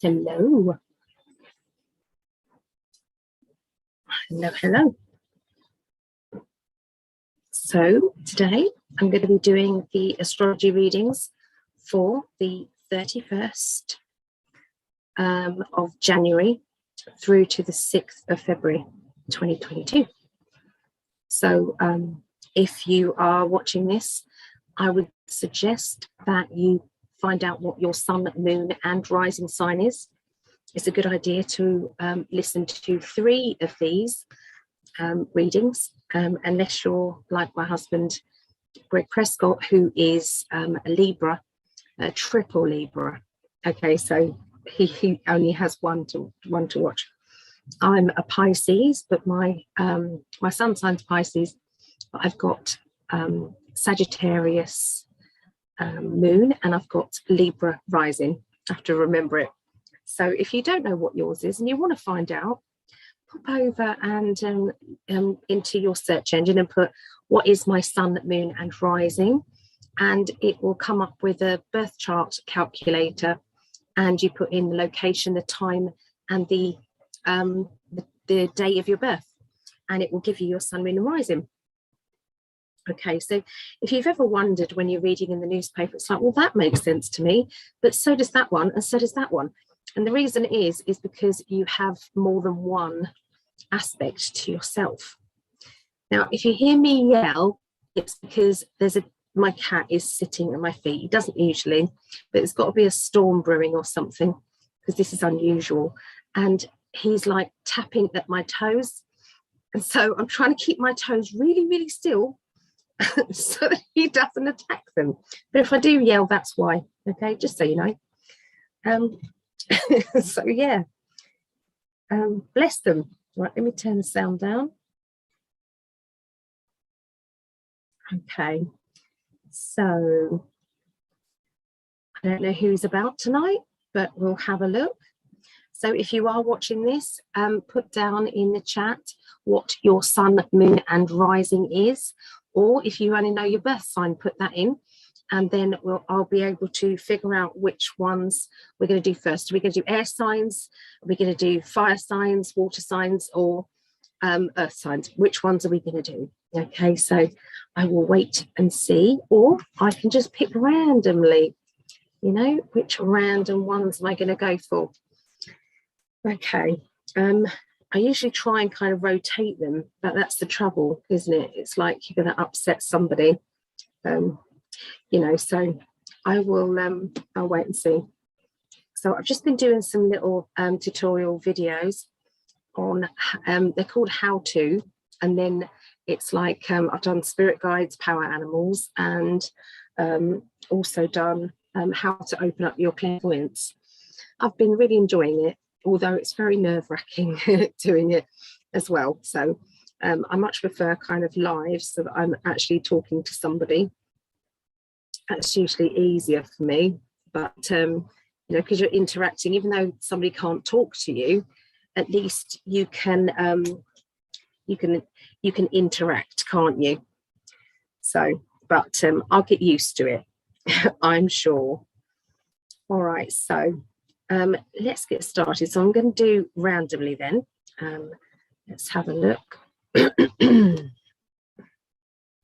Hello. Hello, hello. So today I'm going to be doing the astrology readings for the 31st of January through to the 6th of February 2022. So if you are watching this, I would suggest that you find out what your sun, moon and rising sign is. It's a good idea to listen to 3 of these readings, unless you're like my husband, Greg Prescott, who is a Libra, a triple Libra. Okay, so he only has one to watch. I'm a Pisces, but my sun sign's Pisces, but I've got Sagittarius moon, and I've got Libra rising. I have to remember it. So if you don't know what yours is and you want to find out, pop over and into your search engine and put what is my sun, moon and rising, and it will come up with a birth chart calculator, and you put in the location, the time and the day of your birth, and it will give you your sun, moon and rising. Okay, so if you've ever wondered when you're reading in the newspaper, it's like, well, that makes sense to me, but so does that one, and so does that one. And the reason is because you have more than one aspect to yourself. Now, if you hear me yell, it's because my cat is sitting at my feet. He doesn't usually, but it's got to be a storm brewing or something, because this is unusual. And he's like tapping at my toes. And so I'm trying to keep my toes really, really still so that he doesn't attack them. But if I do yell, that's why. Okay, just so you know. So yeah, bless them. Right, let me turn the sound down. Okay, so I don't know who's about tonight, but we'll have a look. So if you are watching this, put down in the chat what your sun, moon and rising is, or if you only know your birth sign, put that in, and then I'll be able to figure out which ones we're going to do first. Are we going to do air signs? Are we going to do fire signs, water signs, or earth signs? Which ones are we going to do? Okay, so I will wait and see, or I can just pick randomly, you know, which random ones am I going to go for? Okay, I usually try and kind of rotate them, but that's the trouble, isn't it? It's like you're going to upset somebody, you know, so I will, I'll wait and see. So I've just been doing some little tutorial videos on, they're called How To, and then it's like, I've done spirit guides, power animals, and also done how to open up your clairvoyance. I've been really enjoying it, although it's very nerve-wracking doing it as well. So I much prefer kind of live, so that I'm actually talking to somebody. That's usually easier for me, but you know, because you're interacting, even though somebody can't talk to you, at least you can interact, can't you? So, but I'll get used to it, I'm sure. All right, so let's get started. So I'm going to do randomly then. Let's have a look.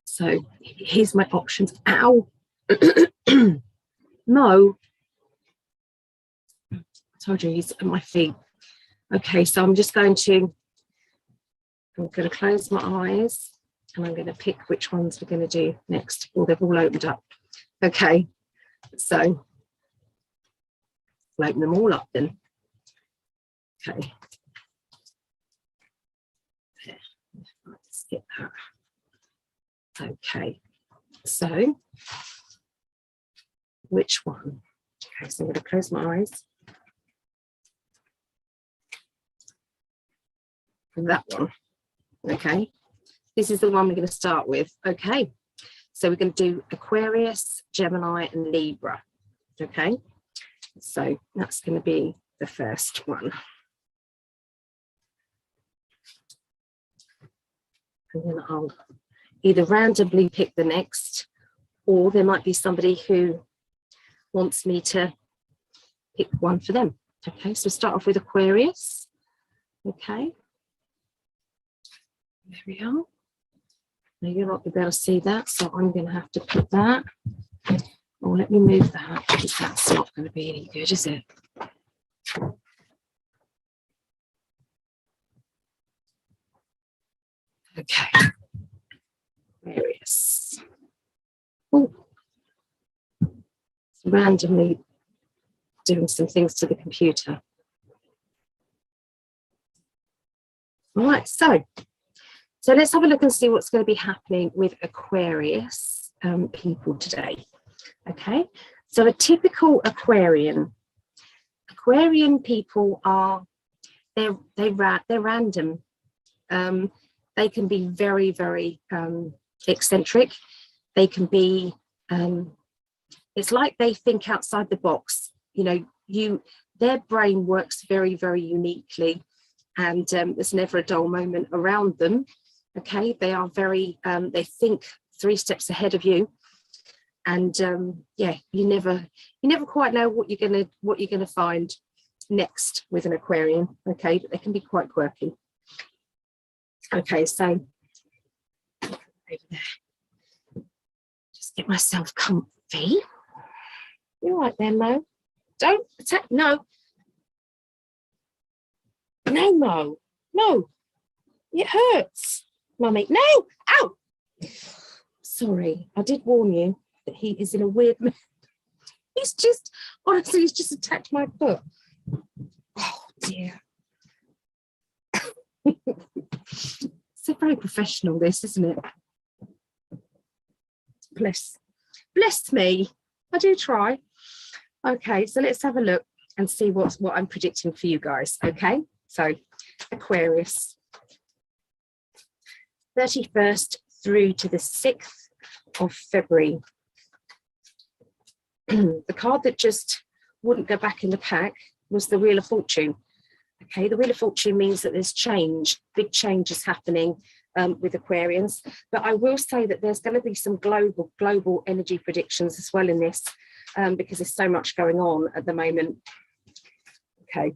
So here's my options. Ow. Mo, I told you he's at my feet. Okay, so I'm going to close my eyes, and I'm going to pick which ones we're going to do next. Oh, they've all opened up. Okay, so I'll open them all up then. Okay. Let's get that. Okay, so which one? Okay, so I'm going to close my eyes. That one. Okay, this is the one we're going to start with. Okay, so we're going to do Aquarius, Gemini and Libra. Okay, so that's going to be the first one. And then I'll either randomly pick the next, or there might be somebody who wants me to pick one for them. Okay, so start off with Aquarius. Okay, there we are. Now you're not going to be able to see that, so I'm going to have to put that. Oh, let me move that, because that's not going to be any good, is it? Okay, Aquarius. Oh, randomly doing some things to the computer. All right, so let's have a look and see what's going to be happening with Aquarius people today. Okay, so a typical Aquarian people are, they're random. They can be very, very eccentric. They can be, it's like they think outside the box. You know, their brain works very, very uniquely, and there's never a dull moment around them. Okay, they are very, they think 3 steps ahead of you, and yeah, you never quite know what you're gonna find next with an Aquarian. Okay, but they can be quite quirky. Okay, so over there, just get myself comfy. You all right there, Mo? Don't attack. No, Mo. No, it hurts, Mummy. No, ow. Sorry, I did warn you that he is in a weird mood. He's just, honestly, he's just attacked my foot. Oh dear. So very professional, this, isn't it? Bless me. I do try. Okay, so let's have a look and see what I'm predicting for you guys. Okay, so Aquarius, 31st through to the 6th of February. The card that just wouldn't go back in the pack was the Wheel of Fortune. Okay, the Wheel of Fortune means that there's change, big changes happening with Aquarians. But I will say that there's going to be some global energy predictions as well in this, because there's so much going on at the moment. Okay.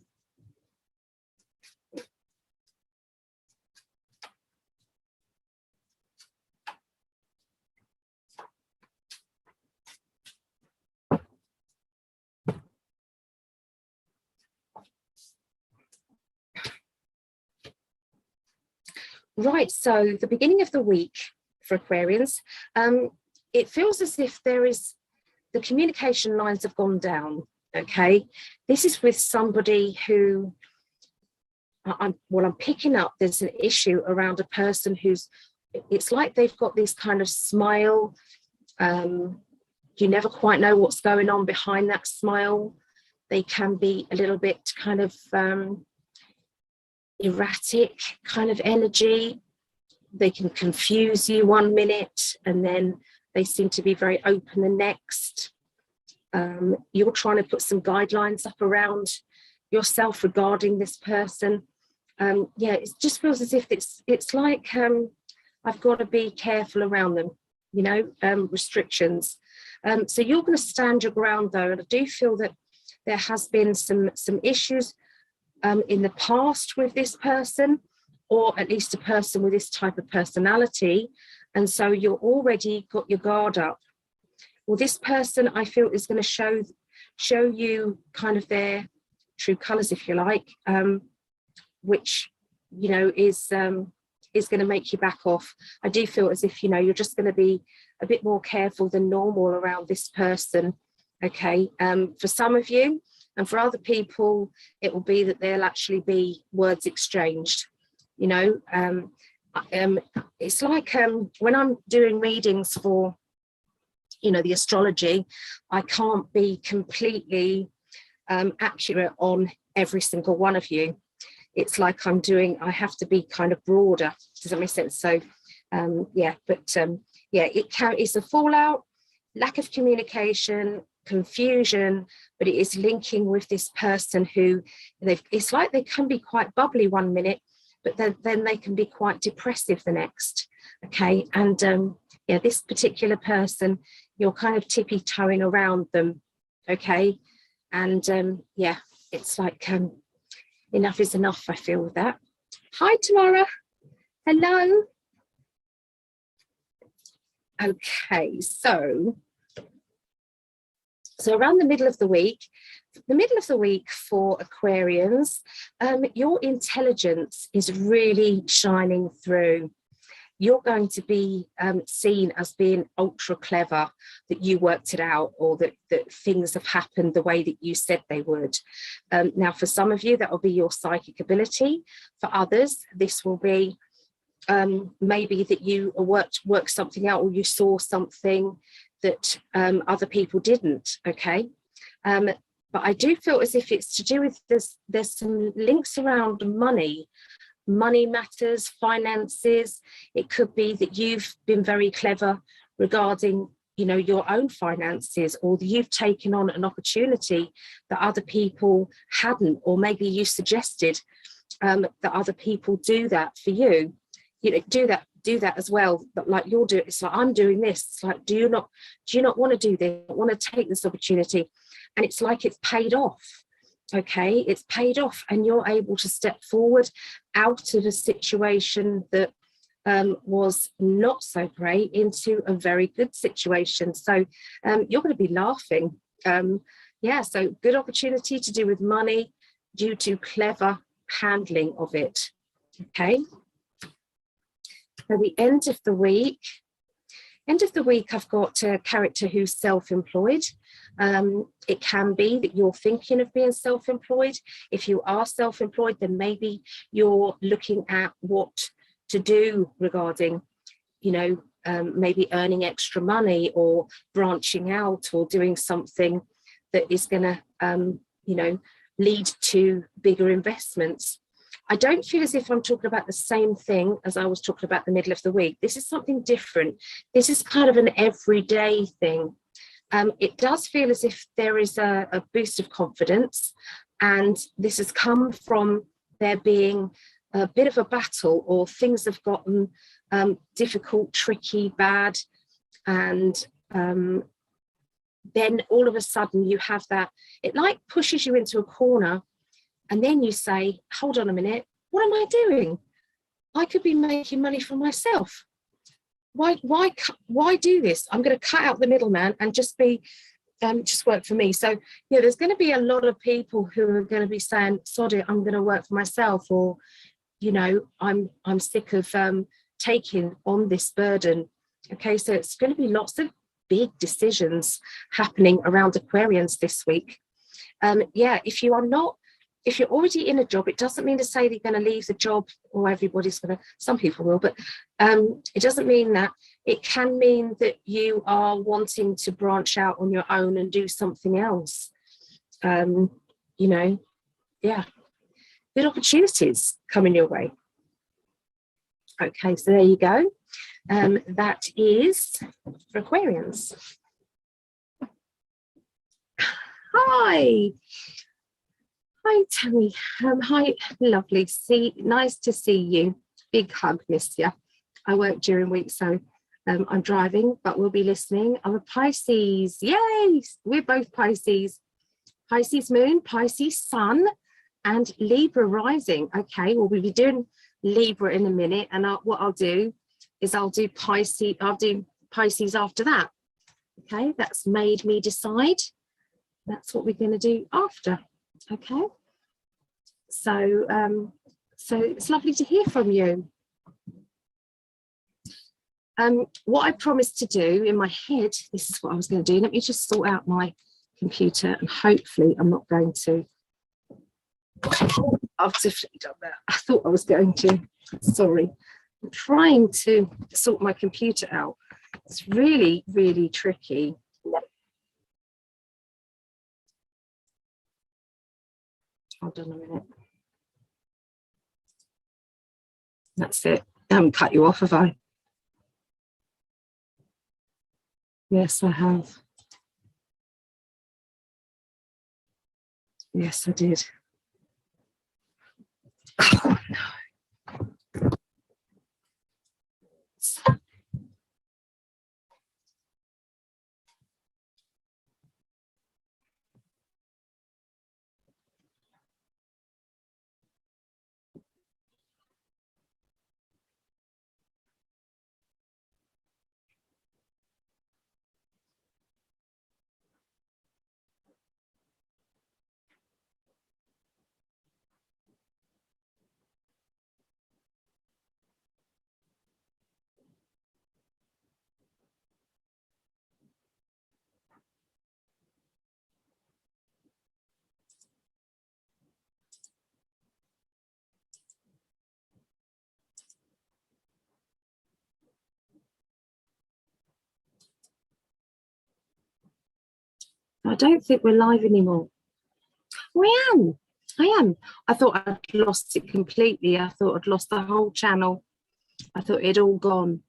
Right, so the beginning of the week for Aquarians, it feels as if the communication lines have gone down, okay? This is with somebody who, I'm picking up, there's an issue around a person who's, it's like they've got this kind of smile. You never quite know what's going on behind that smile. They can be a little bit kind of erratic kind of energy. They can confuse you one minute and then they seem to be very open the next. You're trying to put some guidelines up around yourself regarding this person. Yeah, it just feels as if it's like I've got to be careful around them, you know, restrictions. So you're going to stand your ground though, and I do feel that there has been some issues in the past with this person, or at least a person with this type of personality, and so you're already got your guard up. Well, this person I feel is going to show you kind of their true colors, if you like, which, you know, is going to make you back off. I do feel as if, you know, you're just going to be a bit more careful than normal around this person. Okay, for some of you, and for other people, it will be that there'll actually be words exchanged. You know, it's like when I'm doing readings for, you know, the astrology, I can't be completely accurate on every single one of you. It's like I have to be kind of broader. Does that make sense? So, yeah, but yeah, it's a fallout, lack of communication, confusion, but it is linking with this person who it's like they can be quite bubbly one minute, but then they can be quite depressive the next. Okay, and yeah, this particular person, you're kind of tippy-toeing around them. Okay, and yeah, it's like enough is enough, I feel, with that. Hi, Tamara. Hello. Okay, so around the middle of the week for Aquarians, your intelligence is really shining through. You're going to be seen as being ultra clever, that you worked it out, or that things have happened the way that you said they would. Now, for some of you, that will be your psychic ability. For others, this will be maybe that you worked something out, or you saw something that other people didn't, okay? But I do feel as if it's to do with this. There's some links around money matters, finances. It could be that you've been very clever regarding, you know, your own finances, or that you've taken on an opportunity that other people hadn't, or maybe you suggested that other people do that for you. You know, do that as well. But like you're doing, it's like, I'm doing this. It's like, do you not want to do this? Want to take this opportunity? And it's like it's paid off. Okay, it's paid off, and you're able to step forward out of a situation that was not so great into a very good situation. So you're going to be laughing. Yeah, so good opportunity to do with money due to clever handling of it. Okay. At the end of the week, I've got a character who's self-employed. It can be that you're thinking of being self-employed. If you are self-employed, then maybe you're looking at what to do regarding, you know, maybe earning extra money, or branching out, or doing something that is going to, you know, lead to bigger investments. I don't feel as if I'm talking about the same thing as I was talking about the middle of the week. This is something different. This is kind of an everyday thing. It does feel as if there is a boost of confidence, and this has come from there being a bit of a battle, or things have gotten difficult, tricky, bad, and then all of a sudden you have that, it like pushes you into a corner. And then you say, hold on a minute, what am I doing? I could be making money for myself. Why do this? I'm going to cut out the middleman and just work for me. So, yeah, there's going to be a lot of people who are going to be saying, sod it, I'm going to work for myself, or, you know, I'm sick of taking on this burden. Okay, so it's going to be lots of big decisions happening around Aquarians this week. Yeah, if you're already in a job, it doesn't mean to say that you're going to leave the job, or everybody's going to, some people will, but it doesn't mean that. It can mean that you are wanting to branch out on your own and do something else. You know, yeah, good opportunities coming your way. Okay, so there you go. That is for Aquarians. Hi. Hi, Tammy. Hi, lovely. Nice to see you. Big hug, miss you. I work during week, so I'm driving, but we'll be listening. I'm a Pisces. Yay! We're both Pisces. Pisces moon, Pisces sun, and Libra rising. Okay, well, we'll be doing Libra in a minute, and what I'll do is I'll do Pisces after that. Okay, that's made me decide. That's what we're going to do after. Okay, so it's lovely to hear from you. What I promised to do in my head, this is what I was going to do. Let me just sort out my computer, and hopefully I'm not going to. I've definitely done that. I thought I was going to. Sorry, I'm trying to sort my computer out. It's really, really tricky. Hold on a minute. That's it. I haven't cut you off, have I? Yes, I have. Yes, I did. Oh, no. I don't think we're live anymore. I am. I thought I'd lost it completely. I thought I'd lost the whole channel. I thought it'd all gone.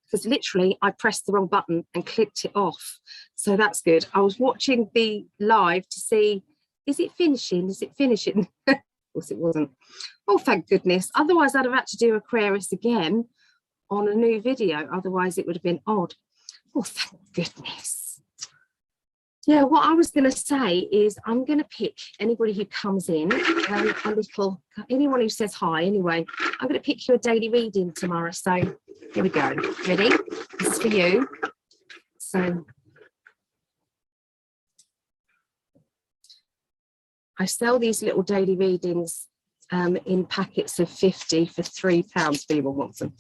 Because literally I pressed the wrong button and clicked it off. So that's good. I was watching the live to see, is it finishing? Is it finishing? Of course it wasn't. Oh, thank goodness. Otherwise I'd have had to do Aquarius again on a new video. Otherwise it would have been odd. Oh, thank goodness. Yeah, what I was going to say is I'm going to pick anybody who comes in, anyone who says hi anyway. I'm going to pick you a daily reading tomorrow. So here we go. Ready? This is for you. So I sell these little daily readings in packets of 50 for £3. People want them.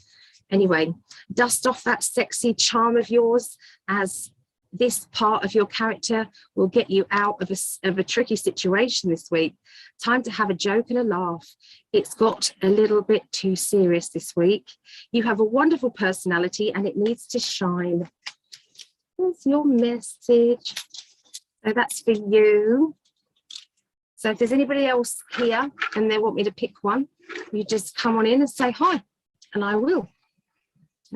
Anyway, dust off that sexy charm of yours, as this part of your character will get you out of a tricky situation this week. Time to have a joke and a laugh. It's got a little bit too serious this week. You have a wonderful personality and it needs to shine. There's your message. So that's for you. So if there's anybody else here and they want me to pick one, you just come on in and say hi, and I will.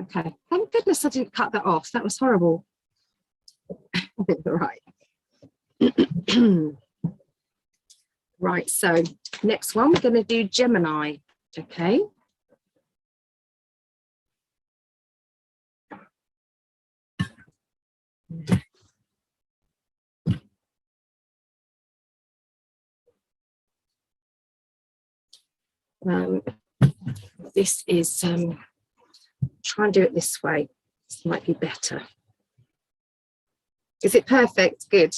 Okay. Thank goodness I didn't cut that off. That was horrible. Right. Right, so next one we're going to do Gemini. Okay. This is try and do it this way. This might be better. Is it perfect? Good.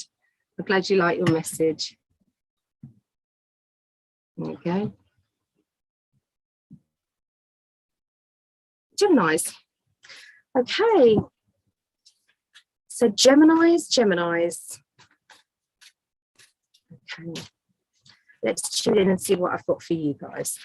I'm glad you like your message. Okay. Geminis. Okay. So Geminis. Okay. Let's tune in and see what I've got for you guys.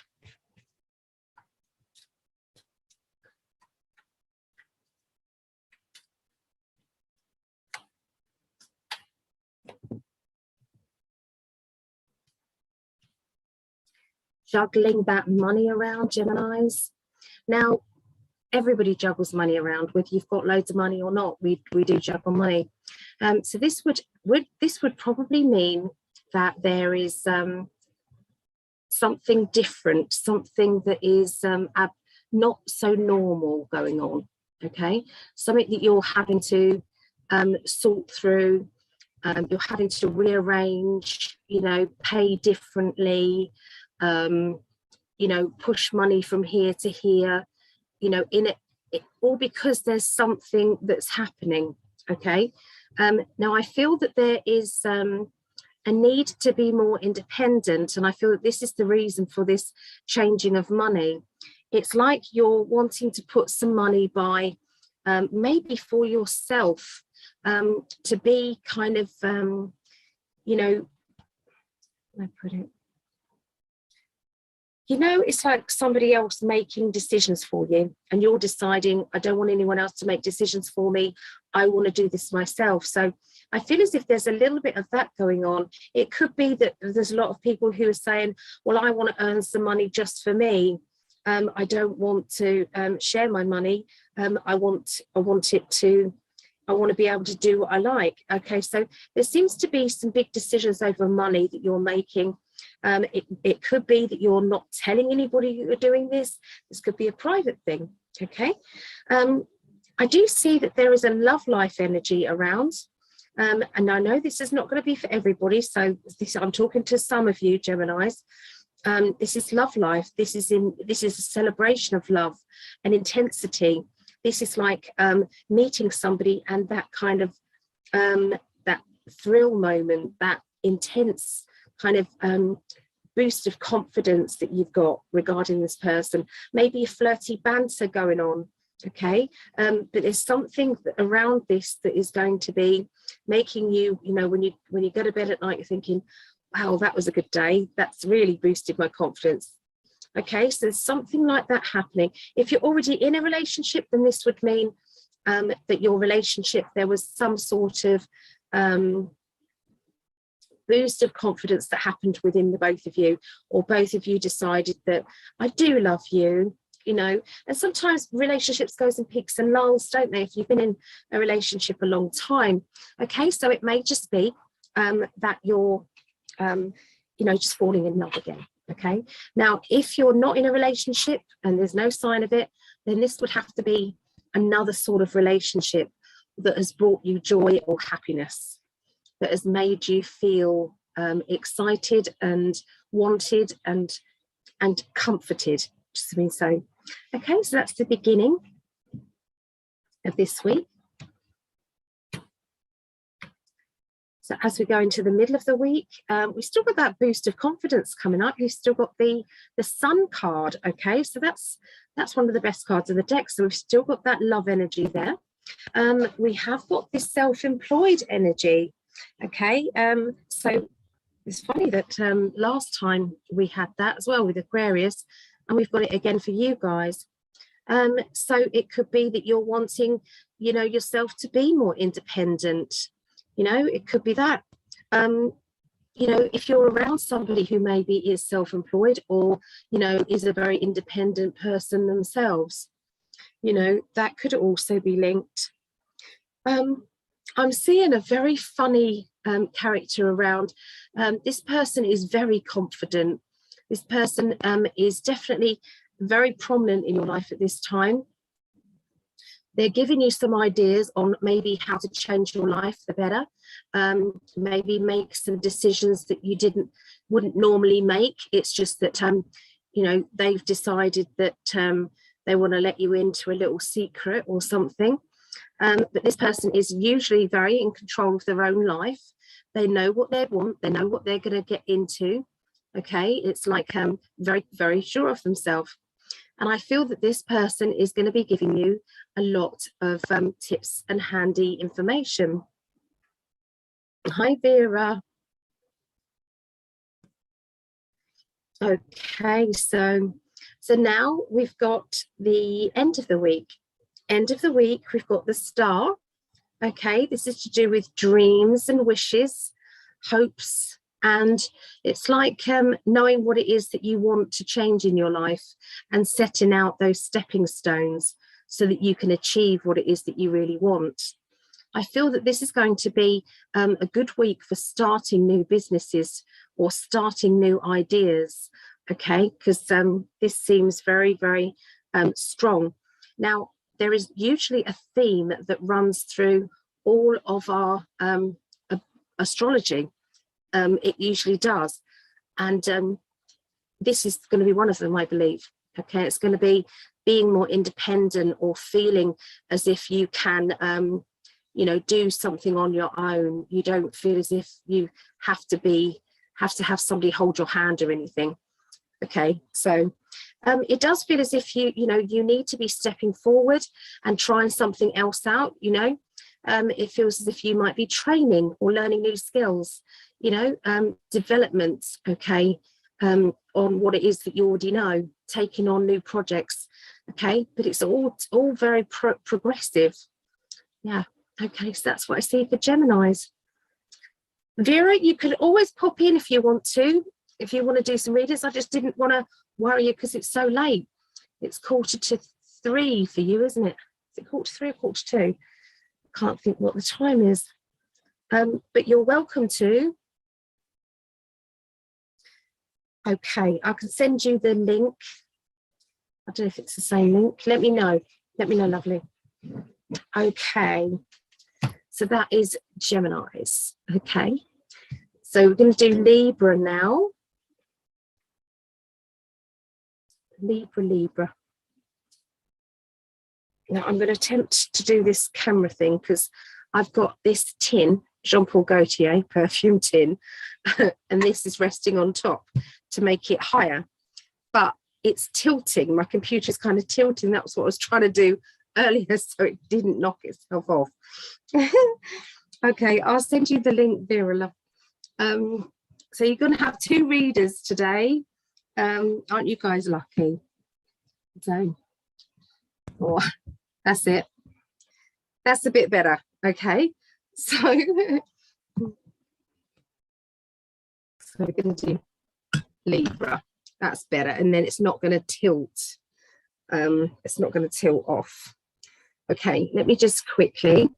Juggling that money around, Geminis. Now, everybody juggles money around, whether you've got loads of money or not. We do juggle money. So this would probably mean that there is something different, something that is not so normal going on. Okay, something that you're having to sort through. You're having to rearrange, pay differently, push money from here to here, in it, all because there's something that's happening. Okay. Now I feel that there is a need to be more independent, and I feel that this is the reason for this changing of money. It's like you're wanting to put some money by, maybe for yourself, to be kind of, I put it. It's like somebody else making decisions for you, and you're deciding, I don't want anyone else to make decisions for me. I want to do this myself. So I feel as if there's a little bit of that going on. It could be that there's a lot of people who are saying, well, I want to earn some money just for me. I don't want to share my money. I want to be able to do what I like. Okay, so there seems to be some big decisions over money that you're making. It could be that you're not telling anybody that you're doing this. This could be a private thing. Okay. I do see that there is a love life energy around. And I know this is not going to be for everybody. So I'm talking to some of you, Geminis. This is love life. This is a celebration of love and intensity. This is like meeting somebody and that kind of that thrill moment, that intense kind of boost of confidence that you've got regarding this person. Maybe a flirty banter going on. Okay, but there's something around this that is going to be making you, when you go to bed at night, you're thinking, wow, that was a good day. That's really boosted my confidence. Okay, so there's something like that happening. If you're already in a relationship, then this would mean that your relationship, there was some sort of boost of confidence that happened within the both of you, or both of you decided that I do love you, you know. And sometimes relationships goes in peaks and lulls, don't they, if you've been in a relationship a long time. Okay, so it may just be that you're you know, just falling in love again. Okay, now if you're not in a relationship and there's no sign of it, then this would have to be another sort of relationship that has brought you joy or happiness, that has made you feel excited and wanted and comforted, just to be so. Okay, so that's the beginning of this week. So as we go into the middle of the week, we still got that boost of confidence coming up. You've still got the Sun card. Okay, so that's one of the best cards of the deck. So we've still got that love energy there. We have got this self-employed energy. Okay, so it's funny that last time we had that as well with Aquarius, and we've got it again for you guys. So it could be that you're wanting, you know, yourself to be more independent. You know, it could be that, you know, if you're around somebody who maybe is self-employed or, you know, is a very independent person themselves, you know, that could also be linked. I'm seeing a very funny character around. This person is very confident. This person is definitely very prominent in your life at this time. They're giving you some ideas on maybe how to change your life the better, maybe make some decisions that you wouldn't normally make. It's just that, you know, they've decided that they want to let you into a little secret or something. But this person is usually very in control of their own life. They know what they want. They know what they're going to get into. Okay, it's like very, very sure of themselves. And I feel that this person is going to be giving you a lot of tips and handy information. Hi, Vera. Okay, so now we've got the end of the week. End of the week, we've got the Star. Okay, this is to do with dreams and wishes, hopes. And it's like knowing what it is that you want to change in your life and setting out those stepping stones so that you can achieve what it is that you really want. I feel that this is going to be a good week for starting new businesses or starting new ideas, okay, because this seems very, very strong. Now, there is usually a theme that runs through all of our astrology. It usually does. And this is going to be one of them, I believe. Okay, it's going to be being more independent or feeling as if you can, you know, do something on your own. You don't feel as if you have to have somebody hold your hand or anything. Okay, so it does feel as if you need to be stepping forward and trying something else out, you know. It feels as if you might be training or learning new skills, you know, developments, okay, on what it is that you already know, taking on new projects, okay, but it's all very progressive. Yeah, okay, so that's what I see for Geminis. Vera, you can always pop in if you want to do some readings. I just didn't want to worry you because it's so late. It's 2:45 for you, isn't it? Is it 2:45 or 2:45? Can't think what the time is, but you're welcome to. Okay, I can send you the link. I don't know if it's the same link. Let me know, lovely. Okay, so that is Geminis. Okay, so we're going to do Libra now. Libra. Now I'm going to attempt to do this camera thing because I've got this tin, Jean-Paul Gaultier perfume tin, and this is resting on top to make it higher, but it's tilting. My computer's kind of tilting. That was what I was trying to do earlier, so it didn't knock itself off. Okay, I'll send you the link, Vera. So you're going to have 2 readers today. Aren't you guys lucky? So, oh, that's it. That's a bit better. Okay, so So we're going to do Libra. That's better. And then it's not going to tilt. It's not going to tilt off. Okay, let me just quickly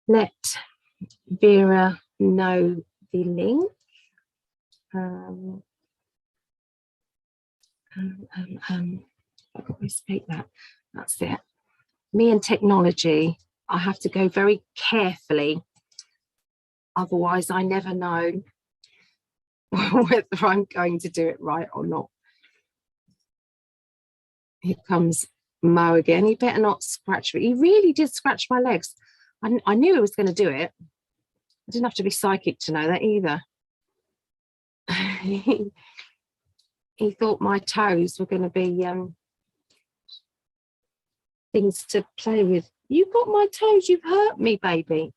let Vera know the link. I got to speak that. That's it. Me and technology, I have to go very carefully. Otherwise, I never know whether I'm going to do it right or not. Here comes Mo again. He better not scratch me. He really did scratch my legs. I knew he was going to do it. I didn't have to be psychic to know that either. He thought my toes were going to be things to play with. You got my toes. You've hurt me, baby.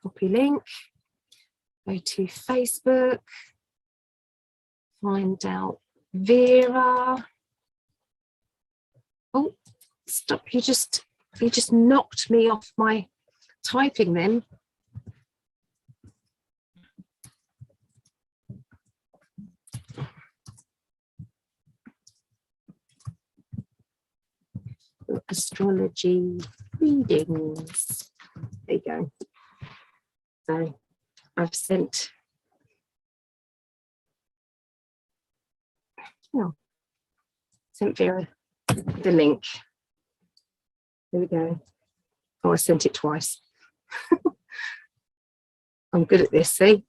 Copy link. Go to Facebook. Find out Vera. Oh, stop. You just knocked me off my typing then. Astrology readings. There you go. So I've sent Vera the link. There we go. Oh, I sent it twice. I'm good at this, see?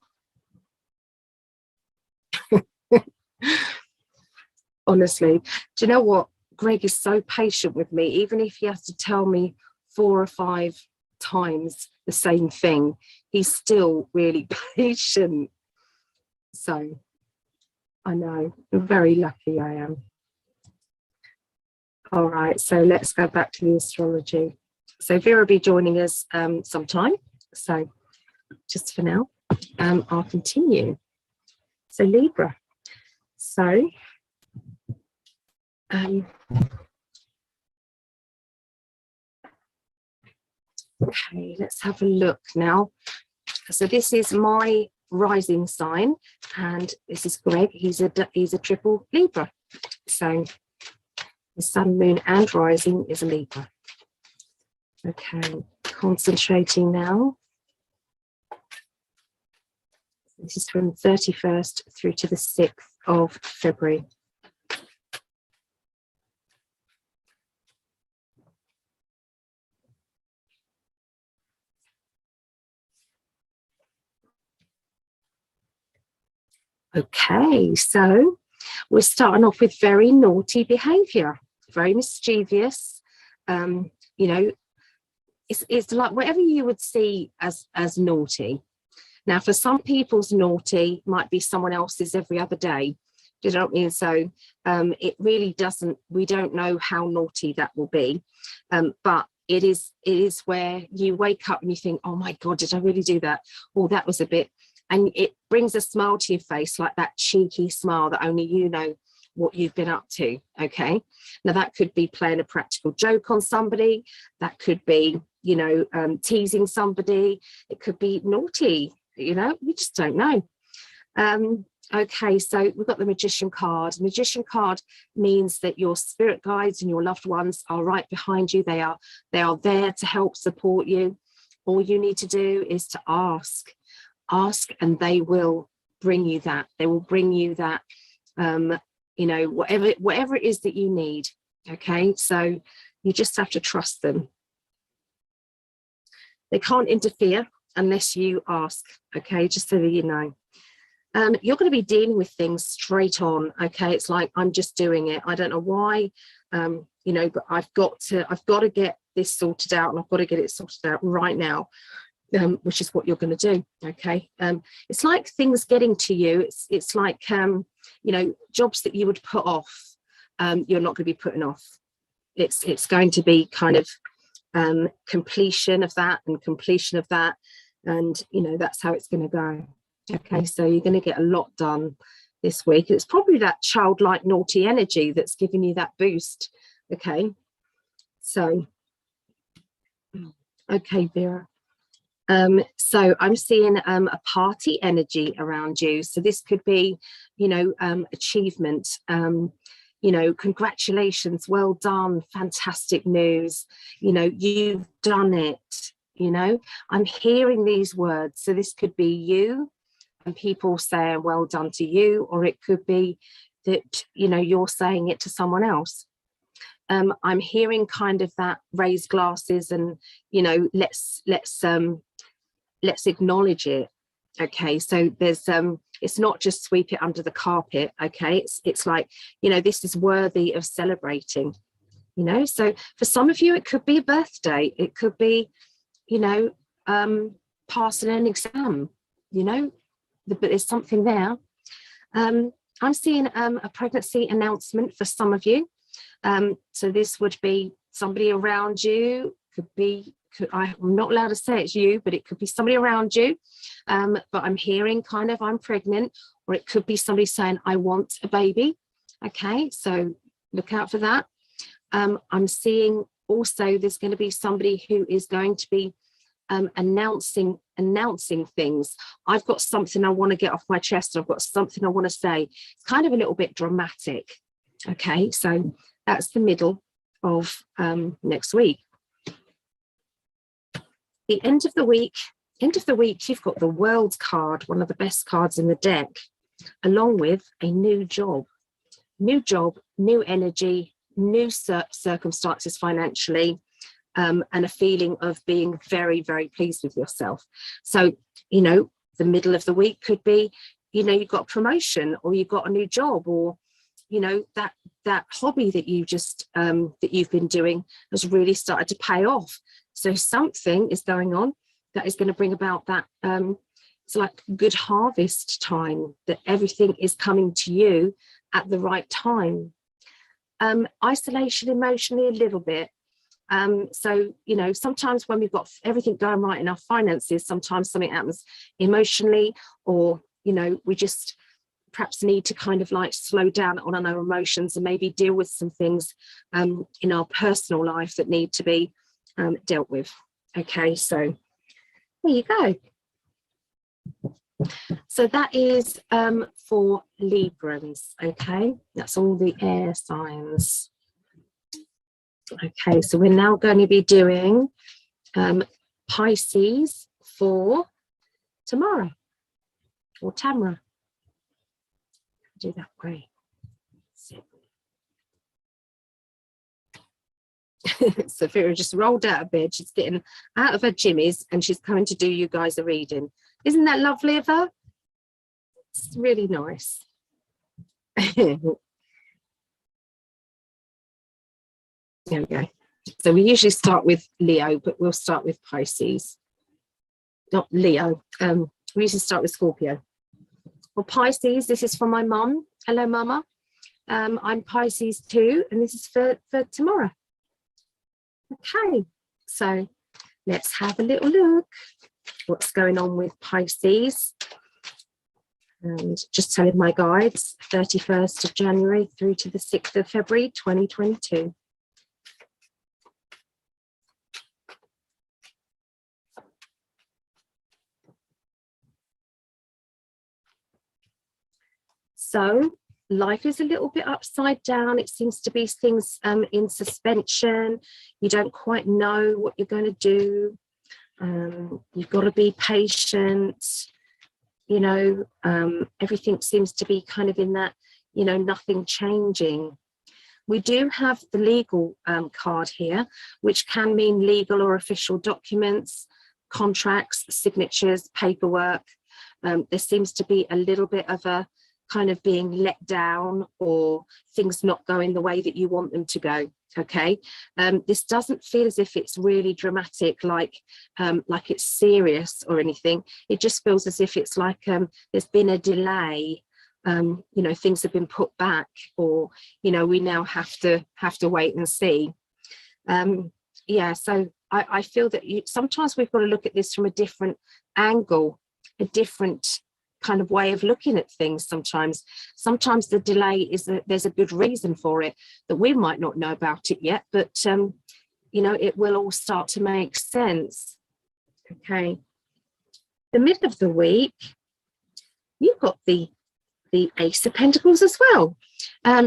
Honestly, do you know what? Greg is so patient with me, even if he has to tell me 4 or 5 times the same thing, he's still really patient. So I know, I'm very lucky I am. All right, so let's go back to the astrology. So Vera will be joining us sometime. So just for now, I'll continue. So Libra. So okay, let's have a look now. So this is my rising sign, and this is Greg. He's a triple Libra. So the sun, moon, and rising is a Libra. Okay, concentrating now. This is from 31st through to the 6th of February. Okay, so we're starting off with very naughty behavior, very mischievous. You know, it's like whatever you would see as naughty. Now, for some people's naughty might be someone else's every other day. Do you know what I mean? So it really doesn't, we don't know how naughty that will be. But it is where you wake up and you think, oh my God, did I really do that? Oh, that was a bit. And it brings a smile to your face, like that cheeky smile that only you know what you've been up to, okay? Now, that could be playing a practical joke on somebody. That could be, you know, teasing somebody. It could be naughty, you know, we just don't know. Okay, so we've got the Magician card. Magician card means that your spirit guides and your loved ones are right behind you. They are there to help support you. All you need to do is to ask, and they will bring you that. They will bring you that, you know, whatever it is that you need. Okay, so you just have to trust them. They can't interfere unless you ask. Okay, just so that you know. You're going to be dealing with things straight on. Okay, it's like, I'm just doing it. I don't know why, you know, but I've got to get this sorted out, and I've got to get it sorted out right now. Which is what you're going to do. Okay, it's like things getting to you. It's like you know, jobs that you would put off, you're not going to be putting off. It's going to be kind of completion of that and completion of that, and you know, that's how it's going to go. Okay, so you're going to get a lot done this week. It's probably that childlike naughty energy that's giving you that boost. Okay, so Okay, Vera. So I'm seeing a party energy around you. So this could be, you know, achievement, you know, congratulations, well done, fantastic news, you know, you've done it, you know. I'm hearing these words. So this could be you and people saying well done to you, or it could be that, you know, you're saying it to someone else. I'm hearing kind of that raise glasses and, you know, let's acknowledge it. Okay, so there's it's not just sweep it under the carpet. Okay, it's like, you know, this is worthy of celebrating, you know. So for some of you it could be a birthday, it could be, you know, passing an exam, you know, but there's something there. I'm seeing a pregnancy announcement for some of you. So this would be somebody around you, could be, I'm not allowed to say it's you, but it could be somebody around you. But I'm hearing kind of I'm pregnant, or it could be somebody saying I want a baby. Okay, so look out for that. I'm seeing also there's going to be somebody who is going to be announcing things. I've got something I want to get off my chest. I've got something I want to say. It's kind of a little bit dramatic. Okay, so that's the middle of next week. The end of the week, you've got the World card, one of the best cards in the deck, along with a new job, new energy, new circumstances financially, and a feeling of being very, very pleased with yourself. So, you know, the middle of the week could be, you know, you've got a promotion, or you've got a new job, or, you know, that hobby that you just that you've been doing has really started to pay off. So something is going on that is going to bring about that it's like good harvest time, that everything is coming to you at the right time. Isolation emotionally a little bit. So, you know, sometimes when we've got everything going right in our finances, sometimes something happens emotionally, or, you know, we just perhaps need to kind of like slow down on our emotions and maybe deal with some things in our personal life that need to be dealt with. Okay, so there you go. So that is for Librans. Okay, that's all the air signs. Okay, so we're now going to be doing Pisces for tomorrow, or Tamara. Do that way. Sophia just rolled out of bed. She's getting out of her jimmies and she's coming to do you guys a reading. Isn't that lovely of her? It's really nice. There we go. So we usually start with Leo, but we'll start with Pisces. Not Leo. We usually start with Scorpio. Well, Pisces, this is for my mum. Hello, Mama. I'm Pisces too, and this is for tomorrow. Okay, so let's have a little look what's going on with Pisces. And just telling my guides, 31st of January through to the 6th of February 2022. So life is a little bit upside down. It seems to be things in suspension. You don't quite know what you're going to do. You've got to be patient. You know, everything seems to be kind of in that, you know, nothing changing. We do have the legal card here, which can mean legal or official documents, contracts, signatures, paperwork. There seems to be a little bit of a kind of being let down, or things not going the way that you want them to go. Okay, this doesn't feel as if it's really dramatic, like it's serious or anything. It just feels as if it's like there's been a delay. You know, things have been put back, or, you know, we now have to wait and see. Yeah, so I feel that sometimes we've got to look at this from a different angle, a different kind of way of looking at things. Sometimes the delay is there's a good reason for it that we might not know about it yet, but you know, it will all start to make sense. Okay. The middle of the week, you've got the Ace of Pentacles as well.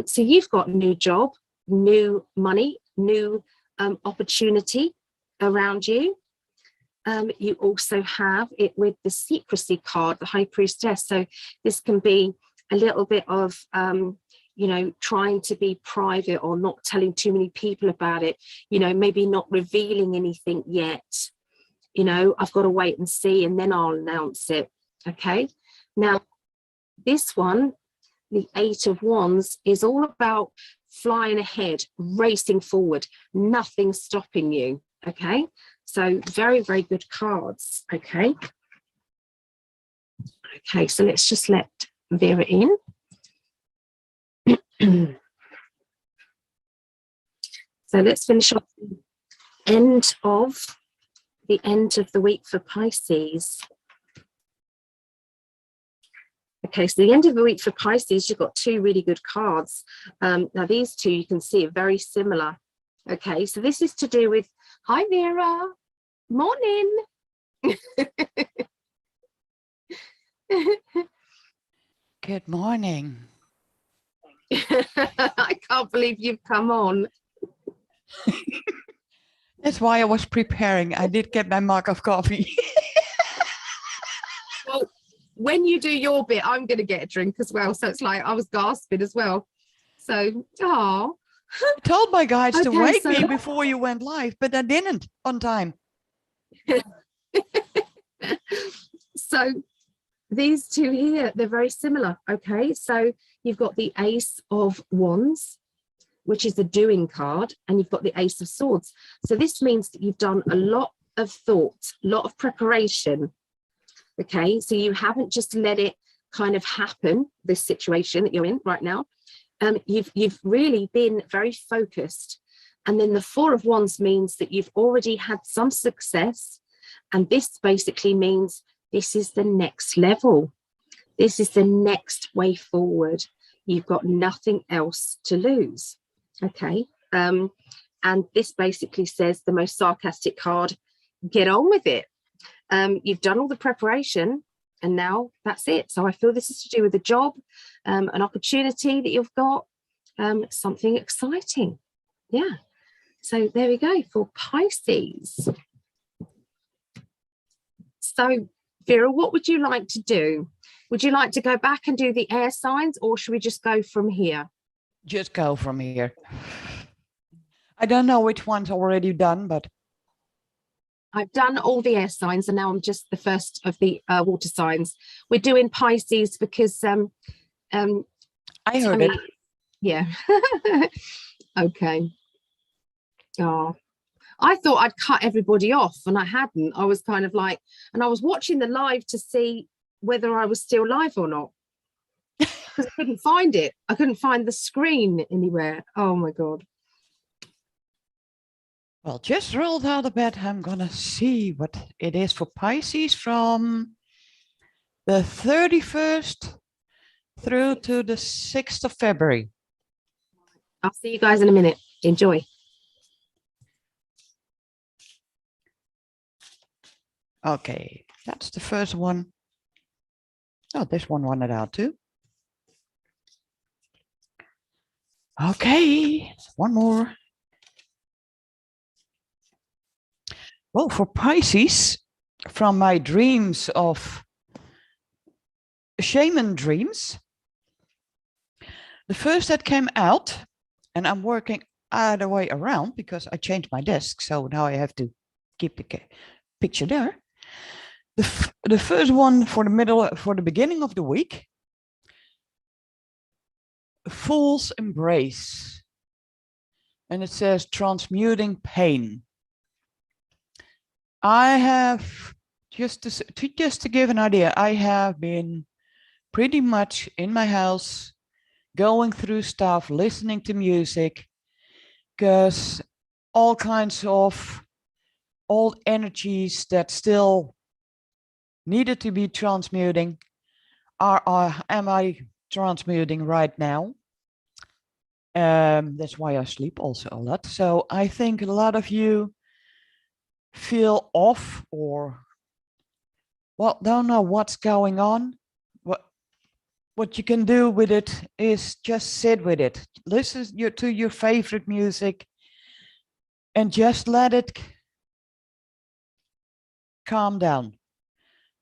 So you've got new job, new money, new opportunity around you. You also have it with the secrecy card, the High Priestess. So this can be a little bit of, you know, trying to be private or not telling too many people about it, you know, maybe not revealing anything yet. You know, I've got to wait and see, and then I'll announce it. Okay. Now, this one, the Eight of Wands, is all about flying ahead, racing forward, nothing stopping you. Okay. So very, very good cards. Okay. Okay. So let's just let Vera in. So let's finish off the end of the week for Pisces. Okay, so the end of the week for Pisces, you've got two really good cards. Now these two you can see are very similar. Okay, so this is to do with, hi Vera, morning. Good morning. I can't believe you've come on. That's why I was preparing. I did get my mug of coffee. Well, when you do your bit, I'm going to get a drink as well. So it's like I was gasping as well. So, oh. I told my guys to wake me so before you went live, but I didn't on time. So these two here, they're very similar. Okay, so you've got the Ace of Wands, which is the doing card, and you've got the Ace of Swords. So this means that you've done a lot of thought, a lot of preparation. Okay, so you haven't just let it kind of happen, this situation that you're in right now. You've really been very focused. And then the Four of Wands means that you've already had some success. And this basically means this is the next level. This is the next way forward. You've got nothing else to lose. Okay. And this basically says, the most sarcastic card, get on with it. You've done all the preparation and now that's it. So I feel this is to do with a job, an opportunity that you've got, something exciting. Yeah. So there we go for Pisces. So Vera, what would you like to do? Would you like to go back and do the air signs, or should we just go from here? Just go from here. I don't know which one's already done, but I've done all the air signs and now I'm just the first of the water signs. We're doing Pisces because I heard it. Yeah. Okay. Oh, I thought I'd cut everybody off and I hadn't. I was kind of like, and I was watching the live to see whether I was still live or not, because I couldn't find it. I couldn't find the screen anywhere. Oh my God. Well, just rolled out of bed. I'm gonna see what it is for Pisces from the 31st through to the 6th of February. I'll see you guys in a minute. Enjoy. Okay, that's the first one. Oh, this one wanted out too. Okay, one more. Well, for Pisces, from my dreams of shaman dreams, the first that came out, and I'm working other way around because I changed my desk, so now I have to keep the picture there. The first one for the beginning of the week, Fool's Embrace, and it says transmuting pain. I have, just to give an idea, I have been pretty much in my house, going through stuff, listening to music, because all kinds of old energies that still needed to be transmuting am I transmuting right now. That's why I sleep also a lot. So I think a lot of you feel off or, well, don't know what's going on. What you can do with it is just sit with it. Listen to your favorite music and just let it calm down.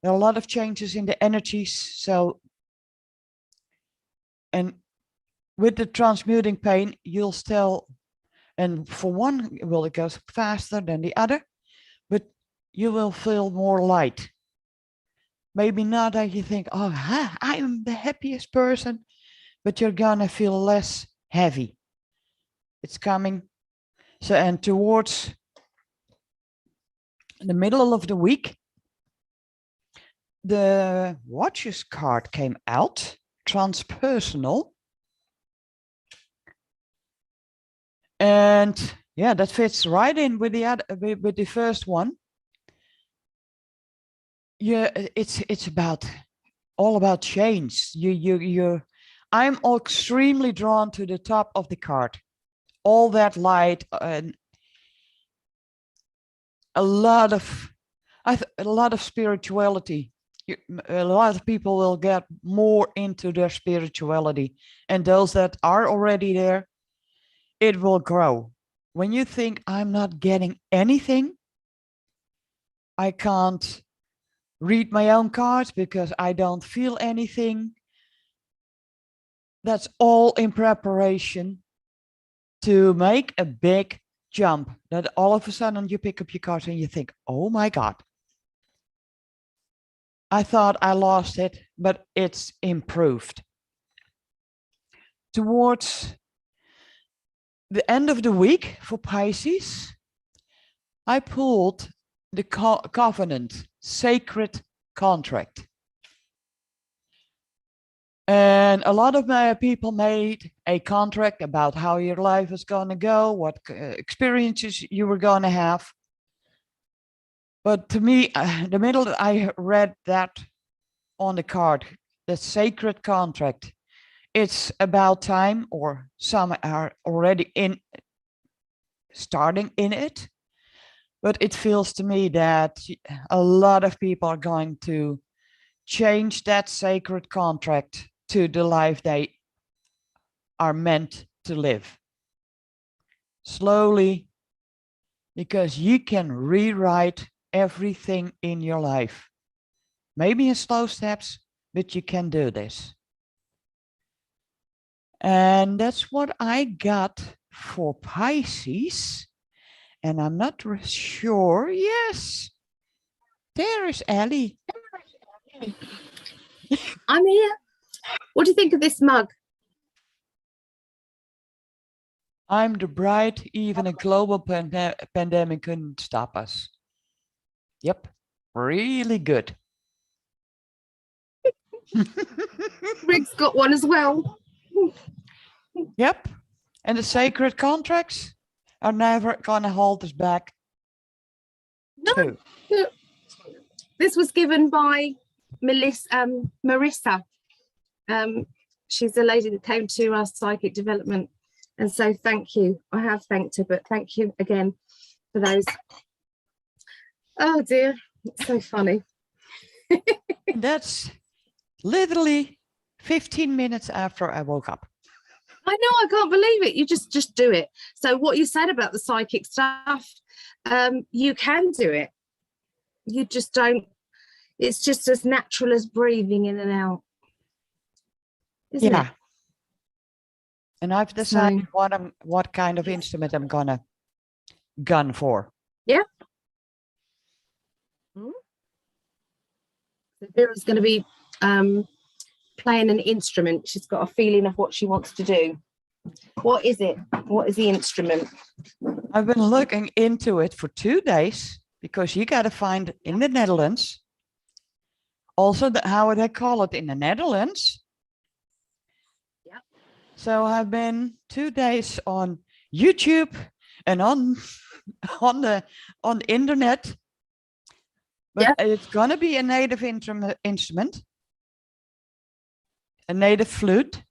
There are a lot of changes in the energies. So, and with the transmuting pain, you'll still, and for one, well, it goes faster than the other, but you will feel more light. Maybe not that you think, oh, I am the happiest person, but you're gonna feel less heavy. It's coming. So, and towards the middle of the week, the Watches card came out, transpersonal. And yeah, that fits right in with the other, with the first one. Yeah, it's about all about change. I'm extremely drawn to the top of the card. All that light and a lot of spirituality. A lot of people will get more into their spirituality, and those that are already there, it will grow. When you think I'm not getting anything, I can't read my own cards because I don't feel anything. That's all in preparation to make a big jump, that all of a sudden you pick up your cards and you think, oh my God, I thought I lost it, but it's improved. Towards the end of the week for Pisces, I pulled the covenant, sacred contract. And a lot of my people made a contract about how your life is going to go, what experiences you were going to have. But to me, the minute I read that on the card, the sacred contract, it's about time, or some are already starting in it. But it feels to me that a lot of people are going to change that sacred contract to the life they are meant to live. Slowly, because you can rewrite everything in your life. Maybe in slow steps, but you can do this. And that's what I got for Pisces. And I'm not sure. Yes, there is Ellie. I'm here. What do you think of this mug? I'm the bride, even a global pandemic couldn't stop us. Yep, really good. Rick's got one as well. Yep, and the sacred contracts are never gonna hold us back. No, this was given by Marissa. She's a lady that came to our psychic development, and so thank you. I have thanked her, but thank you again for those. Oh dear, it's so funny. That's literally 15 minutes after I woke up. I know, I can't believe it. You just do it. So what you said about the psychic stuff, you can do it. You just don't. It's just as natural as breathing in and out. Isn't it? And I've decided what kind of instrument I'm gonna gun for. Yeah. So Vera's going to be playing an instrument. She's got a feeling of what she wants to do. What is it? What is the instrument? I've been looking into it for 2 days because you got to find in the Netherlands. Also, how they call it in the Netherlands. Yeah. So I've been 2 days on YouTube and on the internet. But it's gonna be a native instrument, a native flute,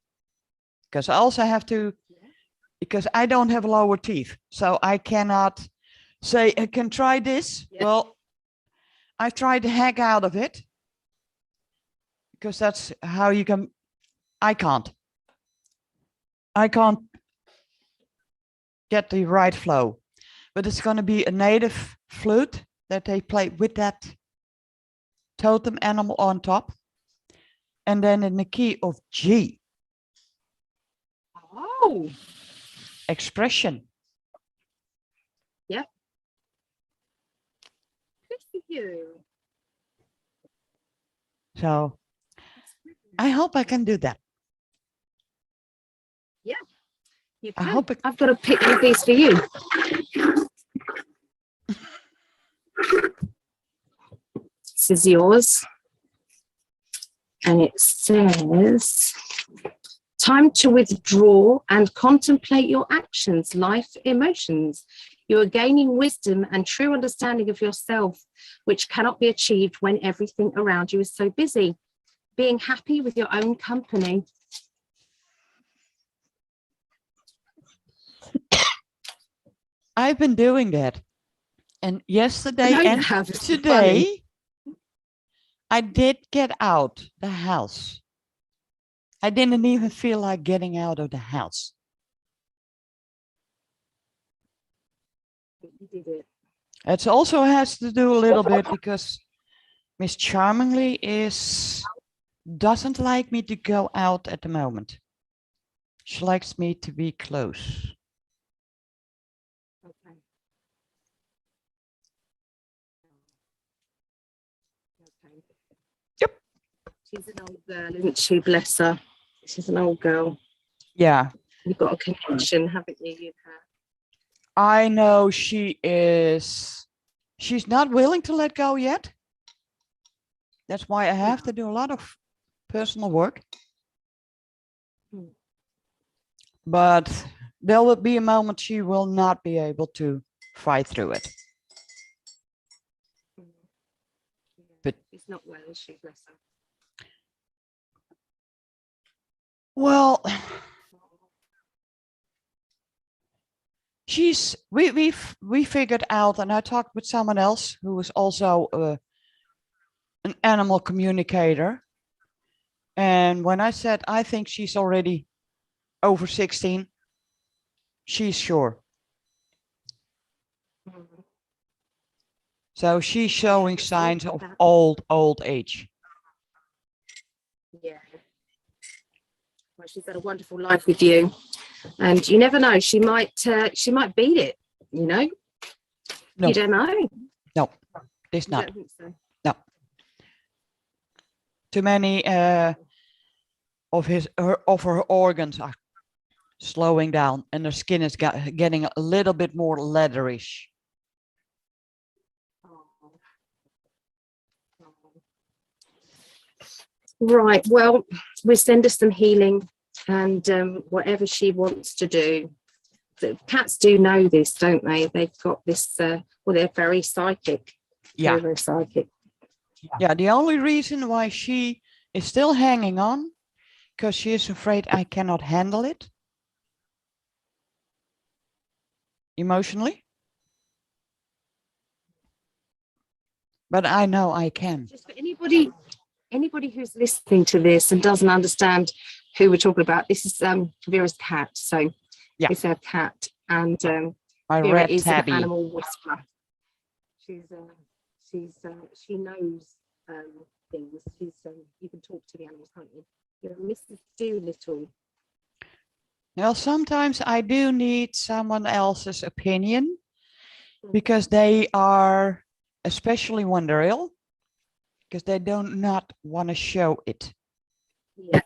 because I also have to because I don't have lower teeth. So I cannot say, I can try this. Yeah. Well, I've tried to hack out of it because that's how you can. I can't get the right flow, but it's going to be a native flute that they play with that totem animal on top, and then in the key of G. Oh, Expression. yeah. Good for you. So I hope I can do that. Yeah, you I can. hope I've got to pick one of these for you. This is yours. And it says, time to withdraw and contemplate your actions, life, emotions. You are gaining wisdom and true understanding of yourself, which cannot be achieved when everything around you is so busy. Being happy with your own company. I've been doing that. And yesterday and today, funny. I did get out the house. I didn't even feel like getting out of the house. You did it. It also has to do a little bit because Miss Charmingly doesn't like me to go out at the moment. She likes me to be close. Okay. Okay. Yep. She's an old girl, isn't she? Bless her. She's an old girl. Yeah. You've got a connection, haven't you? You've had. I know she's not willing to let go yet. That's why I have to do a lot of personal work. But there will be a moment she will not be able to fight through it. But she's not well, is she? Bless her. Well, we figured out, and I talked with someone else who is also an animal communicator. And when I said, I think she's already over 16, she's sure. So she's showing signs of old age. Yeah. Well, she's had a wonderful life with you, and you never know. She might beat it. You know. No. You don't know. No, it's not. I don't think so. No. Too many of her organs are slowing down, and her skin is getting a little bit more leatherish. Right. Well, we send her some healing, and whatever she wants to do. The cats do know this, don't they? They've got this. Well, they're very psychic. Yeah. Very psychic. Yeah. The only reason why she is still hanging on, because she is afraid I cannot handle it emotionally. But I know I can. Just for anybody who's listening to this and doesn't understand who we're talking about, this is Vera's cat. So yeah, it's her cat, and my Vera red is tabby. an animal whisperer. She knows things. You can talk to the animals, can't you? You're Mrs. Doolittle. Well, sometimes I do need someone else's opinion because they are, especially when they're ill, because they don't not want to show it. Yeah.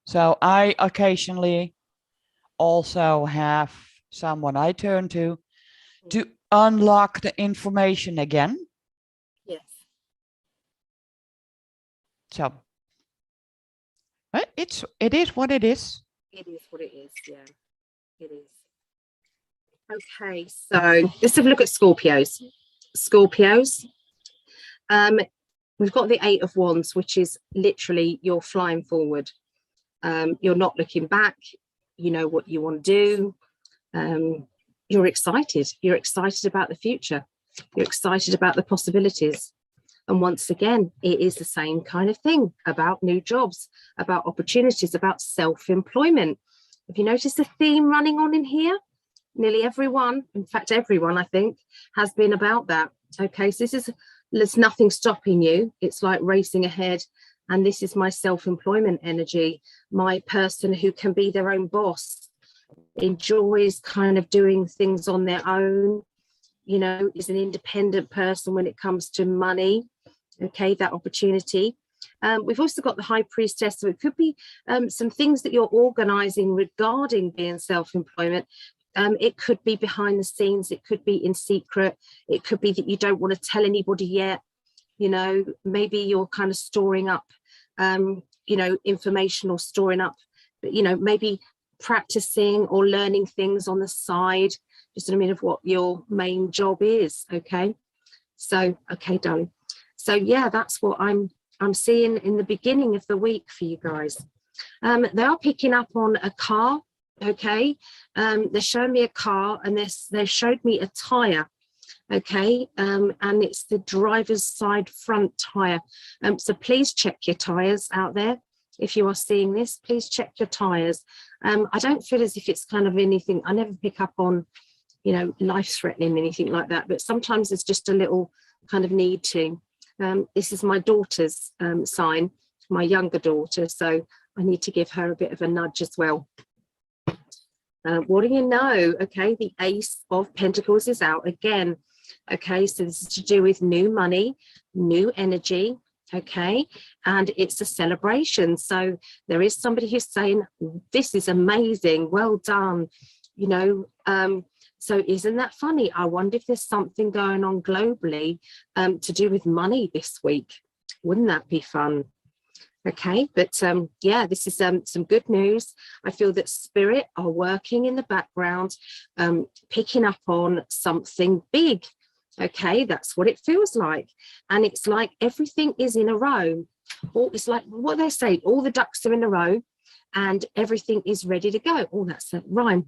So I occasionally also have someone I turn to unlock the information again. Yes. So it is what it is. It is what it is. Yeah, it is. Okay, so let's have a look at Scorpios. Scorpios. We've got the 8 of Wands, which is literally you're flying forward. You're not looking back. you know what you want to do. You're excited. You're excited about the future. You're excited about the possibilities. And once again, it is the same kind of thing about new jobs, about opportunities, about self-employment. Have you noticed a theme running on in here? Nearly everyone, in fact, everyone, I think, has been about that. Okay, so there's nothing stopping you. It's like racing ahead. And this is my self-employment energy, my person who can be their own boss, enjoys kind of doing things on their own, you know, is an independent person when it comes to money. Okay, that opportunity. We've also got the High Priestess, so it could be some things that you're organizing regarding being self-employment. It could be behind the scenes, it could be in secret, it could be that you don't want to tell anybody yet. You know, maybe you're kind of storing up, you know, information, or storing up, you know, maybe practicing or learning things on the side, just in a minute of what your main job is. Okay, so, okay, darling. So yeah, that's what I'm seeing in the beginning of the week for you guys. They are picking up on a car. Okay, they're showing me a car, and they showed me a tire. Okay, and it's the driver's side front tire. So please check your tires out there. If you are seeing this, please check your tires. I don't feel as if it's kind of anything, I never pick up on, you know, life-threatening, anything like that, but sometimes it's just a little kind of need to. This is my daughter's sign, my younger daughter, so I need to give her a bit of a nudge as well. What do you know? Okay, the Ace of Pentacles is out again. Okay, so this is to do with new money, new energy. Okay, and it's a celebration. So there is somebody who's saying, this is amazing, well done, you know. So isn't that funny? I wonder if there's something going on globally to do with money this week. Wouldn't that be fun? Okay, but yeah, this is some good news. I feel that spirit are working in the background, picking up on something big. Okay, that's what it feels like. And it's like everything is in a row. Or it's like what they say, all the ducks are in a row and everything is ready to go. Oh, that's a rhyme.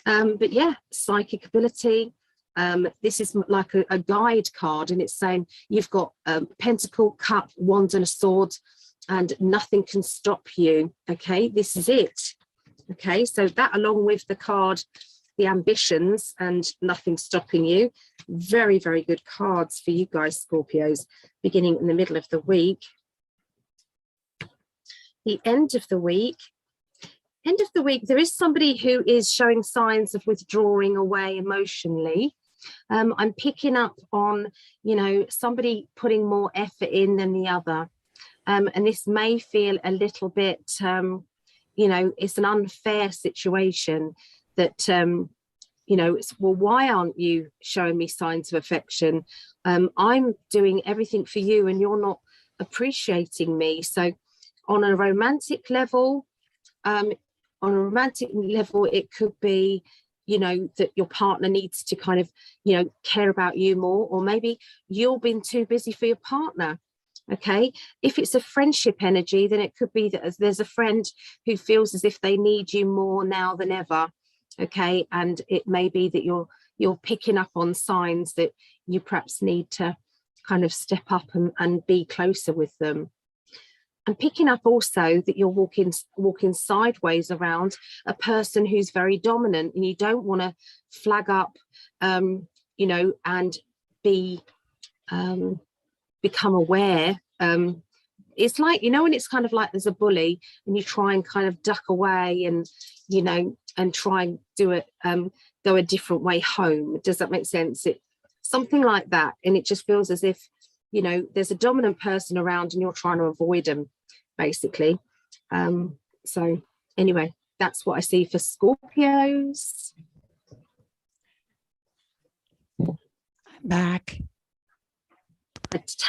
But yeah, psychic ability. This is like a guide card, and it's saying you've got pentacle, cup, wand, and a sword, and nothing can stop you. Okay, this is it. Okay, so that along with the card, the ambitions and nothing stopping you. Very, very good cards for you guys, Scorpios, beginning in the middle of the week. The end of the week. End of the week, there is somebody who is showing signs of withdrawing away emotionally. I'm picking up on, you know, somebody putting more effort in than the other. And this may feel a little bit, you know, it's an unfair situation that, you know, it's, well, why aren't you showing me signs of affection? I'm doing everything for you and you're not appreciating me. So on a romantic level, it could be, you know, that your partner needs to kind of, you know, care about you more, or maybe you've been too busy for your partner. Okay, if it's a friendship energy, then it could be that there's a friend who feels as if they need you more now than ever. Okay, and it may be that you're picking up on signs that you perhaps need to kind of step up and be closer with them. I'm picking up also that you're walking sideways around a person who's very dominant, and you don't want to flag up, you know, and be become aware. It's like, you know, when it's kind of like there's a bully and you try and kind of duck away and, you know, and try and do it, go a different way home. Does that make sense? It something like that. And it just feels as if, you know, there's a dominant person around and you're trying to avoid them, basically. So anyway, that's what I see for Scorpios. I'm back.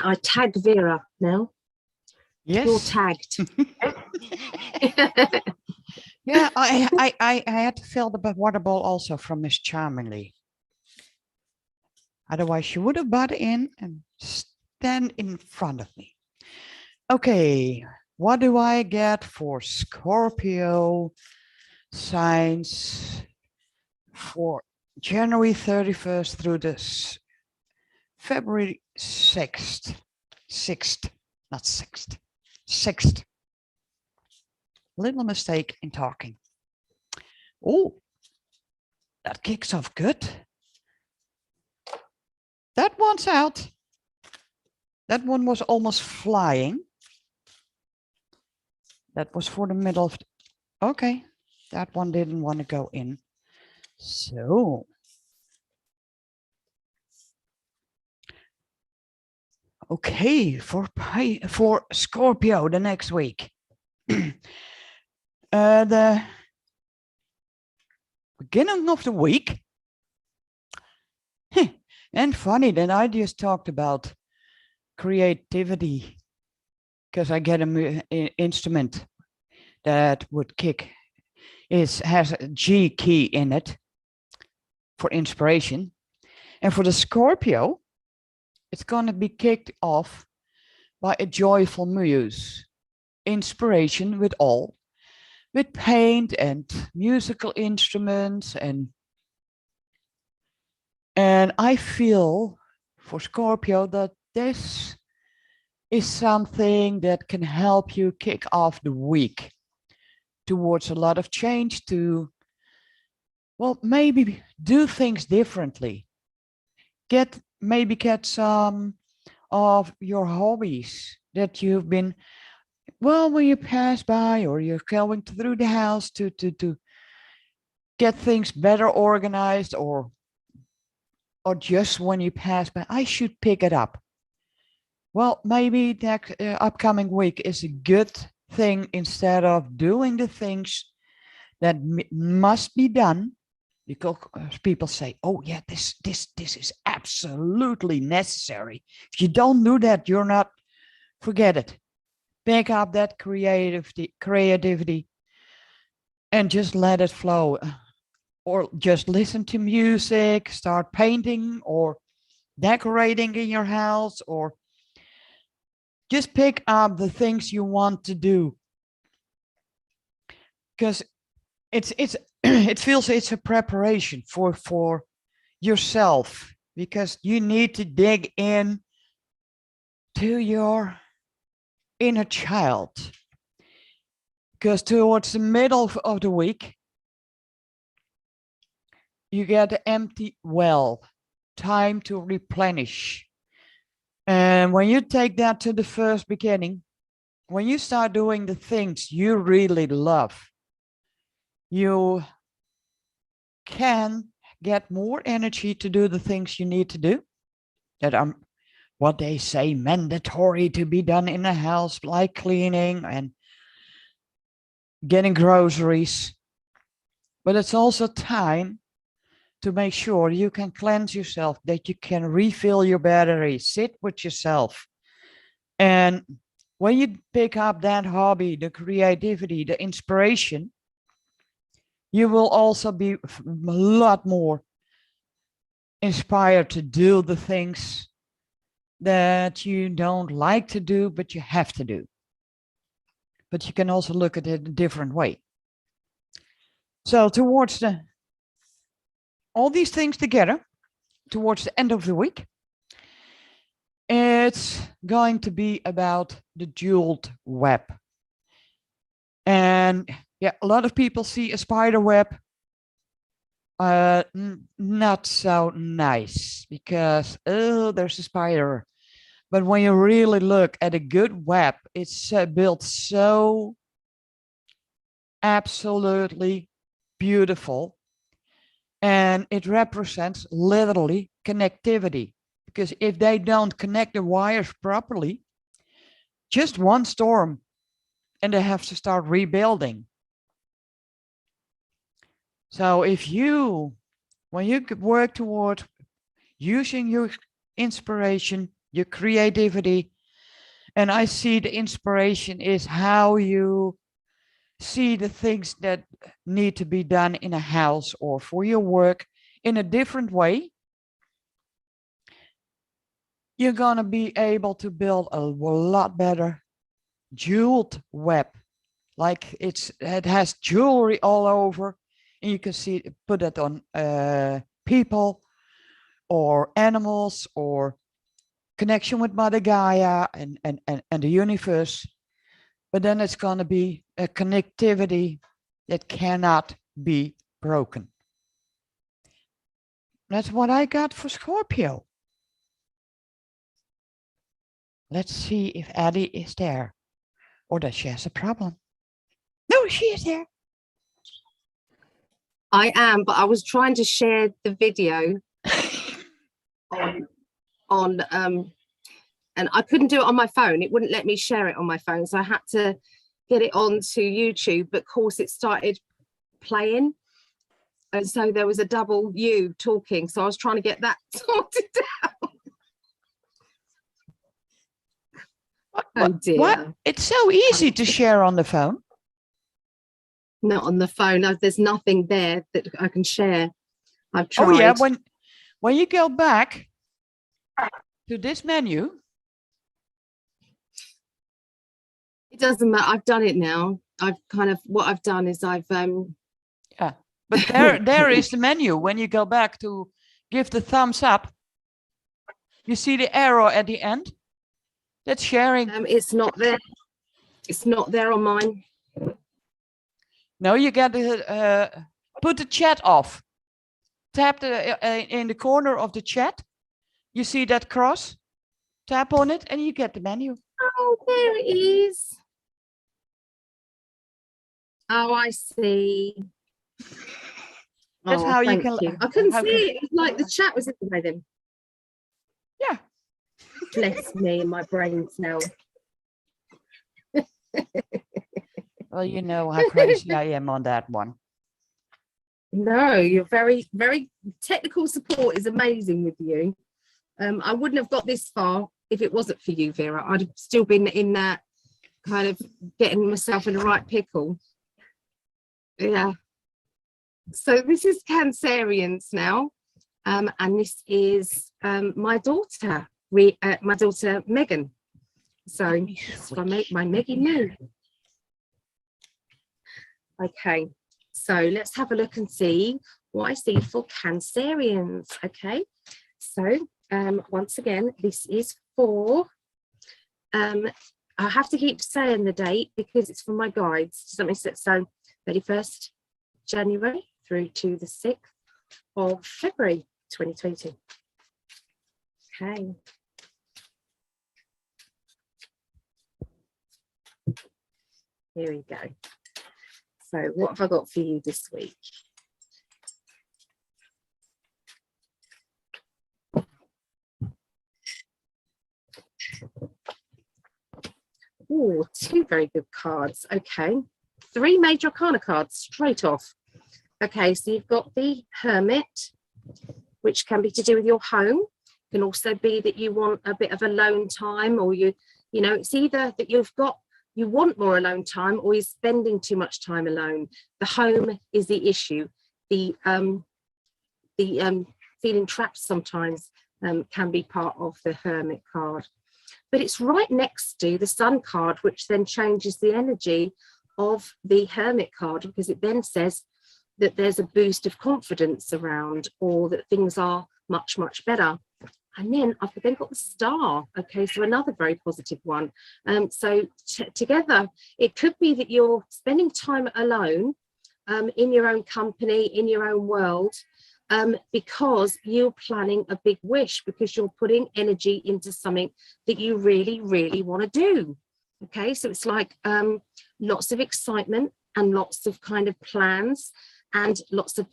I tag Vera now. Yes. You're tagged. Yeah, I had to fill the water bowl also from Miss Charmingly. Otherwise, she would have butted in and stand in front of me. Okay, what do I get for Scorpio signs for January 31st through this February 6th. 6th, not 6th. 6th. Little mistake in talking. Oh, that kicks off good. That one's out. That one was almost flying. That was for the middle of, okay, that one didn't want to go in. So, okay, for Scorpio the next week. The beginning of the week. And funny that I just talked about creativity because I get an instrument that would kick has a G key in it for inspiration. And for the Scorpio, it's going to be kicked off by a joyful muse, inspiration with paint and musical instruments. And I feel for Scorpio that this is something that can help you kick off the week towards a lot of change to, well, maybe do things differently. Maybe get some of your hobbies that you've been, well, when you pass by or you're going through the house to get things better organized, or just when you pass by, I should pick it up. Well, maybe that upcoming week is a good thing instead of doing the things that must be done, because people say, oh yeah, this is absolutely necessary. If you don't do that, you're not, forget it. Pick up that creativity and just let it flow. Or just listen to music, start painting or decorating in your house, or just pick up the things you want to do. Because it feels it's a preparation for yourself, because you need to dig in to your inner child. Because towards the middle of the week, you get an empty well, time to replenish. And when you take that to the first beginning, when you start doing the things you really love, you can get more energy to do the things you need to do that are what they say mandatory to be done in the house, like cleaning and getting groceries. But it's also time to make sure you can cleanse yourself, that you can refill your battery, sit with yourself. And when you pick up that hobby, the creativity, the inspiration, you will also be a lot more inspired to do the things that you don't like to do, but you have to do. But you can also look at it a different way. So towards all these things together, towards the end of the week, it's going to be about the jeweled web. And yeah, a lot of people see a spider web not so nice, because, oh, there's a spider. But when you really look at a good web, it's built so absolutely beautiful. And it represents literally connectivity, because if they don't connect the wires properly, just one storm and they have to start rebuilding. So when you work toward using your inspiration, your creativity, and I see the inspiration is how you see the things that need to be done in a house or for your work in a different way, you're going to be able to build a lot better jeweled web, like it has jewelry all over, and you can see put it on people or animals or connection with Mother Gaia and the universe. But then it's going to be a connectivity that cannot be broken. That's what I got for Scorpio. Let's see if Addie is there, or that she has a problem. No, she is there. I am, but I was trying to share the video on and I couldn't do it on my phone. It wouldn't let me share it on my phone, so I had to get it onto YouTube. But of course, it started playing, and so there was a double you talking. So I was trying to get that sorted out. Oh dear! What? It's so easy to share on the phone. Not on the phone. There's nothing there that I can share. I've tried. Oh yeah, when you go back to this menu, it doesn't matter. I've done it now. What I've done is I've yeah, but there is the menu. When you go back to give the thumbs up, you see the arrow at the end. That's sharing. It's not there. It's not there on mine. No, you got to put the chat off. Tap in the corner of the chat. You see that cross? Tap on it and you get the menu. Oh, there it is. Oh, I see. That's how you can. I couldn't see it. It was like the chat was in the way then. Yeah. Bless me and my brains now. Well, you know how crazy I am on that one. No, you're very, very technical support is amazing with you. I wouldn't have got this far if it wasn't for you, Vera. I'd have still been in that kind of getting myself in the right pickle. Yeah. So this is Cancerians now. And this is my daughter, Megan. So it's my Meggie Moo. Okay, so let's have a look and see what I see for Cancerians. Okay, so once again, this is for, I have to keep saying the date because it's from my guides. So 31st January through to the 6th of February 2022. Okay. Here we go. So what have I got for you this week? Oh, two very good cards. Okay. Three major arcana cards straight off. Okay, so you've got the Hermit, which can be to do with your home. It can also be that you want a bit of alone time, or you know, it's either that you want more alone time or you're spending too much time alone. The home is the issue. The feeling trapped sometimes can be part of the Hermit card. But it's right next to the Sun card, which then changes the energy of the Hermit card, because it then says that there's a boost of confidence around, or that things are much, much better. And then I've then got the Star. Okay, so another very positive one. So together, it could be that you're spending time alone in your own company, in your own world, because you're planning a big wish, because you're putting energy into something that you really, really want to do. Okay, so it's like lots of excitement and lots of kind of plans and lots of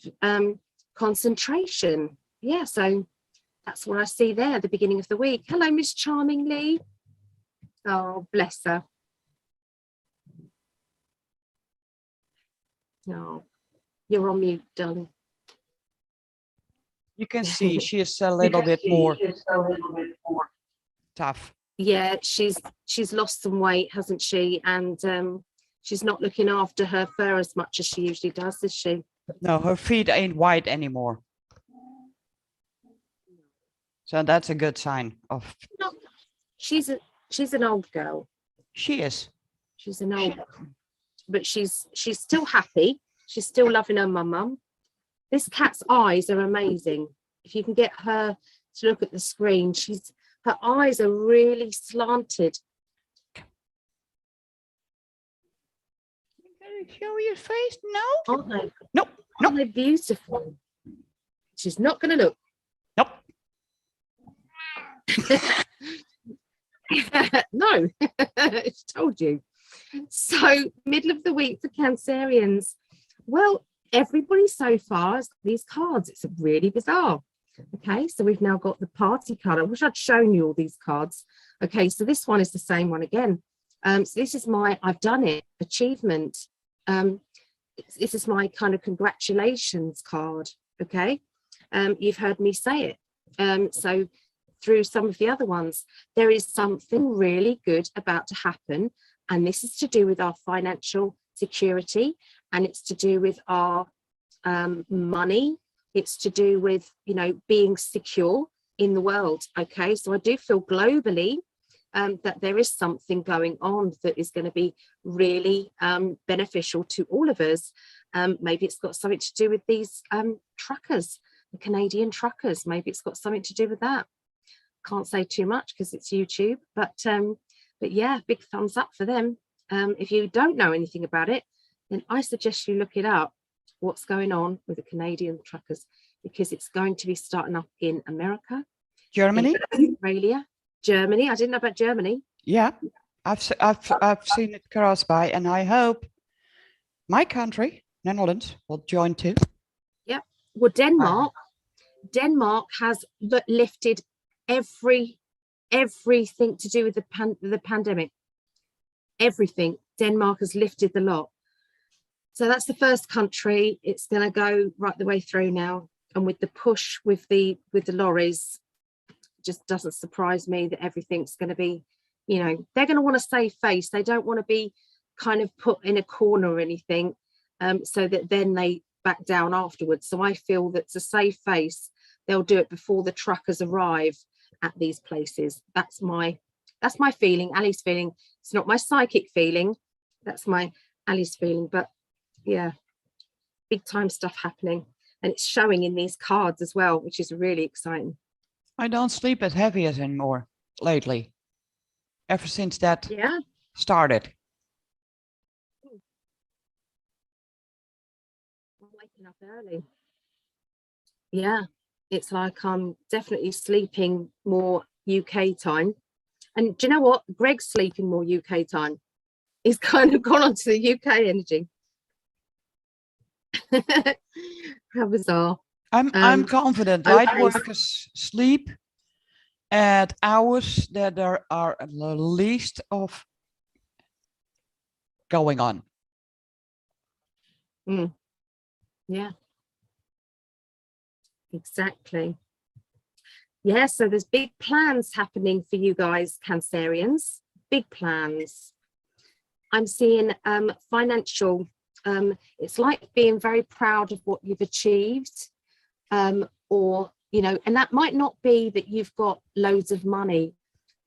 concentration. Yeah, so that's what I see there at the beginning of the week. Hello, Miss Charming Lee. Oh, bless her. Oh, you're on mute, darling. You can see she is a little bit more tough. Yeah, she's lost some weight, hasn't she? And she's not looking after her fur as much as she usually does, is she? No, her feet ain't white anymore. So that's a good sign of. No, she's an old girl. She is. She's an old. but she's still happy. She's still loving her mum. This cat's eyes are amazing. If you can get her to look at the screen, her eyes are really slanted. Show your face? No. Aren't they? Nope. Aren't they beautiful? She's not going to look. Nope. No, I told you. So middle of the week for Cancerians. Well, everybody so far has these cards. It's really bizarre. Okay, so we've now got the party card. I wish I'd shown you all these cards. Okay, so this one is the same one again. So this is my I've done it achievement. This is my kind of congratulations card. Okay, you've heard me say it. So through some of the other ones, there is something really good about to happen, and this is to do with our financial security, and it's to do with our money. It's to do with, you know, being secure in the world. Okay, so I do feel globally that there is something going on that is going to be really beneficial to all of us. Maybe it's got something to do with these truckers, the Canadian truckers. Maybe it's got something to do with that. Can't say too much because it's YouTube, but yeah, big thumbs up for them. If you don't know anything about it, then I suggest you look it up, what's going on with the Canadian truckers, because it's going to be starting up in America, Germany, Australia, Germany. I didn't know about Germany. Yeah, I've seen it cross by, and I hope my country, Netherlands, will join too. Yeah. Well, Denmark has lifted everything to do with the pandemic. Everything. Denmark has lifted the lot. So that's the first country. It's going to go right the way through now, and with the push with the lorries, just doesn't surprise me that everything's going to be, you know, they're going to want to save face. They don't want to be kind of put in a corner or anything, so that then they back down afterwards. So I feel that to save face, they'll do it before the truckers arrive at these places. That's my feeling, Ali's feeling. It's not my psychic feeling. That's my Ali's feeling. But yeah, big time stuff happening, and it's showing in these cards as well, which is really exciting. I don't sleep as heavy as anymore lately, ever since that started. I'm waking up early. Yeah, it's like I'm definitely sleeping more UK time. And do you know what? Greg's sleeping more UK time. He's kind of gone onto the UK energy. How bizarre. I'm confident. Okay. Light workers sleep at hours that there are the least of going on. Yeah, exactly. Yeah, so there's big plans happening for you guys, Cancerians. Big plans. I'm seeing financial. It's like being very proud of what you've achieved, or, you know, and that might not be that you've got loads of money,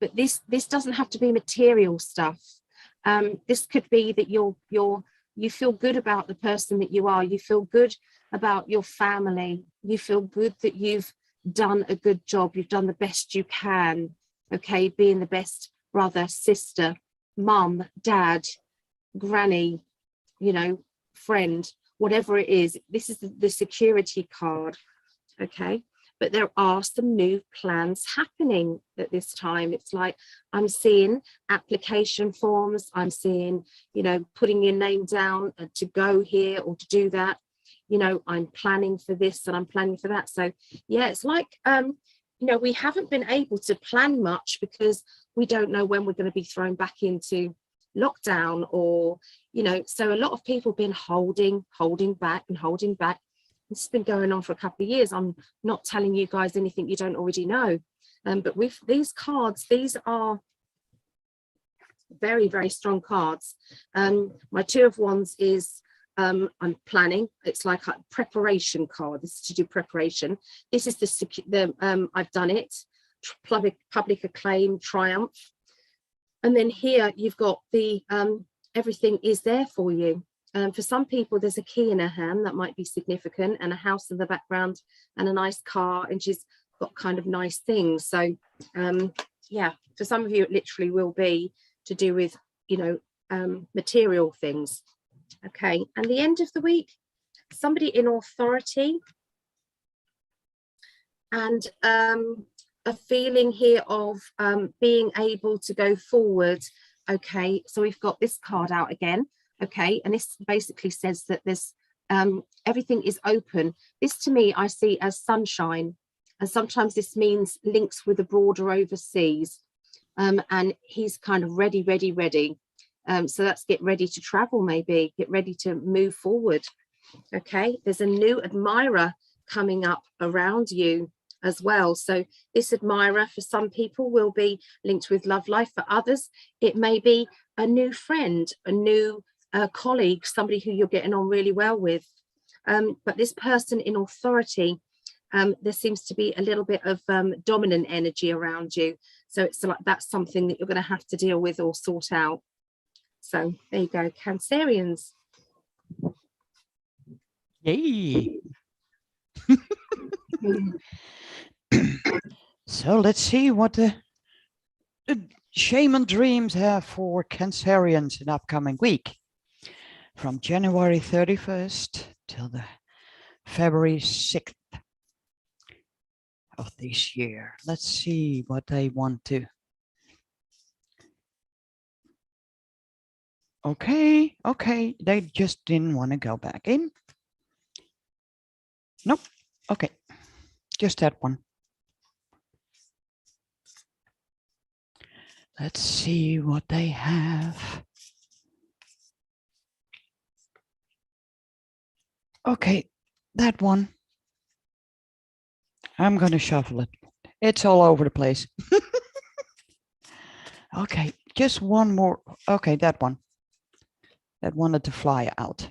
but this doesn't have to be material stuff. This could be that you feel good about the person that you are. You feel good about your family. You feel good that you've done a good job. You've done the best you can. Okay, being the best brother, sister, mum, dad, granny, you know, friend, whatever it is. This is the security card. Okay, but there are some new plans happening at this time. It's like I'm seeing application forms. I'm seeing, you know, putting your name down to go here or to do that. You know, I'm planning for this and I'm planning for that. So yeah, it's like, you know, we haven't been able to plan much because we don't know when we're going to be thrown back into lockdown, or, you know, so a lot of people have been holding back. This has been going on for a couple of years. I'm not telling you guys anything you don't already know, but with these cards, these are very, very strong cards. My Two of Wands is I'm planning. It's like a preparation card. This is to do preparation. This is the I've done it. Public acclaim, triumph. And then here you've got the everything is there for you. For some people, there's a key in her hand that might be significant, and a house in the background, and a nice car, and she's got kind of nice things. So yeah, for some of you, it literally will be to do with, you know, material things. Okay, and the end of the week, somebody in authority, and a feeling here of being able to go forward. Okay, so we've got this card out again. Okay, and this basically says that this everything is open. This to me I see as sunshine, and sometimes this means links with the broader overseas, and he's kind of ready. So let's get ready to travel, maybe get ready to move forward. Okay, there's a new admirer coming up around you as well. So this admirer for some people will be linked with love life. For others, it may be a new friend, a new colleague, somebody who you're getting on really well with. But this person in authority, there seems to be a little bit of dominant energy around you. So it's like that's something that you're going to have to deal with or sort out. So there you go, Cancerians. Yay. So let's see what the shaman dreams have for Cancerians in the upcoming week. From January 31st till the February 6th of this year. Let's see what they want to. Okay, they just didn't want to go back in. Nope, okay, just that one. Let's see what they have. Okay, that one. I'm going to shuffle it. It's all over the place. Okay, just one more. Okay, that one. That wanted to fly out.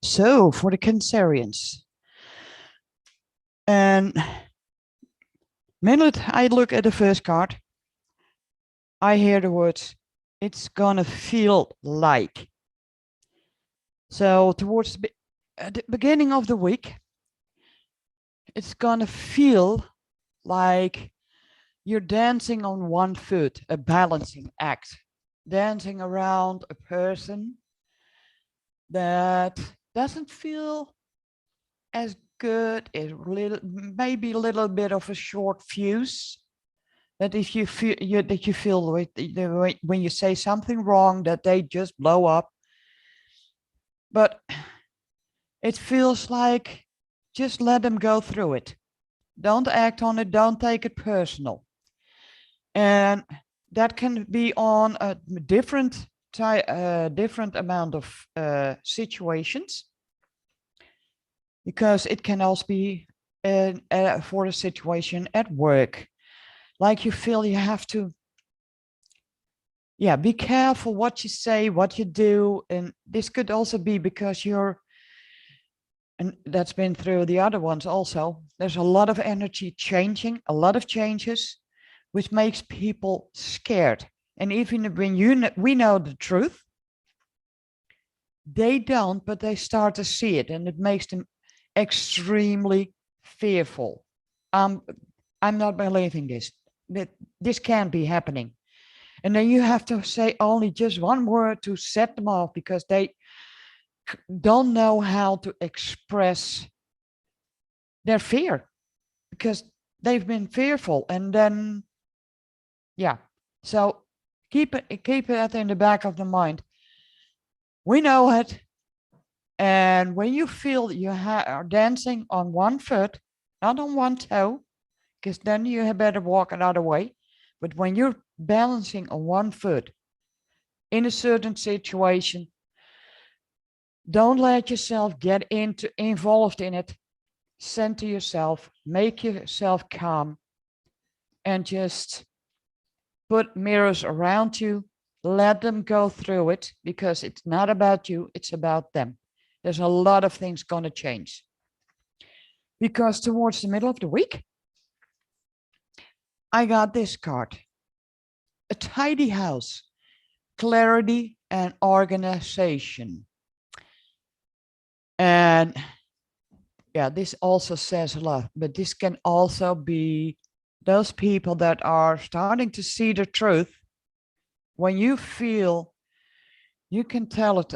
So for the Cancerians. And minute I look at the first card, I hear the words, it's gonna feel like. So towards the beginning of the week, it's gonna feel like you're dancing on one foot, a balancing act, dancing around a person that doesn't feel as good, is maybe a little bit of a short fuse. That if you feel when you say something wrong, that they just blow up. But it feels like just let them go through it. Don't act on it. Don't take it personal. And that can be on a different amount of situations, because it can also be for a situation at work. Like you feel you have to, be careful what you say, what you do. And this could also be because you're, and that's been through the other ones also, there's a lot of energy changing, a lot of changes, which makes people scared. And even when we know the truth, they don't, but they start to see it, and it makes them extremely fearful. I'm not believing this. This can't be happening. And then you have to say only just one word to set them off, because they don't know how to express their fear, because they've been fearful. And then, so keep it in the back of the mind. We know it. And when you feel you are dancing on one foot, not on one toe, because then you had better walk another way. But when you're balancing on one foot in a certain situation, don't let yourself get involved in it. Center yourself, make yourself calm, and just put mirrors around you. Let them go through it, because it's not about you, it's about them. There's a lot of things going to change. Because towards the middle of the week, I got this card. A tidy house. clarity and organization. And yeah, this also says a lot, but this can also be those people that are starting to see the truth. When you feel you can tell it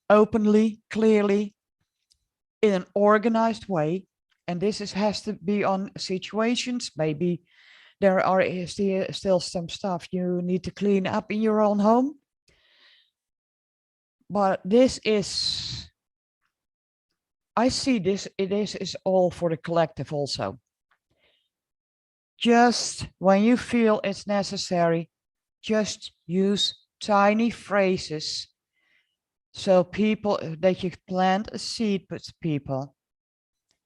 openly, clearly, in an organized way, and this has to be on situations. Maybe there are still some stuff you need to clean up in your own home. But this is, I see this, it is all for the collective also. Just when you feel it's necessary, just use tiny phrases. So people, that you plant a seed with people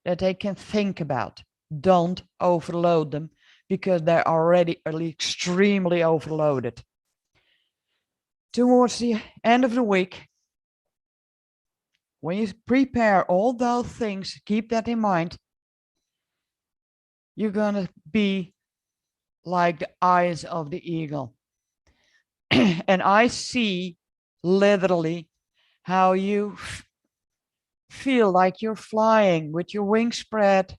that they can think about. Don't overload them because they're already extremely overloaded. Towards the end of the week, when you prepare all those things, keep that in mind. You're gonna be like the eyes of the eagle. And I see literally how you feel like you're flying with your wings spread,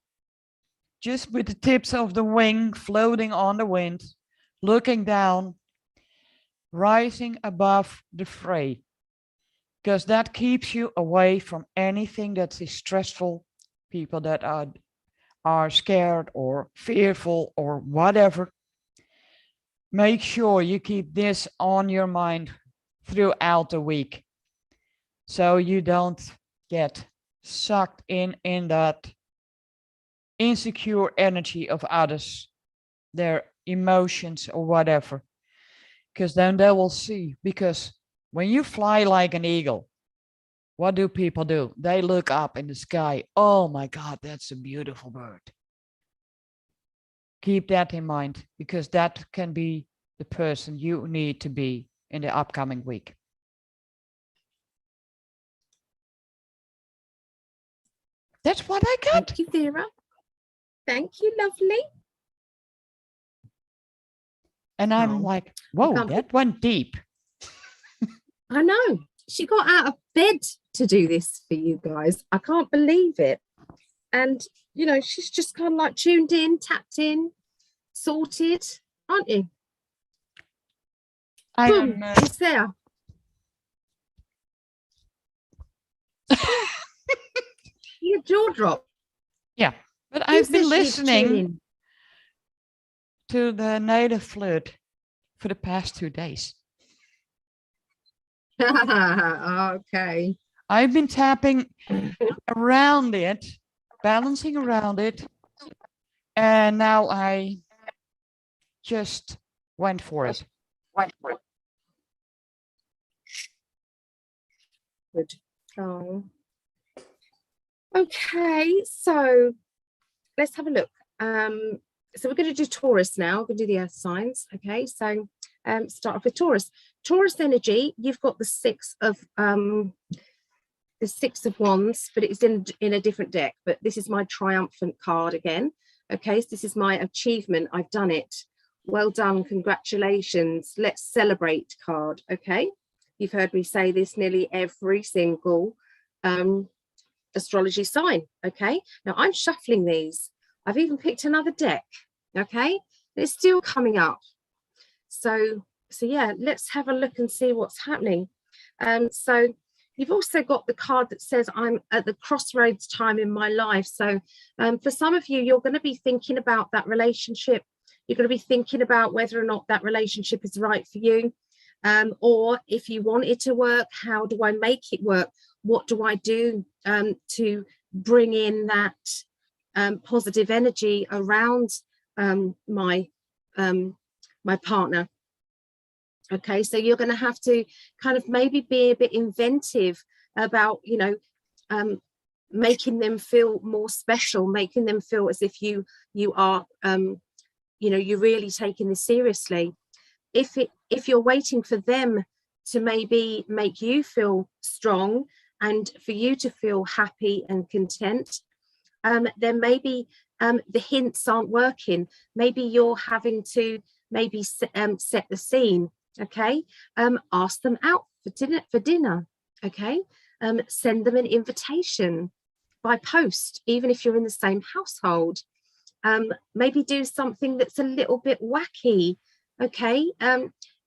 just with the tips of the wing floating on the wind, looking down, rising above the fray, because that keeps you away from anything that is stressful, people that are scared or fearful or whatever. Make sure you keep this on your mind throughout the week, so you don't get sucked in that insecure energy of others, their emotions or whatever, because then they will see. Because when you fly like an eagle, what do people do? They look up in the sky. Oh my God, that's a beautiful bird. Keep that in mind, because that can be the person you need to be in the upcoming week. That's what I got. Thank you, Vera. Thank you, lovely. And I'm like, whoa, that went deep. I know. She got out of bed to do this for you guys. I can't believe it. And, you know, she's just kind of like tuned in, tapped in, sorted, aren't you? Boom, it's there. Your jaw drop. Yeah, but I've been listening to the native flute for the past 2 days. Okay. I've been tapping around it, balancing around it, and now I just went for it. Good. Oh. Okay, so let's have a look. So we're going to do Taurus now. We're going to do the earth signs. Okay, so start off with Taurus. Taurus energy, you've got the six of wands, but it's in a different deck. But this is my triumphant card again. Okay, so this is my achievement. I've done it. Well done. Congratulations. Let's celebrate card. Okay, you've heard me say this nearly every single astrology sign. Okay, now I'm shuffling these. I've even picked another deck. Okay, it's still coming up. So yeah, let's have a look and see what's happening. So you've also got the card that says I'm at the crossroads time in my life. So for some of you, you're going to be thinking about that relationship. You're going to be thinking about whether or not that relationship is right for you. Or if you want it to work, how do I make it work? What do I do to bring in that positive energy around my partner? Okay, so you're going to have to kind of maybe be a bit inventive about, you know, making them feel more special, making them feel as if you are, you know, you're really taking this seriously. If you're waiting for them to maybe make you feel strong and for you to feel happy and content, then maybe the hints aren't working. Maybe you're having to maybe set the scene. Okay, ask them out for dinner. Okay, send them an invitation by post, even if you're in the same household. Maybe do something that's a little bit wacky. Okay,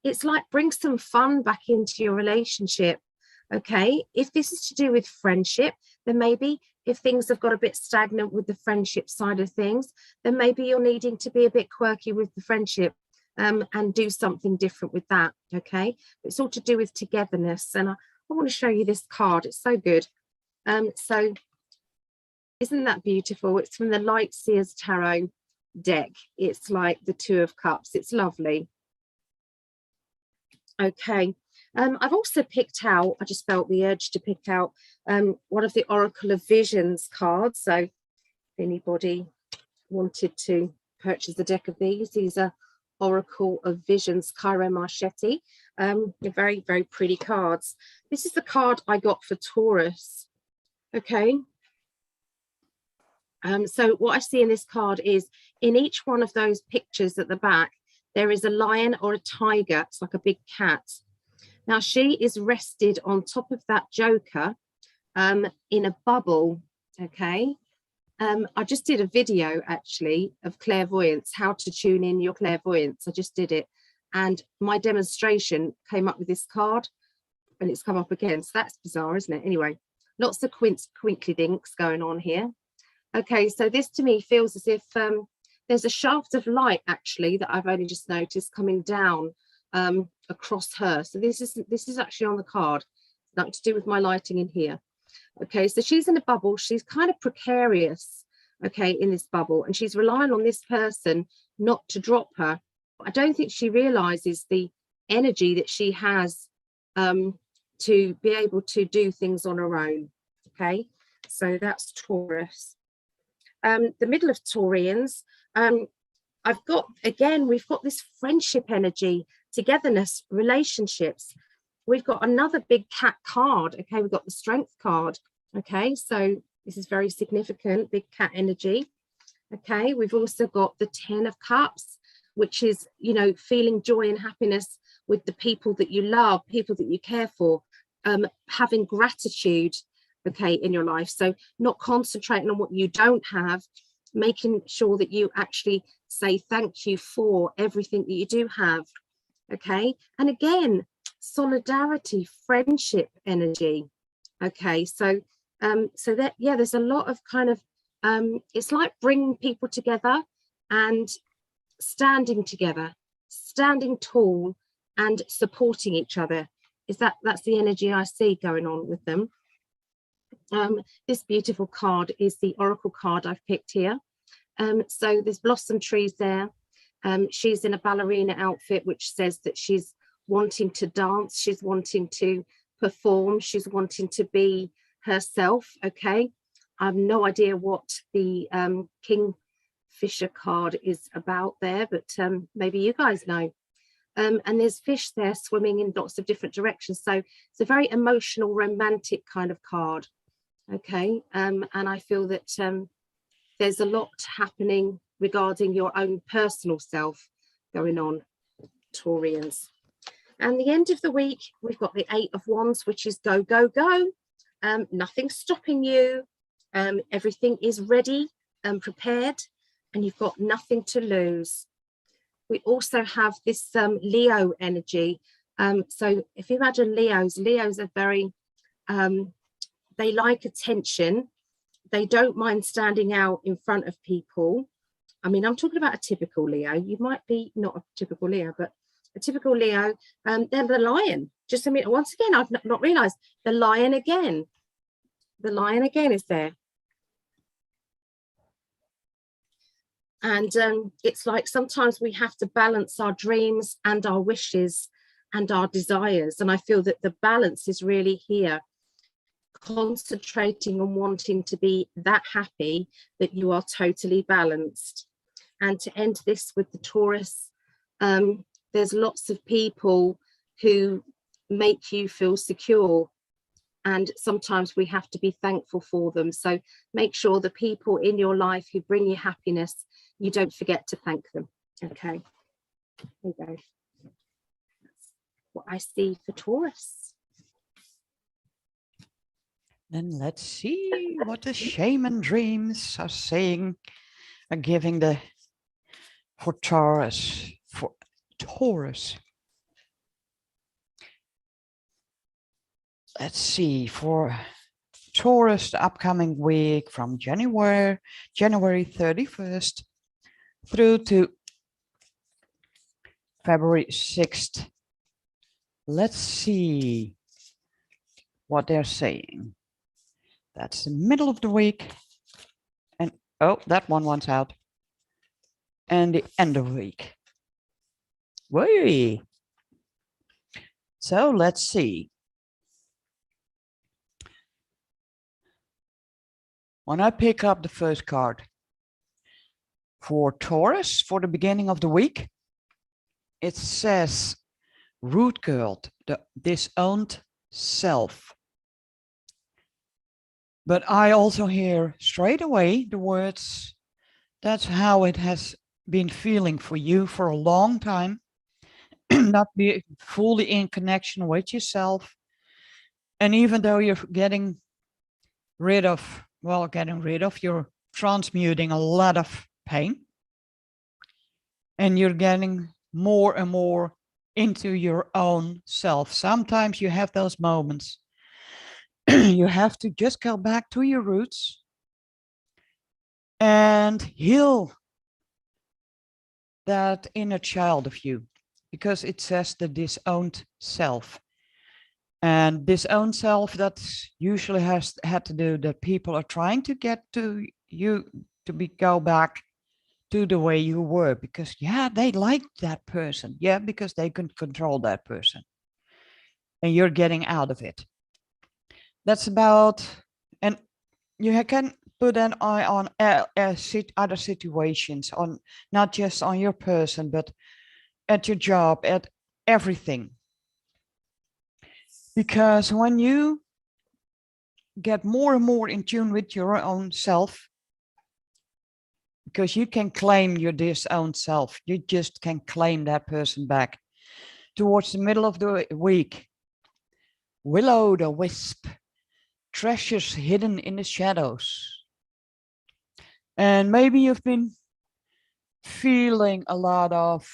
it's like bring some fun back into your relationship. Okay, if this is to do with friendship, then maybe if things have got a bit stagnant with the friendship side of things, then maybe you're needing to be a bit quirky with the friendship, and do something different with that. Okay, it's all to do with togetherness. And I want to show you this card. It's so good. So isn't that beautiful? It's from the Light Seers Tarot deck. It's like the Two of Cups. It's lovely. Okay, I've also picked out, I just felt the urge to pick out one of the Oracle of Visions cards. So if anybody wanted to purchase a deck of these are Oracle of Visions, Cairo Marchetti. They're very, very pretty cards. This is the card I got for Taurus. Okay. So what I see in this card is in each one of those pictures at the back, there is a lion or a tiger. It's like a big cat. Now she is rested on top of that joker in a bubble. Okay. I just did a video actually of clairvoyance, how to tune in your clairvoyance. I just did it. And my demonstration came up with this card and it's come up again. So that's bizarre, isn't it? Anyway, lots of twinkly dinks going on here. Okay, so this to me feels as if there's a shaft of light actually that I've only just noticed coming down across her. So this is actually on the card, nothing to do with my lighting in here. Okay, so she's in a bubble. She's kind of precarious, okay, in this bubble, and she's relying on this person not to drop her. I don't think she realizes the energy that she has to be able to do things on her own. Okay, so that's Taurus. The middle of Taurians, I've got, again, we've got this friendship energy, togetherness, relationships. We've got another big cat card. Okay, we've got the Strength card. Okay, so this is very significant, big cat energy. Okay, we've also got the 10 of Cups, which is, you know, feeling joy and happiness with the people that you love, people that you care for, having gratitude, okay, in your life. So not concentrating on what you don't have, making sure that you actually say thank you for everything that you do have. Okay, and again, solidarity, friendship energy. Okay, so so that, yeah, there's a lot of kind of it's like bringing people together and standing together, standing tall and supporting each other. That's the energy I see going on with them. This beautiful card is the Oracle card I've picked here. So there's blossom trees there. She's in a ballerina outfit, which says that she's wanting to dance, she's wanting to perform, she's wanting to be herself. Okay, I have no idea what the Kingfisher card is about there, but maybe you guys know. And there's fish there swimming in lots of different directions, so it's a very emotional, romantic kind of card. Okay, and I feel that there's a lot happening regarding your own personal self going on, Taurians. And the end of the week, we've got the 8 of Wands, which is go, go, go. Nothing's stopping you. Everything is ready and prepared, and you've got nothing to lose. We also have this Leo energy. So if you imagine Leos are very, they like attention. They don't mind standing out in front of people. I mean, I'm talking about a typical Leo. You might be not a typical Leo, but a typical Leo, they're the lion. Just a minute, once again, I've not realized the lion again. The lion again is there. And it's like sometimes we have to balance our dreams and our wishes and our desires. And I feel that the balance is really here, concentrating on wanting to be that happy that you are totally balanced. And to end this with the Taurus, there's lots of people who make you feel secure, and sometimes we have to be thankful for them. So make sure the people in your life who bring you happiness, you don't forget to thank them. Okay, there you go. what I see for Taurus. Then let's see what the shaman dreams are saying, are giving for Taurus. Let's see, for Taurus, the upcoming week from January 31st through to February 6th. Let's see what they're saying. That's the middle of the week. And oh, that one's out. And the end of the week. Whee! So let's see. When I pick up the first card for Taurus for the beginning of the week, it says root girl, the disowned self. But I also hear straight away the words, that's how it has been feeling for you for a long time, not be fully in connection with yourself. And even though you're getting rid of, you're transmuting a lot of pain. And you're getting more and more into your own self. Sometimes you have those moments. You have to just go back to your roots and heal that inner child of you, because it says the disowned self. And disowned self, that usually had to do that people are trying to get to you to go back to the way you were, because yeah, they liked that person. Yeah, because they could control that person. And you're getting out of it. That's about, and you can put an eye on other situations, on not just on your person, but at your job, at everything. Because when you get more and more in tune with your own self, because you can claim your disowned self, you just can claim that person back. Towards the middle of the week, Willow the wisp, treasures hidden in the shadows. And maybe you've been feeling a lot of,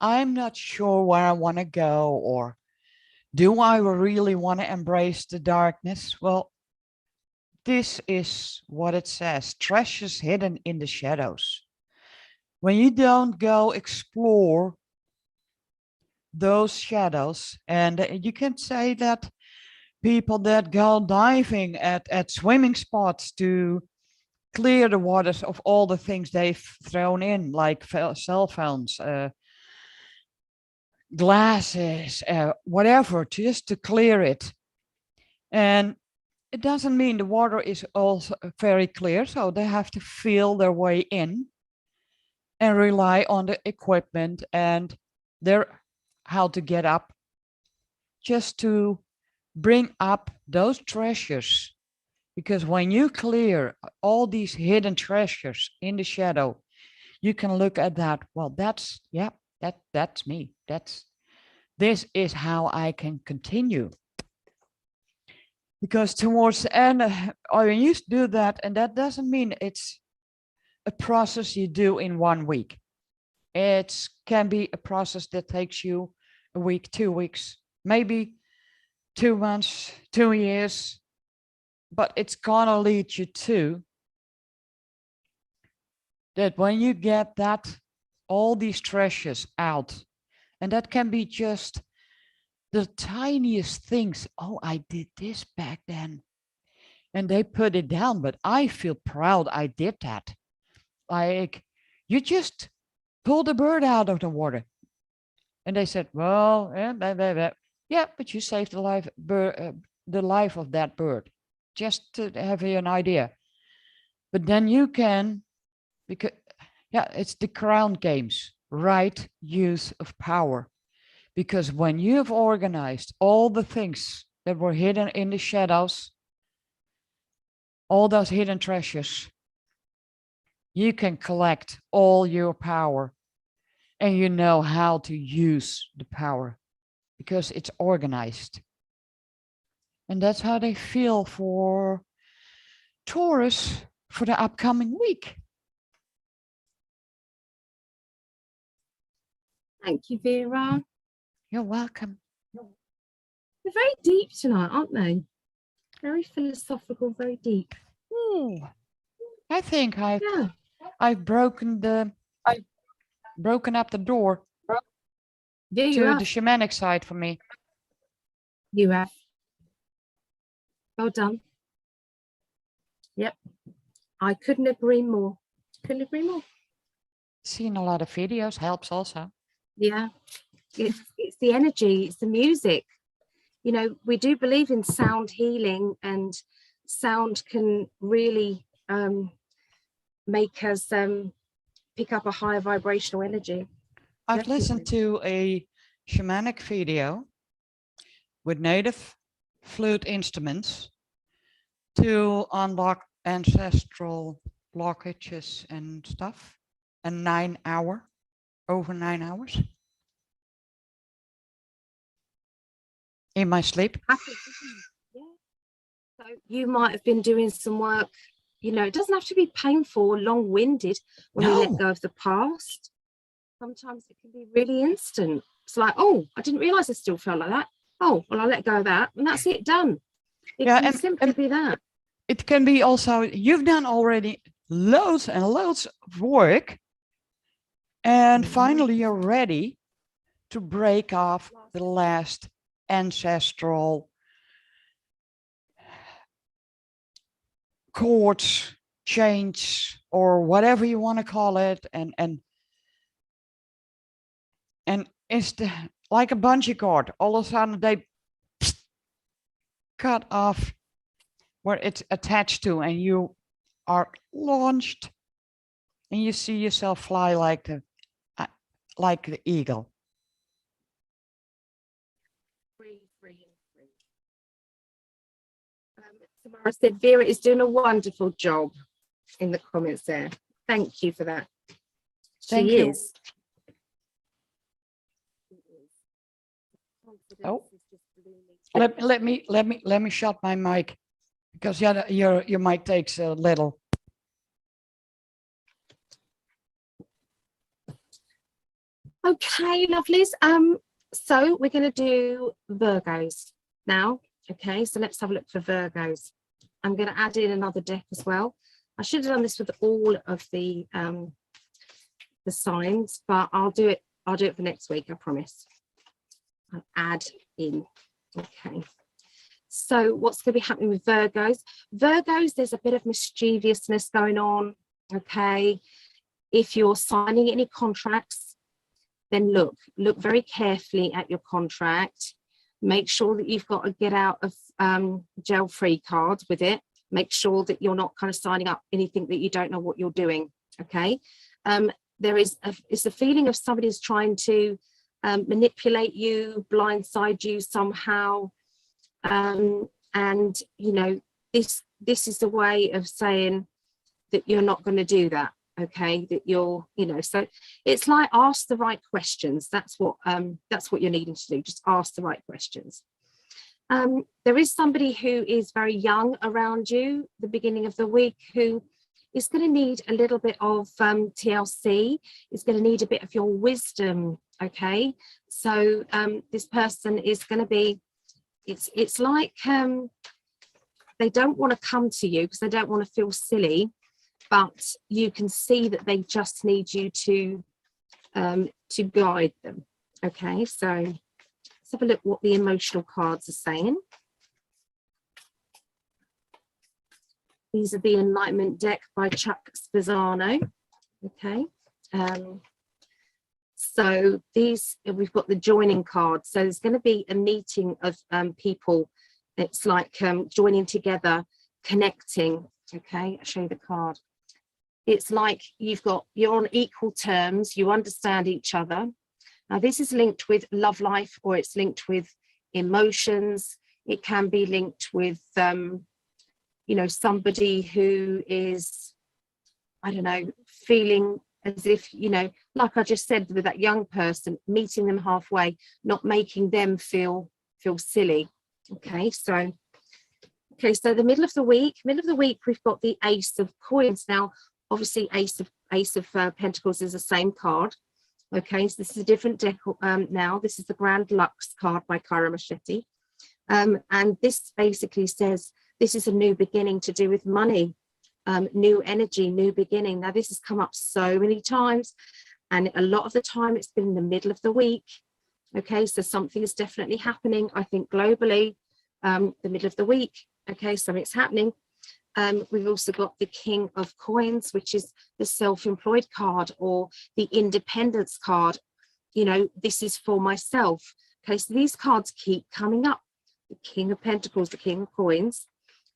I'm not sure where I want to go, or do I really want to embrace the darkness? Well, this is what it says, treasures hidden in the shadows. When you don't go explore those shadows, and you can say that people that go diving at swimming spots to clear the waters of all the things they've thrown in, like cell phones, glasses, whatever, just to clear it. And it doesn't mean the water is also very clear, so they have to feel their way in and rely on the equipment and how to get up, just to bring up those treasures. Because when you clear all these hidden treasures in the shadow, you can look at that. Well, that's me. This is how I can continue. Because towards the end, when you do that, and that doesn't mean it's a process you do in 1 week. It can be a process that takes you a week, 2 weeks, maybe 2 months, 2 years, but it's gonna lead you to that when you get all these treasures out, and that can be just the tiniest things. Oh, I did this back then. And they put it down, but I feel proud I did that. Like, you just pulled a bird out of the water. And they said, well, yeah, but you saved the life of that bird. Just to have an idea. But then you can, because, yeah, it's the crown games, right use of power. Because when you have organized all the things that were hidden in the shadows, all those hidden treasures, you can collect all your power, and you know how to use the power. because it's organized. And that's how they feel for Taurus for the upcoming week. Thank you, Vera. You're welcome. They're very deep tonight, aren't they? Very philosophical, very deep. Ooh, I think Yeah. I've broken up the door Yeah, you to have. the shamanic side for me. You have. Well done. Yep. I couldn't agree more. Couldn't agree more. Seeing a lot of videos helps also. Yeah. It's the energy, it's the music. You know, we do believe in sound healing, and sound can really make us pick up a higher vibrational energy. I've listened to a shamanic video with native flute instruments to unlock ancestral blockages and stuff. And over 9 hours in my sleep. Yeah. So you might have been doing some work. You know, it doesn't have to be painful or long-winded when we let go of the past. Sometimes it can be really instant. It's like, oh, I didn't realize I still felt like that. Oh, well, I let go of that, and that's it, done. It can simply be that. It can be also, you've done already loads and loads of work, and finally you're ready to break off the last ancestral cords, chains, or whatever you want to call it, and it's like a bungee cord. All of a sudden they cut off where it's attached to, and you are launched, and you see yourself fly like the eagle. Free. Samara said Vera is doing a wonderful job in the comments there. Thank you for that. Thank she you. Is. Oh, let me shut my mic, because your mic takes a little. Okay, lovelies. So we're going to do Virgos now. Okay, so let's have a look for Virgos. I'm going to add in another deck as well. I should have done this with all of the signs, but I'll do it for next week, I promise. I'll add in. Okay. So what's going to be happening with Virgos? Virgos, there's a bit of mischievousness going on. Okay. If you're signing any contracts, then look very carefully at your contract. Make sure that you've got a get out of jail free card with it. Make sure that you're not kind of signing up anything that you don't know what you're doing. Okay. It's a feeling of somebody's trying to manipulate you, blindside you somehow. And you know, this is the way of saying that you're not going to do that. Okay, that you're, you know, so it's like ask the right questions. That's what you're needing to do. Just ask the right questions. There is somebody who is very young around you the beginning of the week who is going to need a little bit of TLC. Is going to need a bit of your wisdom. Okay, so this person is going to be, it's like they don't want to come to you because they don't want to feel silly, but you can see that they just need you to guide them. Okay, so let's have a look what the emotional cards are saying. These are the Enlightenment deck by Chuck Spezzano. Okay, so these, we've got the joining card. So there's going to be a meeting of people. It's like joining together, connecting. Okay, I'll show you the card. It's like you're on equal terms, you understand each other. Now this is linked with love life, or it's linked with emotions. It can be linked with you know, somebody who is, I don't know, feeling as if, you know, like I just said with that young person, meeting them halfway, not making them feel silly. Okay, so the middle of the week, we've got the Ace of Coins. Now, obviously, Ace of Pentacles is the same card. Okay, so this is a different deck now. This is the Grand Lux card by Kyra Machete. And this basically says this is a new beginning to do with money, new energy, new beginning. Now, this has come up so many times, and a lot of the time it's been in the middle of the week. Okay, so something is definitely happening, I think, globally, the middle of the week. Okay, something's happening. We've also got the King of Coins, which is the self-employed card or the independence card. You know, this is for myself. Okay, so these cards keep coming up. The King of Pentacles, the King of Coins,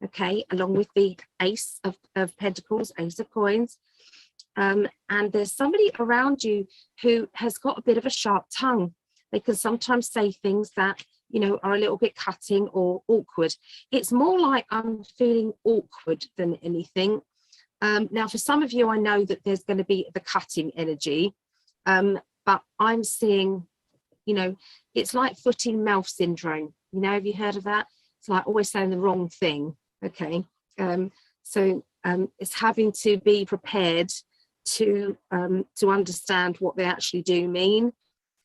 okay, along with the Ace of Pentacles, Ace of Coins. And there's somebody around you who has got a bit of a sharp tongue. They can sometimes say things that, you know, are a little bit cutting or awkward. It's more like I'm feeling awkward than anything. Now, for some of you, I know that there's going to be the cutting energy, but I'm seeing, you know, it's like foot in mouth syndrome. You know, have you heard of that? It's like always saying the wrong thing. Okay, so it's having to be prepared to understand what they actually do mean,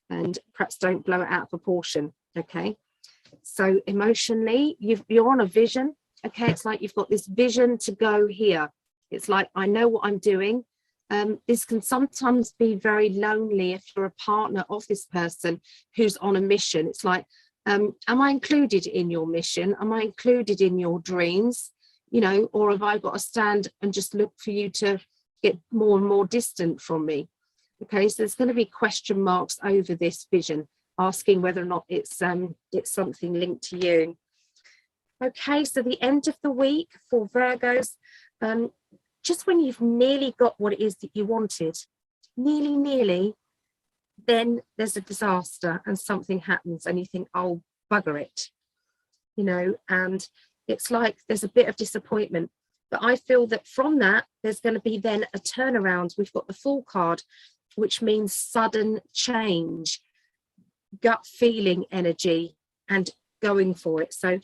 and perhaps don't blow it out of proportion. Okay, so emotionally, you're on a vision. Okay, it's like you've got this vision to go here. It's like, I know what I'm doing. This can sometimes be very lonely if you're a partner of this person who's on a mission. It's like, am I included in your mission? Am I included in your dreams? You know, or have I got to stand and just look for you to get more and more distant from me? Okay, so there's going to be question marks over this vision, asking whether or not it's something linked to you. Okay, so the end of the week for Virgos, just when you've nearly got what it is that you wanted, nearly, then there's a disaster and something happens and you think, oh, bugger it, you know, and it's like there's a bit of disappointment. But I feel that from that, there's going to be then a turnaround. We've got the Fool card, which means sudden change, gut feeling energy, and going for it. So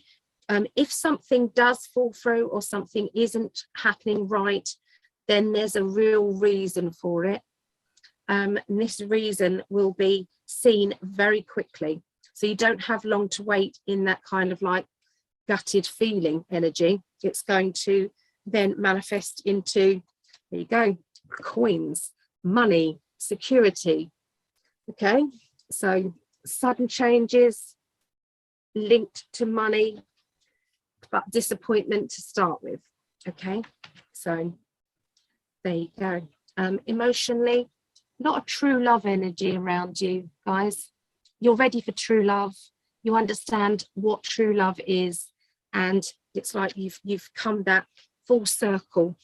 if something does fall through or something isn't happening right, then there's a real reason for it. And this reason will be seen very quickly. So you don't have long to wait in that kind of like gutted feeling energy. It's going to then manifest into, there you go, coins, money, security. Okay, so sudden changes linked to money, but disappointment to start with. Okay, so there you go. Emotionally, not a true love energy around you, guys. You're ready for true love. You understand what true love is, and it's like you've come that full circle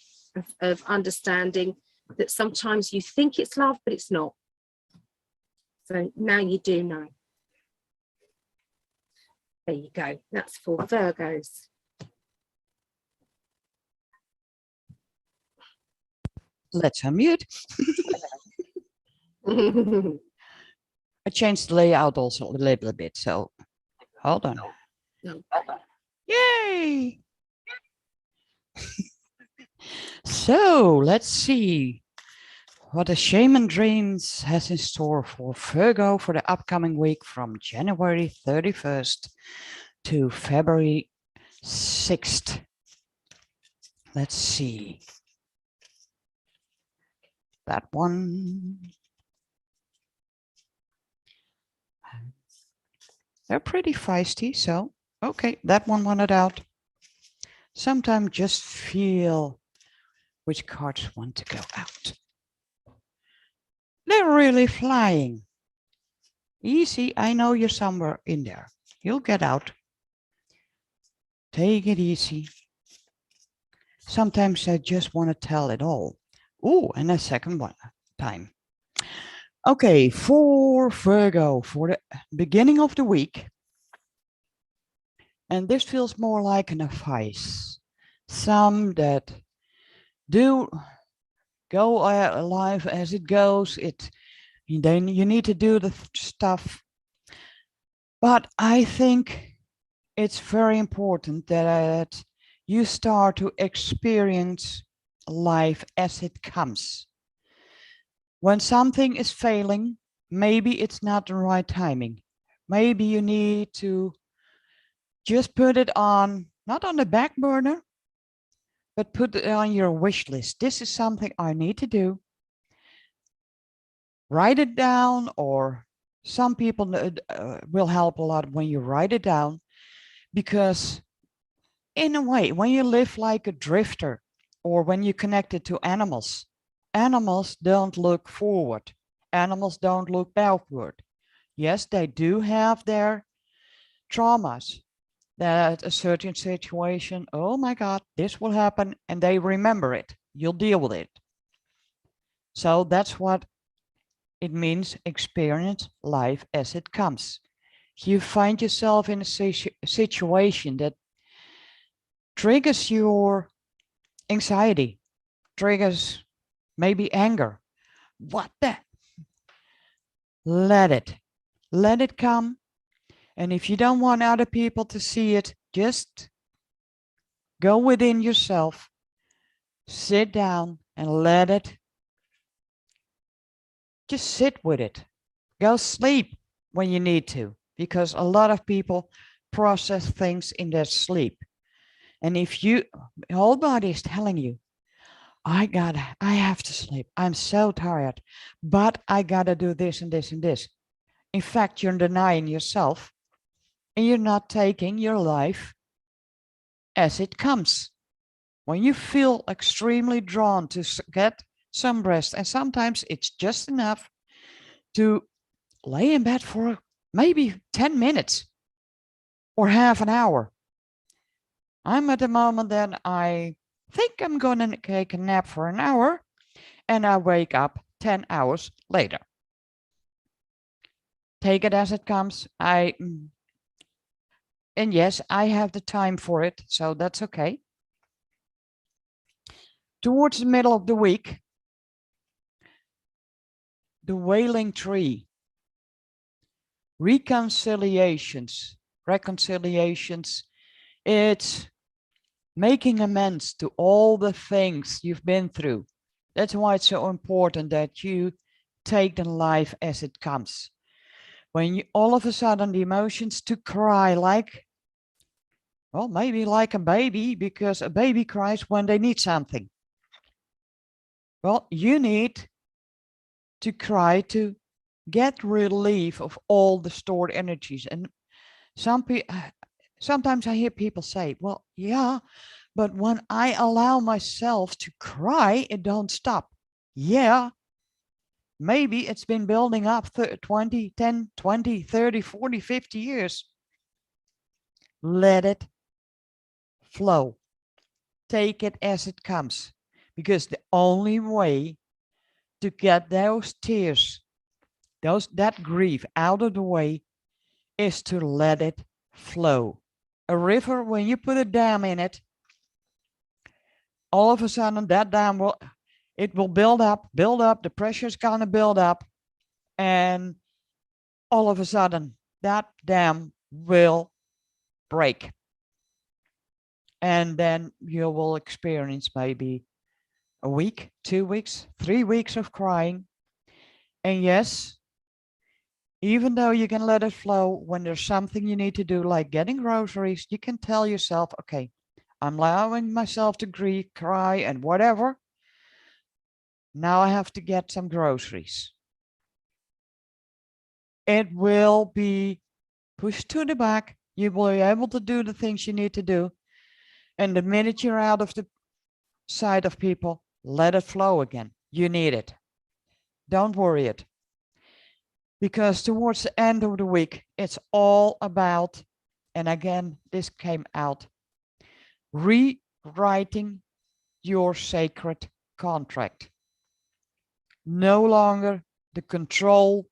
of understanding that sometimes you think it's love, but it's not. So now you do know. There you go. That's for Virgos. Let's unmute. I changed the layout also a little bit, so hold on. No. Yay! So let's see what the Shaman Dreams has in store for Virgo for the upcoming week from January 31st to February 6th. Let's see. That one. They're pretty feisty, so okay, that one wanted out. Sometimes just feel which cards want to go out. They're really flying. Easy, I know you're somewhere in there. You'll get out. Take it easy. Sometimes I just want to tell it all. Oh, and a second one time. Okay, for Virgo, for the beginning of the week. And this feels more like an advice. Some that do go life as it goes. Then you need to do the stuff. But I think it's very important that you start to experience life as it comes. When something is failing, maybe it's not the right timing. Maybe you need to just put it on, not on the back burner, but put it on your wish list. This is something I need to do. Write it down, or some people will help a lot when you write it down, because in a way, when you live like a drifter, or when you connect it to animals, animals don't look forward. Animals don't look backward. Yes, they do have their traumas, that a certain situation, oh my God, this will happen, and they remember it. You'll deal with it. So that's what it means, experience life as it comes. You find yourself in a situation that triggers your anxiety, triggers maybe anger. What the? Let it come. And if you don't want other people to see it, just go within yourself, sit down and let it. Just sit with it. Go sleep when you need to, because a lot of people process things in their sleep. And if your whole body is telling you, I have to sleep, I'm so tired, but I gotta do this and this and this. In fact, you're denying yourself, and you're not taking your life as it comes. When you feel extremely drawn to get some rest, and sometimes it's just enough to lay in bed for maybe 10 minutes or half an hour. I'm at the moment that I think I'm going to take a nap for an hour, and I wake up 10 hours later. Take it as it comes. And yes, I have the time for it, so that's okay. Towards the middle of the week, the wailing tree, reconciliations, it's making amends to all the things you've been through. That's why it's so important that you take the life as it comes. When you all of a sudden the emotions to cry like, well, maybe like a baby, because a baby cries when they need something. Well, you need to cry to get relief of all the stored energies. And sometimes I hear people say, well, yeah, but when I allow myself to cry, it don't stop. Yeah, maybe it's been building up 20, 10, 20, 30, 40, 50 years. Let it flow. Take it as it comes, because the only way to get those tears, that grief out of the way, is to let it flow. A river, when you put a dam in it, all of a sudden that dam will build up, the pressure is going to build up, and all of a sudden that dam will break. And then you will experience maybe a week, 2 weeks, 3 weeks of crying. And yes, even though you can let it flow, when there's something you need to do, like getting groceries, you can tell yourself, okay, I'm allowing myself to cry and whatever. Now I have to get some groceries. It will be pushed to the back. You will be able to do the things you need to do. And the minute you're out of the sight of people, let it flow again. You need it. Don't worry it. Because towards the end of the week, it's all about, and again, this came out, rewriting your sacred contract. No longer the control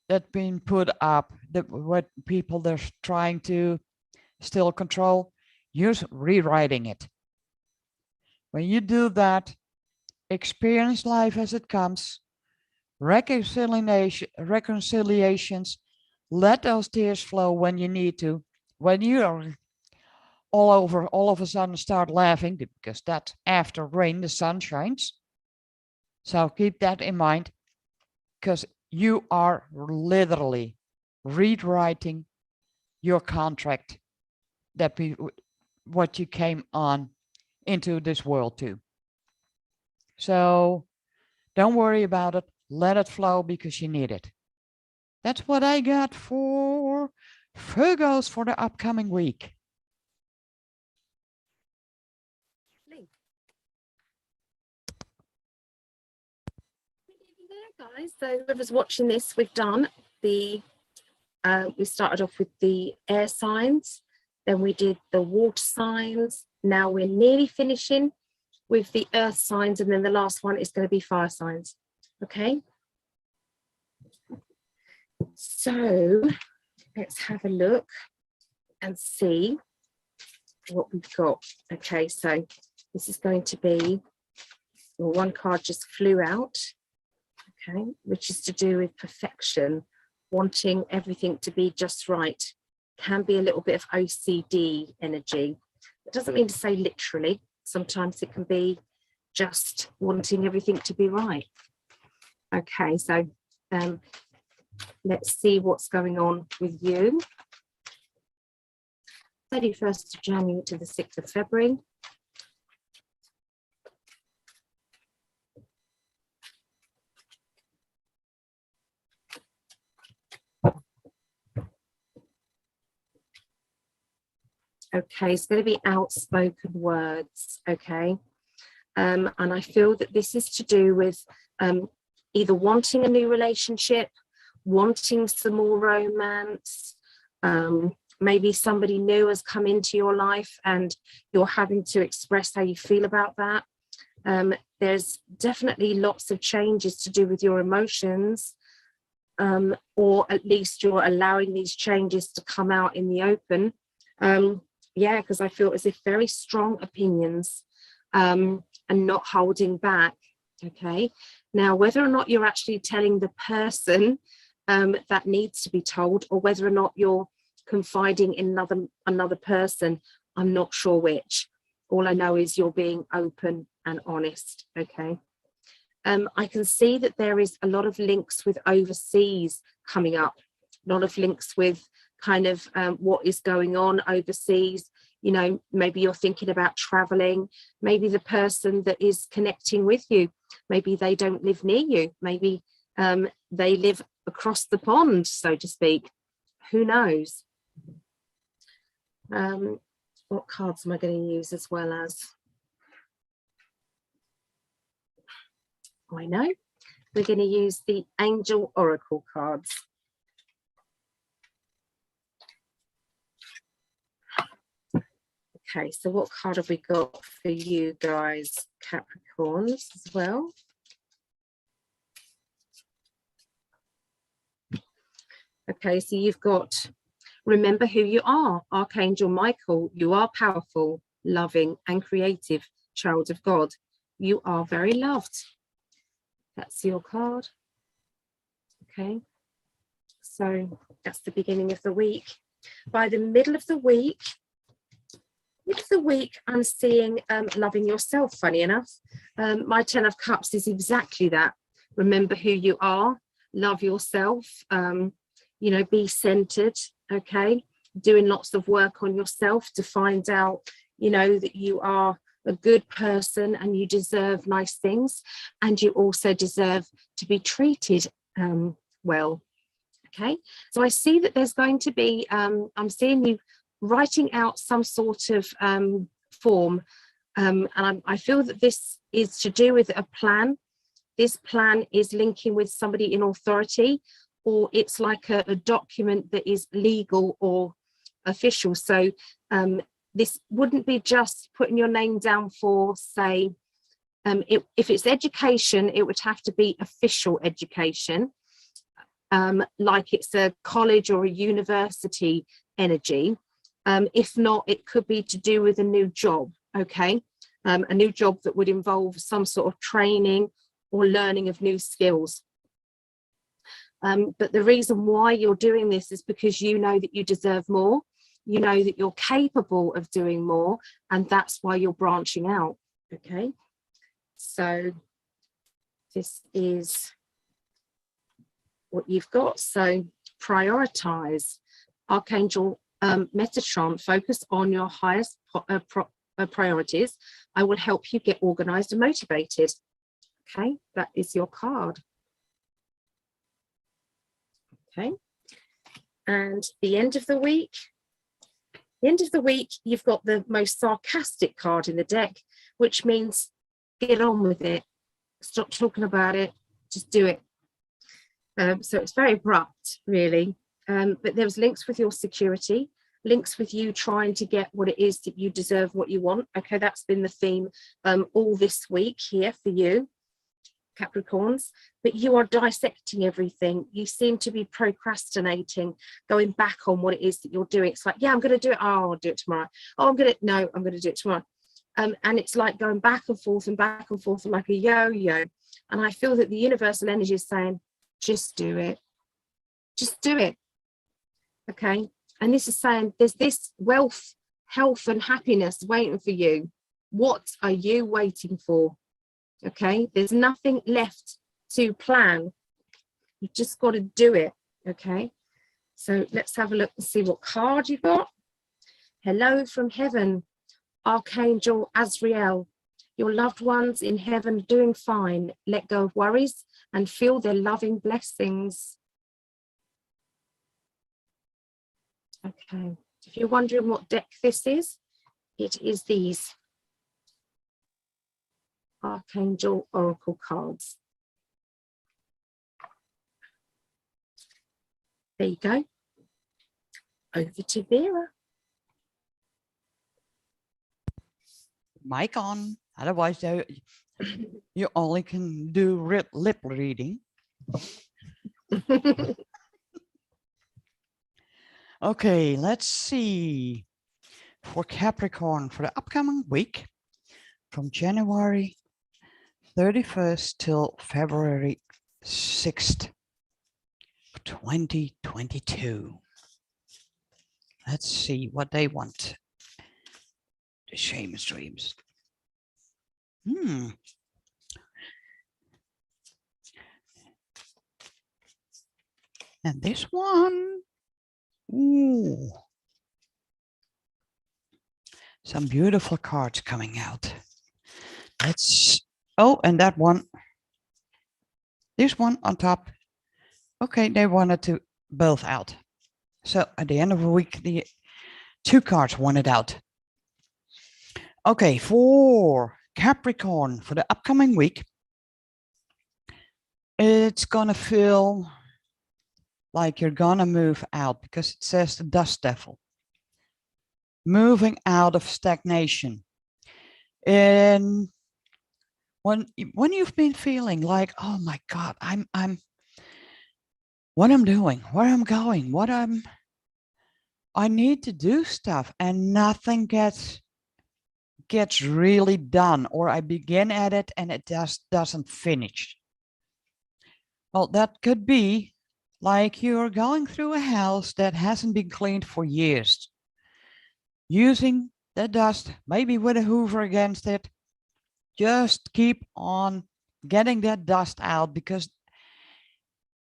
that's been put up, what people they're trying to still control, you're rewriting it. When you do that, experience life as it comes, reconciliations, let those tears flow when you need to, when you are all of a sudden start laughing, because that's after rain, the sun shines. So keep that in mind, because you are literally rewriting your contract, that what you came on into this world to. So don't worry about it. Let it flow because you need it. That's what I got for Virgos for the upcoming week. Guys, so whoever's watching this, we've done the we started off with the air signs, then we did the water signs. Now we're nearly finishing with the earth signs, and then the last one is going to be fire signs. Okay, so let's have a look and see what we've got. Okay, so this is going to be, well, one card just flew out, okay, which is to do with perfection, wanting everything to be just right. Can be a little bit of OCD energy. It doesn't mean to say literally. Sometimes it can be just wanting everything to be right. Okay, so let's see what's going on with you. 31st of January to the 6th of February. Okay, it's going to be outspoken words, okay? And I feel that this is to do with either wanting a new relationship, wanting some more romance, maybe somebody new has come into your life and you're having to express how you feel about that. There's definitely lots of changes to do with your emotions, or at least you're allowing these changes to come out in the open. Yeah, because I feel as if very strong opinions and not holding back. Okay, now whether or not you're actually telling the person that needs to be told, or whether or not you're confiding in another person, I'm not sure which. All I know is you're being open and honest. Okay, I can see that there is a lot of links with overseas coming up, a lot of links with kind of what is going on overseas. You know, maybe you're thinking about traveling, maybe the person that is connecting with you, maybe they don't live near you, maybe they live across the pond, so to speak. Who knows? What cards am I going to use as well as? I know, we're going to use the Angel Oracle cards. Okay, so what card have we got for you guys, Capricorns, as well? Okay, so you've got, remember who you are, Archangel Michael. You are powerful, loving, and creative, child of God. You are very loved. That's your card. Okay, so that's the beginning of the week. By the middle of the week, I'm seeing loving yourself, funny enough. My 10 of Cups is exactly that. Remember who you are, love yourself, you know, be centered, okay? Doing lots of work on yourself to find out, you know, that you are a good person and you deserve nice things, and you also deserve to be treated well, okay? So I see that there's going to be, I'm seeing you writing out some sort of form, and I feel that this is to do with a plan. This plan is linking with somebody in authority, or it's like a document that is legal or official. So this wouldn't be just putting your name down for, say, if it's education, it would have to be official education, like it's a college or a university energy. If not, it could be to do with a new job, okay? a new job that would involve some sort of training or learning of new skills. But the reason why you're doing this is because you know that you deserve more. You know that you're capable of doing more, and that's why you're branching out. Okay, so this is what you've got. So prioritize. Archangel Metatron, focus on your highest priorities. I will help you get organized and motivated. Okay, that is your card. Okay, and the end of the week. The end of the week, you've got the most sarcastic card in the deck, which means get on with it. Stop talking about it, just do it. So it's very abrupt, really. But there's links with your security, links with you trying to get what it is that you deserve, what you want. Okay, that's been the theme all this week here for you, Capricorns. But you are dissecting everything. You seem to be procrastinating, going back on what it is that you're doing. It's like, yeah, I'm going to do it. Oh, I'll do it tomorrow. Oh, I'm going to do it tomorrow. And it's like going back and forth like a yo-yo. And I feel that the universal energy is saying, just do it. Just do it. Okay. And this is saying there's this wealth, health, and happiness waiting for you. What are you waiting for? Okay. There's nothing left to plan. You've just got to do it. Okay. So let's have a look and see what card you've got. Hello from heaven, Archangel Azrael. Your loved ones in heaven are doing fine. Let go of worries and feel their loving blessings. Okay, if you're wondering what deck this is, it is these Archangel Oracle cards. There you go. Over to Vera. Mic on, otherwise you only can do lip reading. Okay, let's see. For Capricorn, for the upcoming week, from January 31st till February 6th, 2022. Let's see what they want. The Shaman's Dreams. And this one. Ooh. Some beautiful cards coming out. Let's, oh, and that one. This one on top. Okay, they wanted to both out. So at the end of the week, the two cards wanted out. Okay, for Capricorn, for the upcoming week, it's gonna feel like you're gonna move out, because it says the Dust Devil. Moving out of stagnation. And when you've been feeling like, oh my God, what I'm doing, where I'm going, I need to do stuff and nothing gets really done, or I begin at it and it just doesn't finish. Well, that could be like you're going through a house that hasn't been cleaned for years. Using the dust, maybe with a hoover against it. Just keep on getting that dust out, because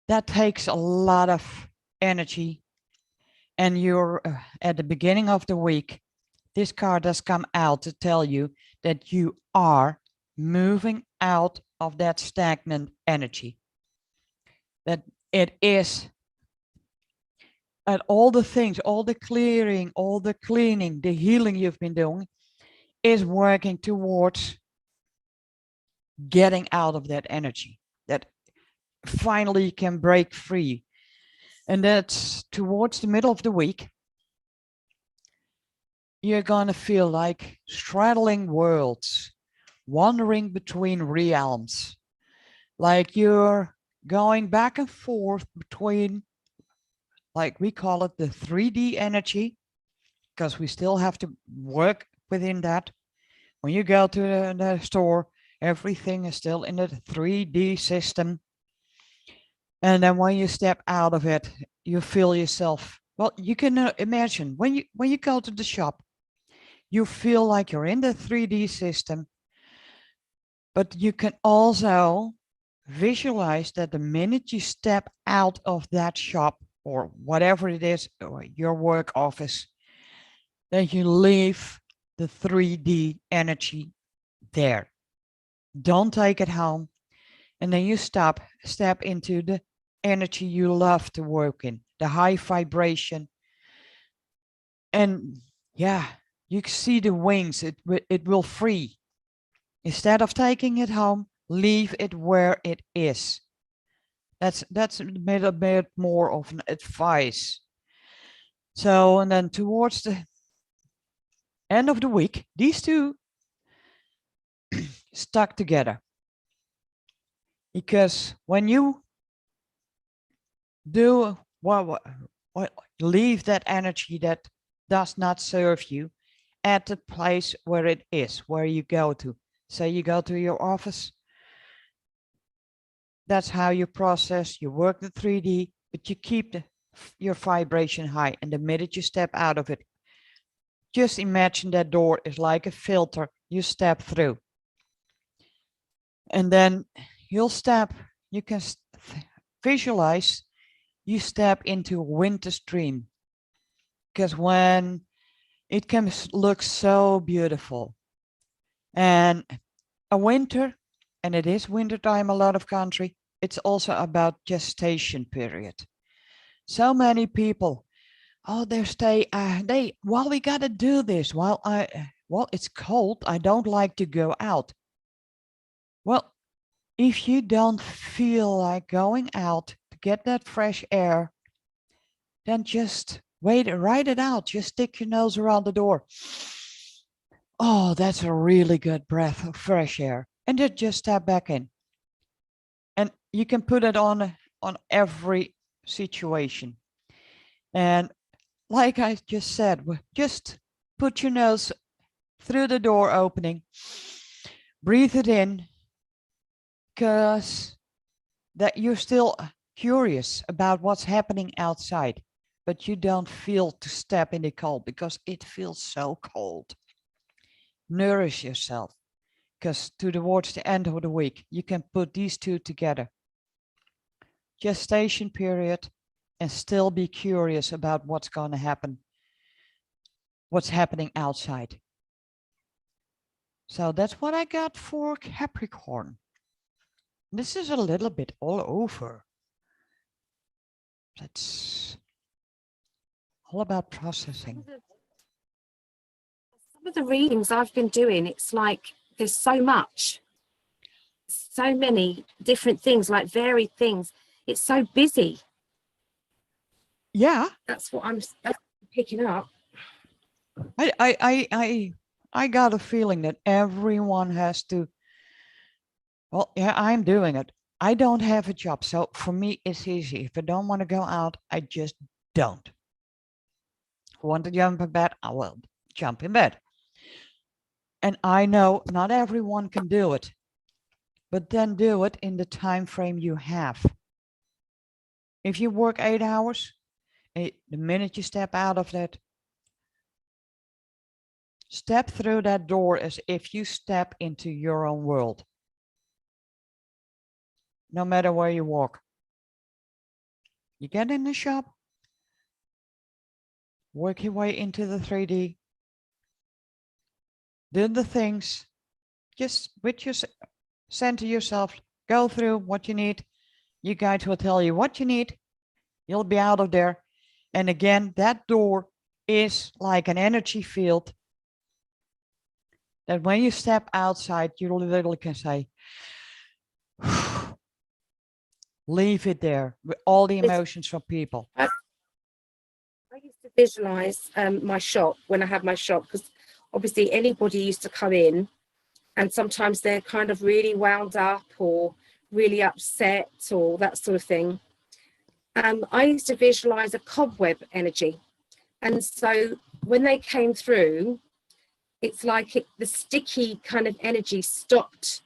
that takes a lot of energy. And you're at the beginning of the week, this card has come out to tell you that you are moving out of that stagnant energy. That it is, and all the things, all the clearing, all the cleaning, the healing you've been doing is working towards getting out of that energy, that finally can break free. And that's towards the middle of the week. You're going to feel like straddling worlds, wandering between realms, like you're going back and forth between, like we call it the 3D energy, because we still have to work within that. when you go to the store, everything is still in the 3D system. And then when you step out of it, you feel yourself. Well, you can imagine when you go to the shop, you feel like you're in the 3D system, but you can also visualize that the minute you step out of that shop or whatever it is, or your work office, that you leave the 3D energy there. Don't take it home. And then you step into the energy you love to work in, the high vibration. And yeah, you see the wings, it will free. Instead of taking it home, leave it where it is. That's a bit more of an advice. So, and then towards the end of the week, these two stuck together. Because when you do what leave that energy that does not serve you at the place where it is, where you go to. Say you go to your office. That's how you process, you work the 3D, but you keep your vibration high. And the minute you step out of it, just imagine that door is like a filter you step through. And then you can visualize you step into a winter stream. Because when it can look so beautiful. And a winter, and it is winter time a lot of country, it's also about gestation period. So many people, oh, well, we gotta do this. Well, it's cold, I don't like to go out. Well, if you don't feel like going out to get that fresh air, then just ride it out. Just stick your nose around the door. Oh, that's a really good breath of fresh air. And then just step back in. And you can put it on every situation. And like I just said, just put your nose through the door opening. Breathe it in. Because that you're still curious about what's happening outside, but you don't feel to step in the cold because it feels so cold. Nourish yourself, because towards the end of the week, you can put these two together. Gestation period and still be curious about what's going to happen, what's happening outside. So that's what I got for Capricorn. This is a little bit all over. That's all about processing. Some of the readings I've been doing, it's like there's so much, so many different things, like varied things. It's so busy. Yeah, that's what I'm picking up. I got a feeling that everyone has to. Well, yeah, I'm doing it. I don't have a job, so for me it's easy. If I don't want to go out, I just don't. If I want to jump in bed, I will jump in bed. And I know not everyone can do it, but then do it in the time frame you have. If you work 8 hours, the minute you step out of that, step through that door as if you step into your own world. No matter where you walk. You get in the shop, work your way into the 3D, do the things, just with your center yourself, go through what you need. Your guide will tell you what you need. You'll be out of there. And again, that door is like an energy field that when you step outside, you literally can say, leave it there with all the emotions from people. I used to visualize my shop when I had my shop, because obviously anybody used to come in and sometimes they're kind of really wound up or really upset or that sort of thing. I used to visualize a cobweb energy. And so when they came through, it's like the sticky kind of energy stopped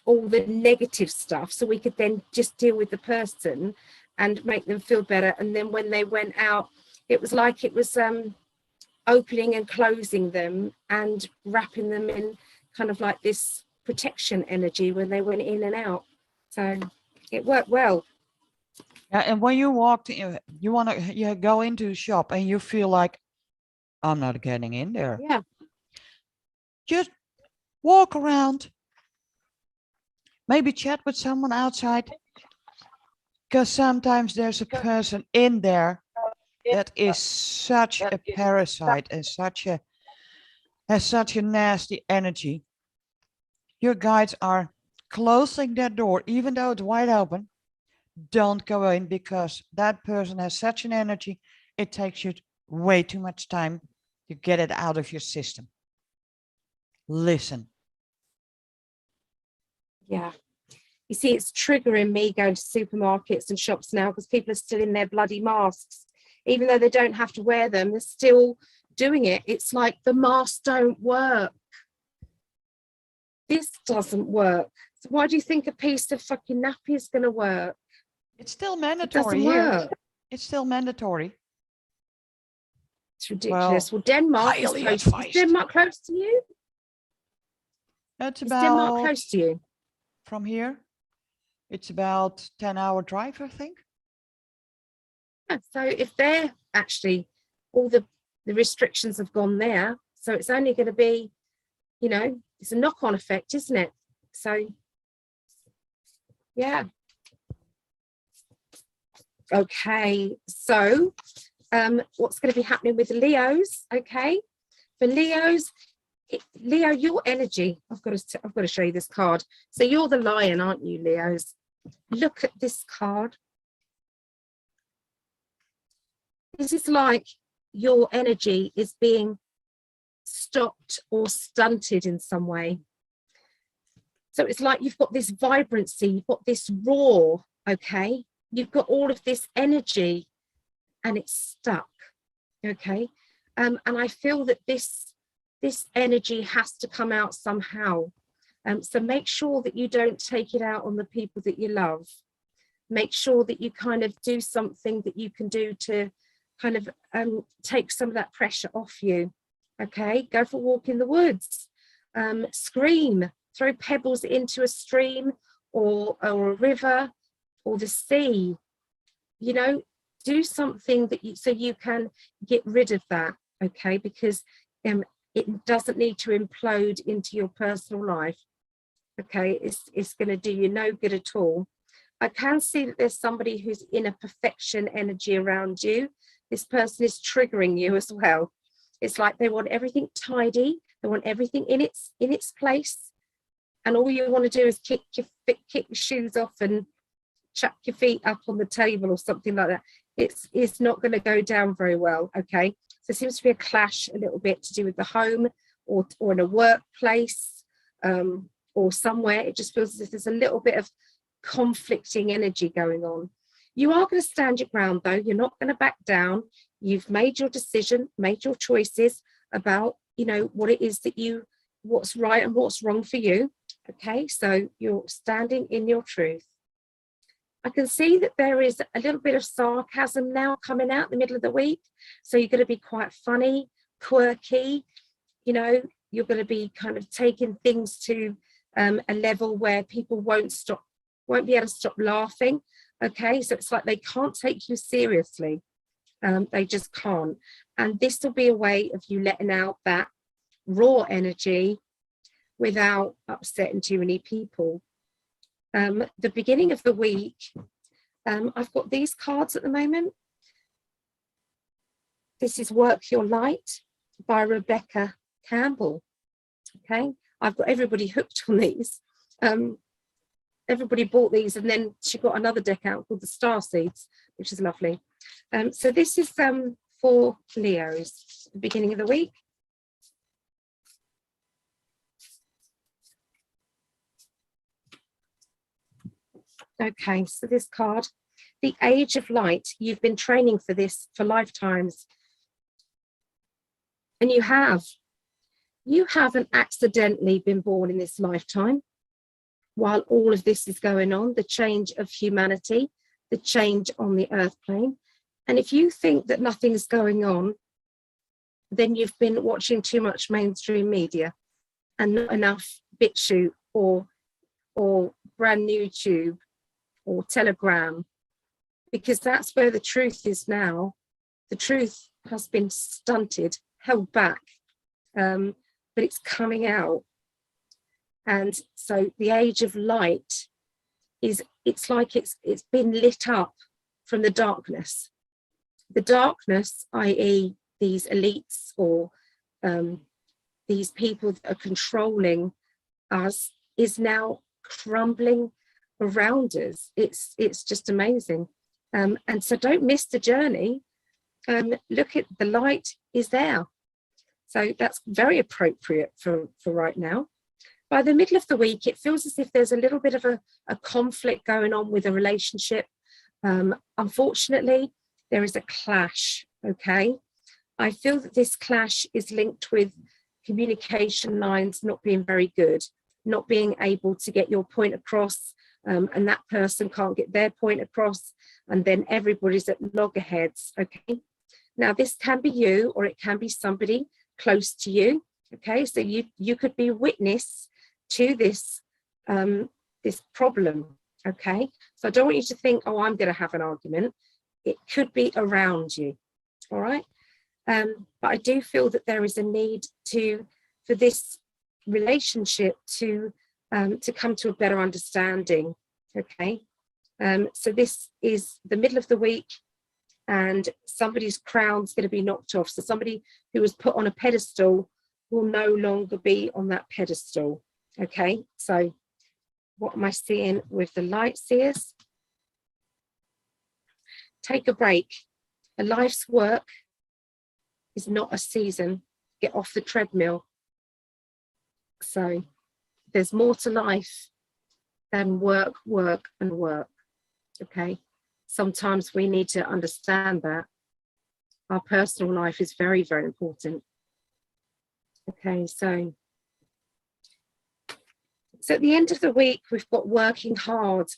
all the negative stuff, so we could then just deal with the person and make them feel better. And then when they went out, it was like it was opening and closing them and wrapping them in kind of like this protection energy when they went in and out. So it worked well. Yeah, and when you walked in, you go into a shop and you feel like, I'm not getting in there. Yeah. Just walk around. Maybe chat with someone outside. Because sometimes there's a person in there that is such a parasite and has such a nasty energy. Your guides are closing that door, even though it's wide open. Don't go in, because that person has such an energy. It takes you way too much time to get it out of your system. Listen. Yeah. You see, it's triggering me going to supermarkets and shops now because people are still in their bloody masks. Even though they don't have to wear them, they're still doing it. It's like the masks don't work. This doesn't work. So why do you think a piece of fucking nappy is going to work? It's still mandatory. It doesn't here. work. It's still mandatory. It's ridiculous. Well, Denmark is close. Is Denmark close to you? That's Is Denmark about, close to you? from here, it's about 10-hour drive, I think. Yeah, so if they're actually, all the restrictions have gone there, so it's only going to be, you know, it's a knock-on effect, isn't it? So, yeah. Okay, so what's going to be happening with Leos? Okay, for Leos, Leo, your energy. I've got to show you this card. So you're the lion, aren't you, Leos? Look at this card. This is like your energy is being stopped or stunted in some way. So it's like you've got this vibrancy, you've got this roar, okay? You've got all of this energy and it's stuck, okay? And I feel that this energy has to come out somehow. So make sure that you don't take it out on the people that you love. Make sure that you kind of do something that you can do to kind of take some of that pressure off you, okay? Go for a walk in the woods, scream, throw pebbles into a stream or a river or the sea, you know, do something that so you can get rid of that, okay? Because it doesn't need to implode into your personal life, okay? It's going to do you no good at all. I can see that there's somebody who's in a perfection energy around you. This person is triggering you as well. It's like they want everything tidy. They want everything in its place. And all you want to do is kick your shoes off and chuck your feet up on the table or something like that. It's not going to go down very well, okay? So there seems to be a clash a little bit to do with the home or in a workplace or somewhere. It just feels as if there's a little bit of conflicting energy going on. You are going to stand your ground, though. You're not going to back down. You've made your decision, made your choices about, you know, what it is that what's right and what's wrong for you. Okay, so you're standing in your truth. I can see that there is a little bit of sarcasm now coming out in the middle of the week. So you're going to be quite funny, quirky. You know, you're going to be kind of taking things to a level where people won't be able to stop laughing. Okay, so it's like they can't take you seriously. They just can't. And this will be a way of you letting out that raw energy without upsetting too many people. The beginning of the week, I've got these cards at the moment. This is Work Your Light by Rebecca Campbell. Okay, I've got everybody hooked on these. Everybody bought these, and then she got another deck out called the Star Seeds, which is lovely. So this is for Leos, the beginning of the week. Okay, so this card, the Age of Light. You've been training for this for lifetimes. And you have. you haven't accidentally been born in this lifetime while all of this is going on, the change of humanity, the change on the earth plane. And if you think that nothing's going on, then you've been watching too much mainstream media and not enough BitChute or brand new Tube or Telegram, because that's where the truth is now. The truth has been stunted, held back, but it's coming out. And so the age of light it's like it's been lit up from the darkness. The darkness, i.e. these elites or these people that are controlling us, is now crumbling around us. It's just amazing. And so don't miss the journey. Look, at the light is there. So that's very appropriate for right now. By the middle of the week, it feels as if there's a little bit of a conflict going on with a relationship. Unfortunately, there is a clash, okay? I feel that this clash is linked with communication lines not being very good, not being able to get your point across, and that person can't get their point across, and then everybody's at loggerheads, okay? Now, this can be you, or it can be somebody close to you, okay? So you could be witness to this, this problem, okay? So I don't want you to think, oh, I'm going to have an argument. It could be around you, all right? But I do feel that there is a need for this relationship to come to a better understanding, okay? So this is the middle of the week, and somebody's crown's going to be knocked off. So somebody who was put on a pedestal will no longer be on that pedestal, okay? So what am I seeing with the light seers? Take a break. A life's work is not a season. Get off the treadmill. So there's more to life than work, work, and work, okay? Sometimes we need to understand that our personal life is very, very important. Okay, so at the end of the week, we've got working hard.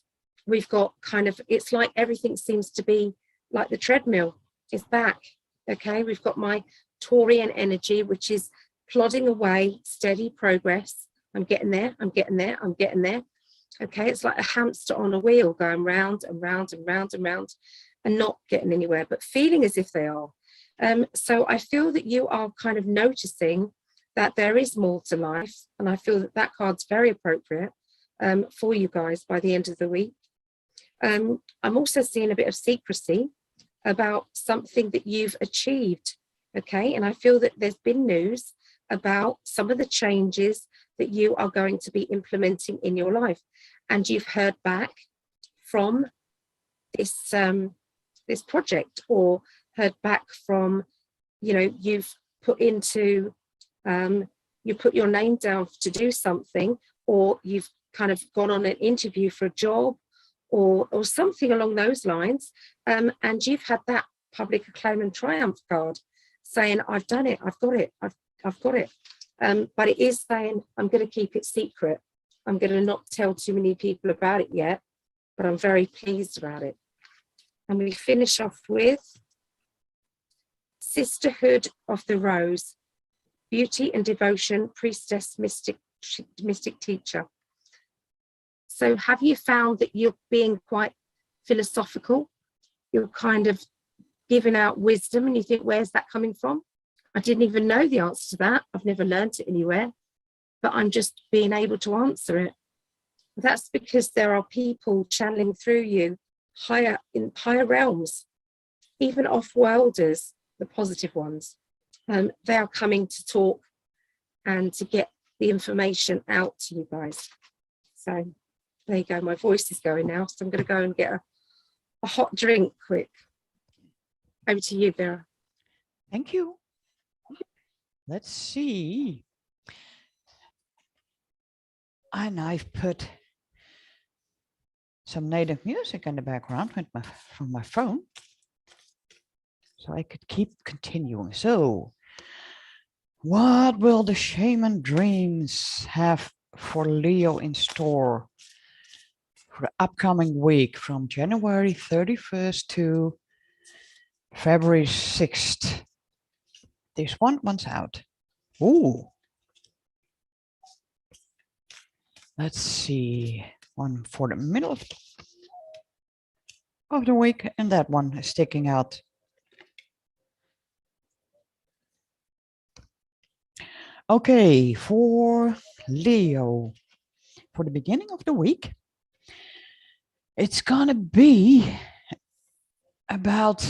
We've got kind of, it's like everything seems to be like the treadmill is back. Okay, we've got my Taurian energy, which is plodding away, steady progress. I'm getting there, I'm getting there, I'm getting there. Okay, it's like a hamster on a wheel going round and round and round and round and not getting anywhere, but feeling as if they are. So I feel that you are kind of noticing that there is more to life, and I feel that that card's very appropriate for you guys by the end of the week. I'm also seeing a bit of secrecy about something that you've achieved, okay? And I feel that there's been news about some of the changes that you are going to be implementing in your life, and you've heard back from this this project, or heard back from, you know, you've put into you put your name down to do something, or you've kind of gone on an interview for a job, or something along those lines, and you've had that public acclaim and triumph card saying, I've done it, I've got it, I've got it. But it is saying, I'm going to keep it secret. I'm going to not tell too many people about it yet, but I'm very pleased about it. And we finish off with Sisterhood of the Rose, Beauty and Devotion, Priestess, Mystic Teacher. So have you found that you're being quite philosophical? You're kind of giving out wisdom, and you think, where's that coming from? I didn't even know the answer to that. I've never learned it anywhere, but I'm just being able to answer it. That's because there are people channeling through you in higher realms, even off-worlders, the positive ones. They are coming to talk and to get the information out to you guys. So there you go. My voice is going now, so I'm going to go and get a hot drink quick. Over to you, Vera. Thank you. Let's see. And I've put some native music in the background from my phone, so I could keep continuing. So What will the shaman dreams have for Leo in store for the upcoming week from January 31st to February 6th? This one's out. Ooh. Let's see. One for the middle of the week, and that one is sticking out. Okay, for Leo, for the beginning of the week, it's gonna be about,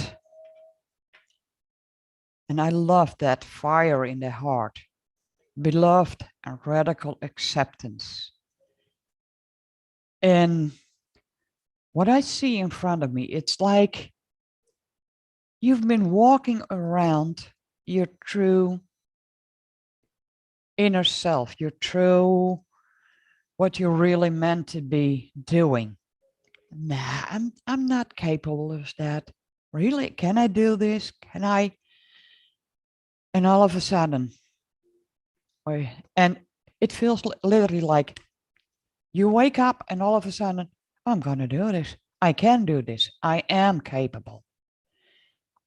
and I love that, fire in the heart, beloved and radical acceptance. And what I see in front of me, it's like you've been walking around your true inner self, your true, what you're really meant to be doing. Nah, I'm not capable of that. Really? Can I do this? Can I? And all of a sudden, and it feels literally like you wake up and all of a sudden, I'm gonna do this. I can do this. I am capable.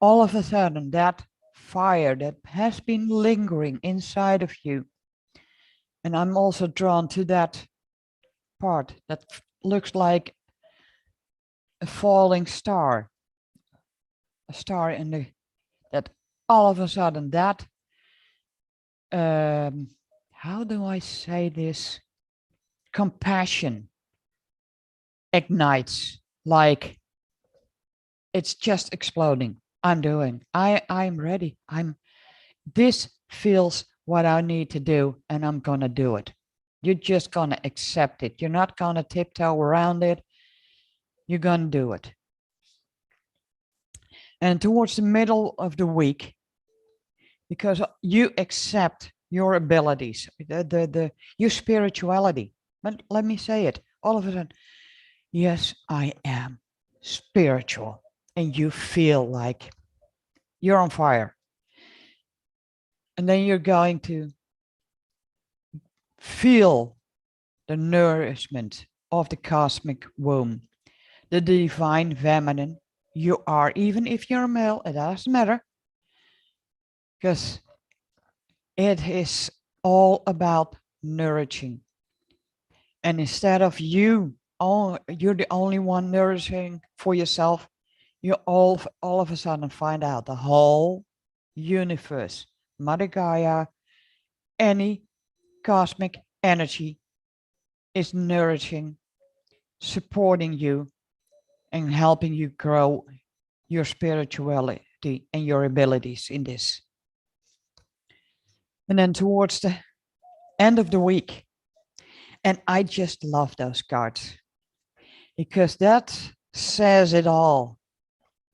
All of a sudden, that fire that has been lingering inside of you, and I'm also drawn to that part that looks like a falling star, a star in the, that all of a sudden that, how do I say this? Compassion ignites, like it's just exploding. I'm ready. This feels what I need to do, and I'm gonna do it. You're just gonna accept it. You're not gonna tiptoe around it. You're gonna do it. And towards the middle of the week, because you accept your abilities, your spirituality. But let me say it, all of a sudden, yes, I am spiritual. And you feel like you're on fire. And then you're going to feel the nourishment of the cosmic womb, the divine feminine you are, even if you're a male, it doesn't matter. Because it is all about nourishing. And instead of you're the only one nourishing for yourself, you all of a sudden find out the whole universe, Mother Gaia, any cosmic energy is nourishing, supporting you, and helping you grow your spirituality and your abilities in this. And then towards the end of the week, and I just love those cards because that says it all.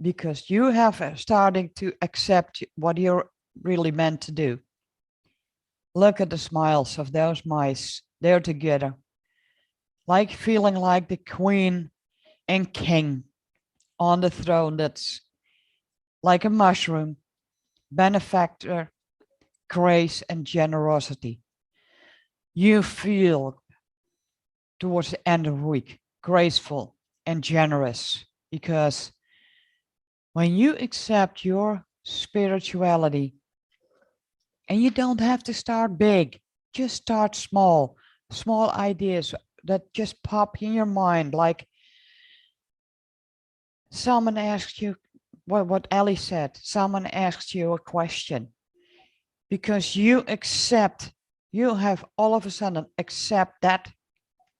Because you have starting to accept what you're really meant to do. Look at the smiles of those mice. They're together, like feeling like the queen and king on the throne that's like a mushroom, benefactor, grace and generosity. You feel towards the end of the week graceful and generous, because when you accept your spirituality, and you don't have to start big, just start small, small ideas that just pop in your mind. Like someone asks you, what Ellie said, someone asks you a question, because you accept, you have all of a sudden accept that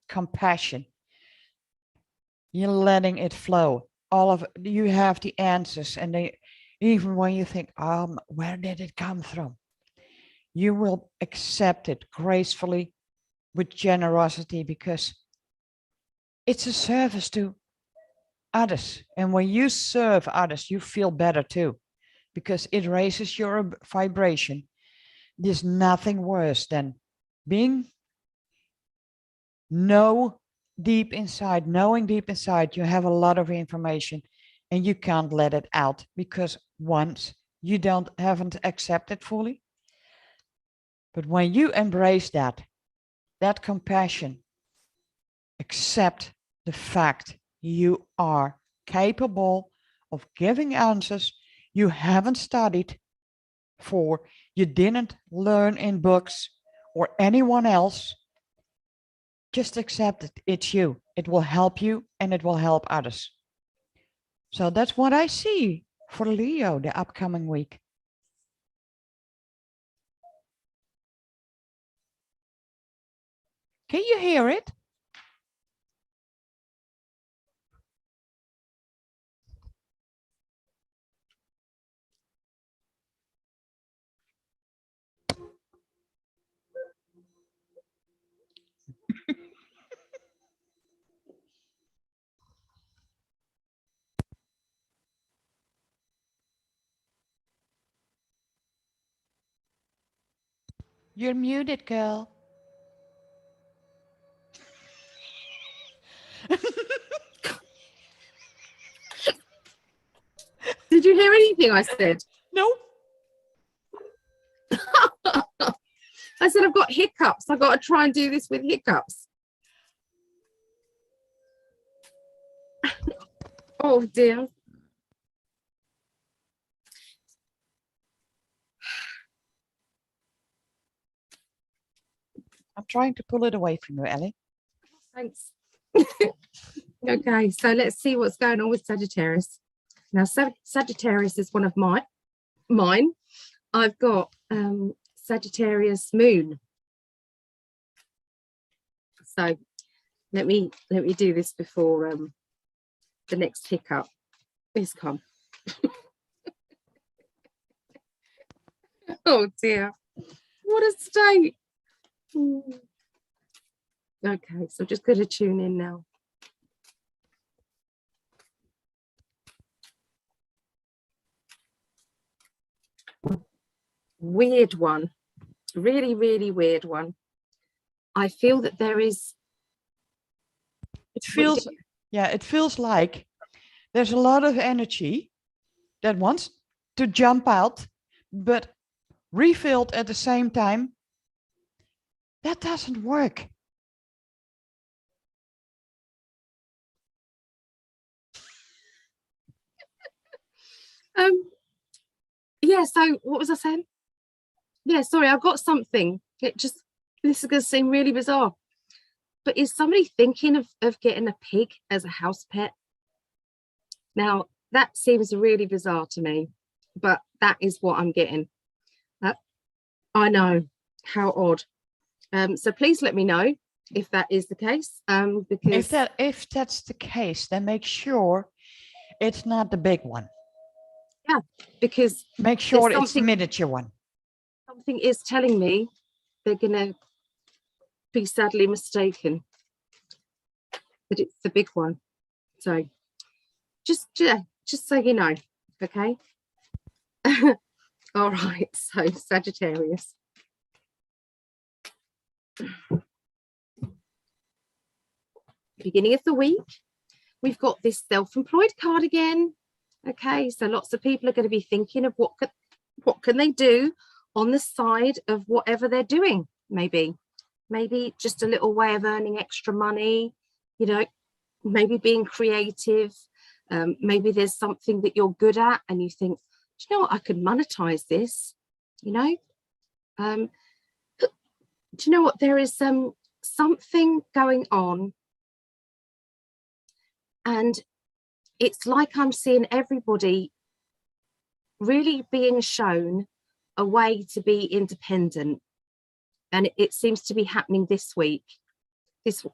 compassion. You're letting it flow. You have the answers, and even when you think, where did it come from? You will accept it gracefully with generosity, because it's a service to others. And when you serve others, you feel better too, because it raises your vibration. There's nothing worse than knowing deep inside you have a lot of information and you can't let it out, because once you haven't accepted fully, But when you embrace that compassion, accept the fact you are capable of giving answers you haven't studied for, you didn't learn in books or anyone else. Just accept it. It's you. It will help you and it will help others. So that's what I see for Leo the upcoming week. Can you hear it? You're muted, girl. Did you hear anything I said? No. I said I've got hiccups. I've got to try and do this with hiccups. Oh dear. I'm trying to pull it away from you, Ellie. Thanks. Okay, so let's see what's going on with Sagittarius. Now, Sagittarius is one of mine. I've got Sagittarius moon. So let me do this before the next hiccup is come. Oh dear, what a state. Okay, so I'm just going to tune in now. Weird one, really, really weird one. I feel that there is. It feels like there's a lot of energy that wants to jump out, but refilled at the same time. That doesn't work. Yeah, so what was I saying? Yeah, sorry, I've got something. This is going to seem really bizarre, but is somebody thinking of getting a pig as a house pet? Now, that seems really bizarre to me, but that is what I'm getting. I know, how odd. So please let me know if that is the case. Because if that's the case, then make sure it's not the big one. Yeah, because make sure it's the miniature one. Something is telling me they're gonna be sadly mistaken that it's the big one. So just so you know, okay. All right, so Sagittarius. Beginning of the week, we've got this self-employed card again. Okay, so lots of people are going to be thinking of what can they do on the side of whatever they're doing. Maybe just a little way of earning extra money, you know, maybe being creative. Maybe there's something that you're good at and you think, do you know what, I could monetize this, you know. Do you know what, there is something going on, and it's like I'm seeing everybody really being shown a way to be independent, and it seems to be happening this week. This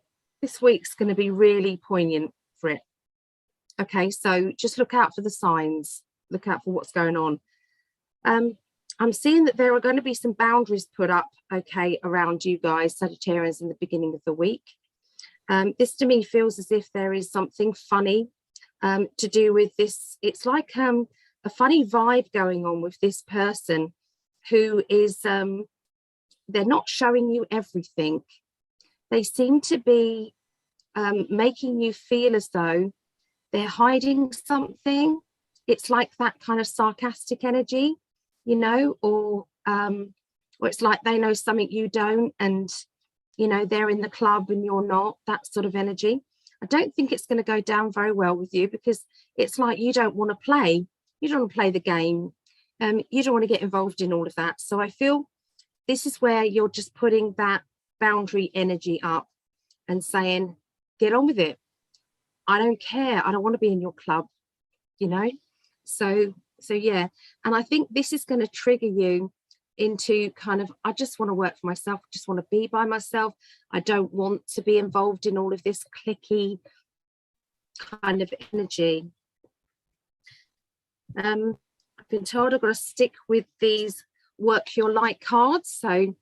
week's going to be really poignant for it. Okay, so just look out for the signs, look out for what's going on. I'm seeing that there are going to be some boundaries put up, okay, around you guys, Sagittarians, in the beginning of the week. This to me feels as if there is something funny to do with this. It's like a funny vibe going on with this person who is, they're not showing you everything. They seem to be making you feel as though they're hiding something. It's like that kind of sarcastic energy, you know, or or it's like they know something you don't, and you know, they're in the club and you're not, that sort of energy. I don't think it's going to go down very well with you, because it's like you don't want to play. You don't want to play the game. You don't want to get involved in all of that. So I feel this is where you're just putting that boundary energy up and saying, get on with it. I don't care. I don't want to be in your club, you know? So yeah. And I think this is going to trigger you into kind of, I just want to work for myself. I just want to be by myself. I don't want to be involved in all of this cliquey kind of energy. I've been told I've got to stick with these work your light cards. So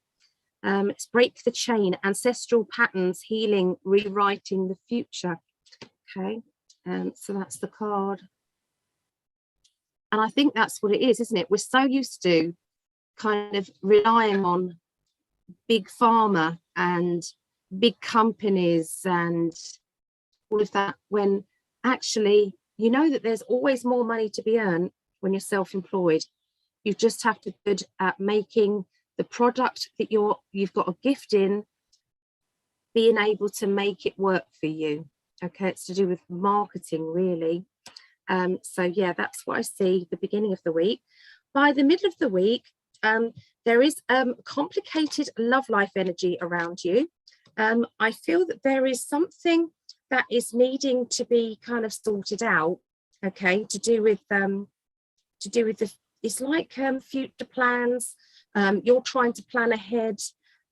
it's break the chain, ancestral patterns, healing, rewriting the future. Okay, so that's the card. And I think that's what it is, isn't it? We're so used to kind of relying on big pharma and big companies and all of that, when actually, you know that there's always more money to be earned when you're self-employed. You just have to be good at making the product that you've got a gift in, being able to make it work for you. Okay, it's to do with marketing, really. So yeah, that's what I see the beginning of the week. By the middle of the week, there is complicated love life energy around you. I feel that there is something that is needing to be kind of sorted out. Okay, to do with the, it's like future plans. You're trying to plan ahead.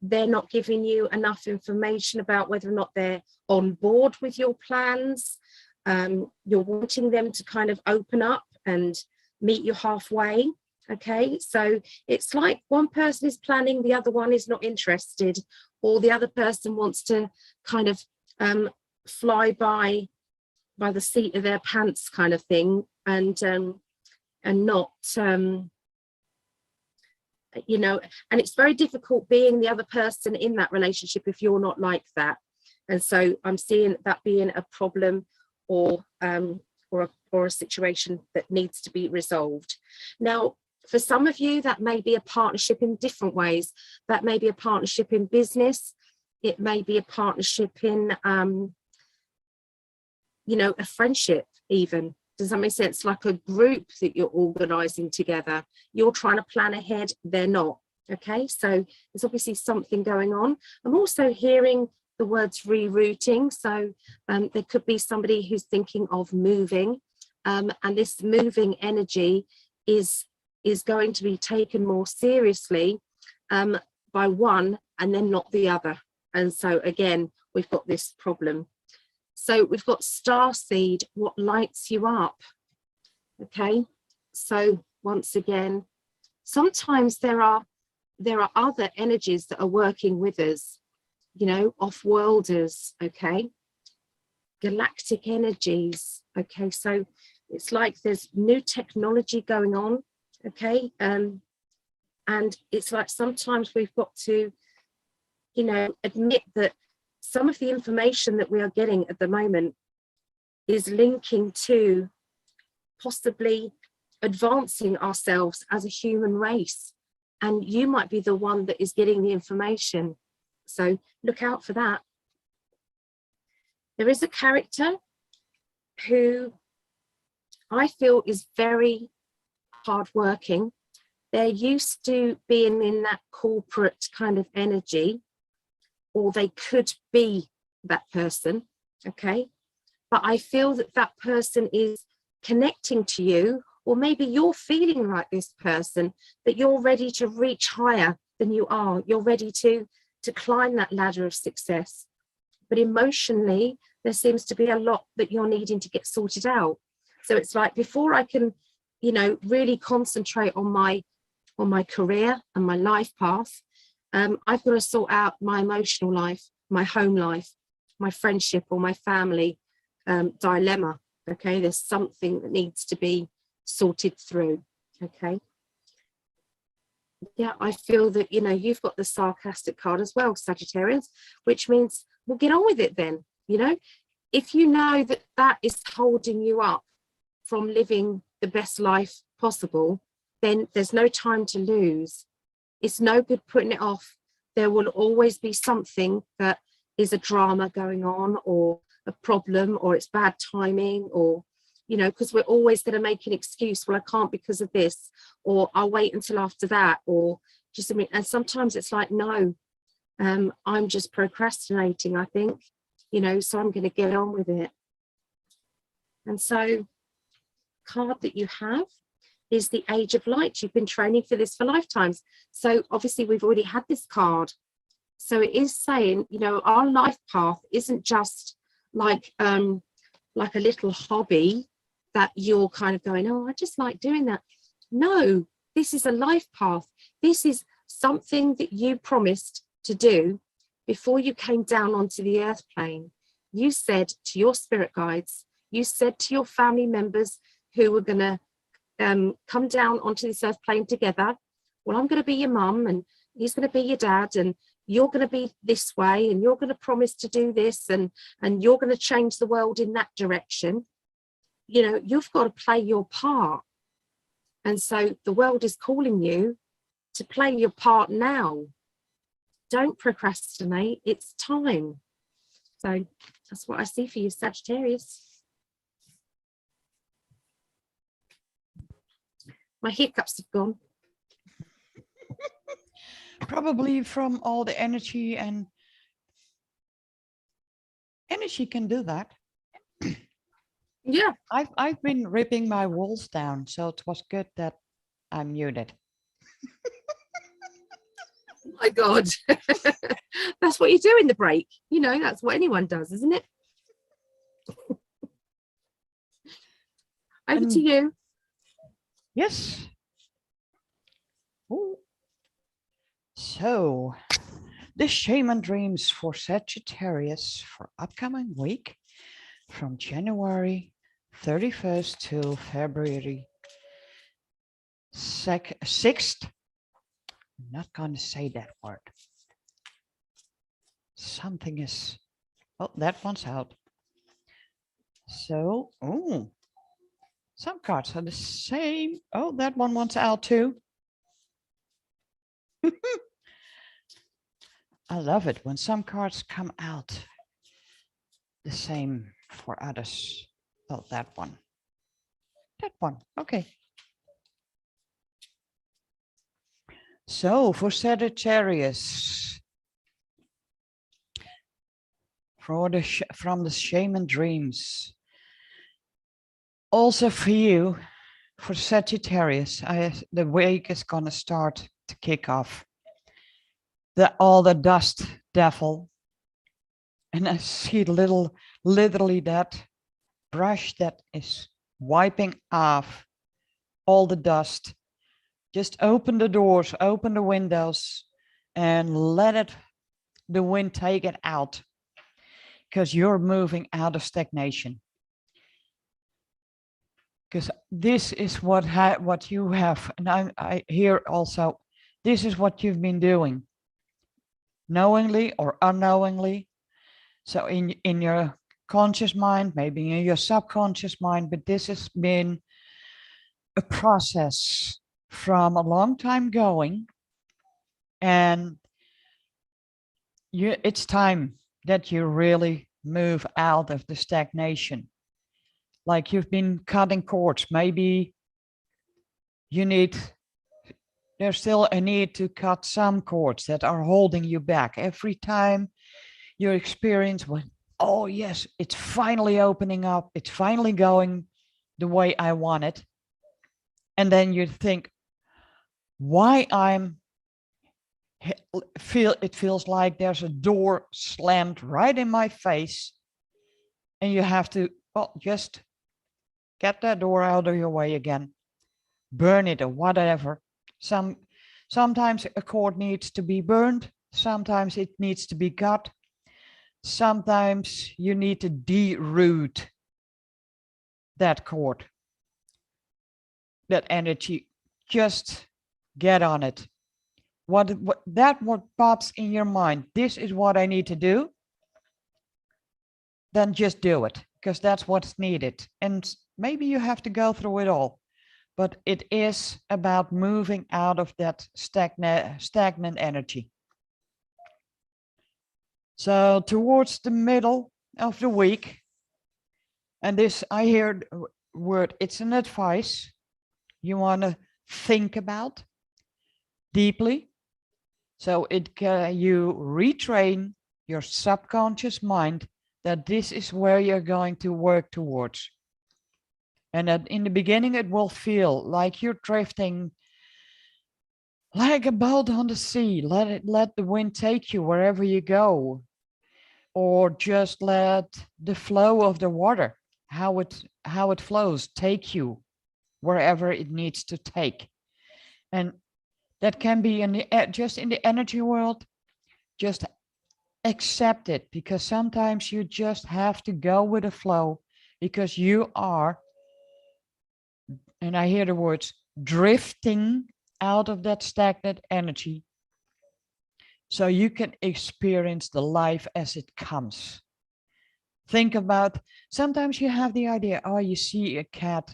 They're not giving you enough information about whether or not they're on board with your plans. You're wanting them to kind of open up and meet you halfway. Okay, so it's like one person is planning, the other one is not interested, or the other person wants to kind of fly by the seat of their pants kind of thing, and not you know, and it's very difficult being the other person in that relationship if you're not like that. And so I'm seeing that being a problem, or a situation that needs to be resolved. Now, for some of you, that may be a partnership in different ways. That may be a partnership in business. It may be a partnership in, you know, a friendship even. Does that make sense? Like a group that you're organizing together. You're trying to plan ahead, they're not. Okay, so there's obviously something going on. I'm also hearing the words rerouting. So there could be somebody who's thinking of moving, and this moving energy is going to be taken more seriously by one and then not the other. And so again, we've got this problem. So we've got starseed, what lights you up. Okay, so once again, sometimes there are other energies that are working with us, you know, off-worlders. Okay, galactic energies. Okay, so it's like there's new technology going on. Okay, and it's like sometimes we've got to, you know, admit that some of the information that we are getting at the moment is linking to possibly advancing ourselves as a human race, and you might be the one that is getting the information, so look out for that. There is a character who I feel is very hardworking. They're used to being in that corporate kind of energy, or they could be that person. Okay, but I feel that that person is connecting to you, or maybe you're feeling like this person, that you're ready to reach higher than you are. You're ready to climb that ladder of success, but emotionally there seems to be a lot that you're needing to get sorted out. So it's like, before I can, you know, really concentrate on my career and my life path, I've got to sort out my emotional life, my home life, my friendship, or my family dilemma. Okay, there's something that needs to be sorted through. Okay, yeah, I feel that, you know, you've got the sarcastic card as well, Sagittarians, which means, well, get on with it then. You know, if you know that that is holding you up from living the best life possible, then there's no time to lose. It's no good putting it off. There will always be something that is a drama going on, or a problem, or it's bad timing, or, you know, because we're always going to make an excuse. Well, I can't because of this, or I'll wait until after that, or just, I mean, and sometimes it's like, no, I'm just procrastinating, I think, you know, so I'm going to get on with it. And so, card that you have is the Age of Light. You've been training for this for lifetimes. So obviously we've already had this card. So it is saying, you know, our life path isn't just like a little hobby that you're kind of going, oh, I just like doing that. No, this is a life path. This is something that you promised to do before you came down onto the earth plane. You said to your spirit guides, you said to your family members who were going to come down onto this earth plane together, well, I'm going to be your mum, and he's going to be your dad, and you're going to be this way, and you're going to promise to do this, and you're going to change the world in that direction. You know, you've got to play your part. And so the world is calling you to play your part now. Don't procrastinate. It's time. So that's what I see for you, Sagittarius. My hiccups have gone. Probably from all the energy, and energy can do that. Yeah. I've been ripping my walls down, so it was good that I'm muted. Oh my God. That's what you do in the break. You know, that's what anyone does, isn't it? Over to you. Yes. Ooh. So, the shaman dreams for Sagittarius for upcoming week from January 31st to February 6th. I'm not going to say that word. Something is, oh, that one's out. So, oh, some cards are the same. Oh, that one wants out too. I love it when some cards come out the same for others. Oh, that one. That one. Okay. So for Sagittarius, from the shaman dreams, also for you, for Sagittarius, the week is going to start to kick off. All the dust devil, and I see literally that brush that is wiping off all the dust. Just open the doors, open the windows, and let the wind take it out, because you're moving out of stagnation. Because this is what you have, and I hear also, this is what you've been doing, knowingly or unknowingly. So in your conscious mind, maybe in your subconscious mind, but this has been a process from a long time going, and it's time that you really move out of the stagnation. Like you've been cutting cords, maybe there's still a need to cut some cords that are holding you back. Every time you experience, oh yes, it's finally opening up, it's finally going the way I want it. And then you think, why it feels like there's a door slammed right in my face, and you have to, well, just get that door out of your way again, burn it or whatever. Sometimes a cord needs to be burned, sometimes it needs to be cut, sometimes you need to deroot that cord, that energy. Just get on it. What pops in your mind, this is what I need to do, then just do it, because that's what's needed. And maybe you have to go through it all, but it is about moving out of that stagnant energy. So towards the middle of the week, and this I hear the word, it's an advice you want to think about deeply. So you retrain your subconscious mind that this is where you're going to work towards. And that in the beginning, it will feel like you're drifting like a boat on the sea. Let the wind take you wherever you go, or just let the flow of the water, how it flows, take you wherever it needs to take. And that can be just in the energy world. Just accept it, because sometimes you just have to go with the flow, because you are, and I hear the words, drifting out of that stagnant energy, so you can experience the life as it comes. Think about, sometimes you have the idea, oh, you see a cat,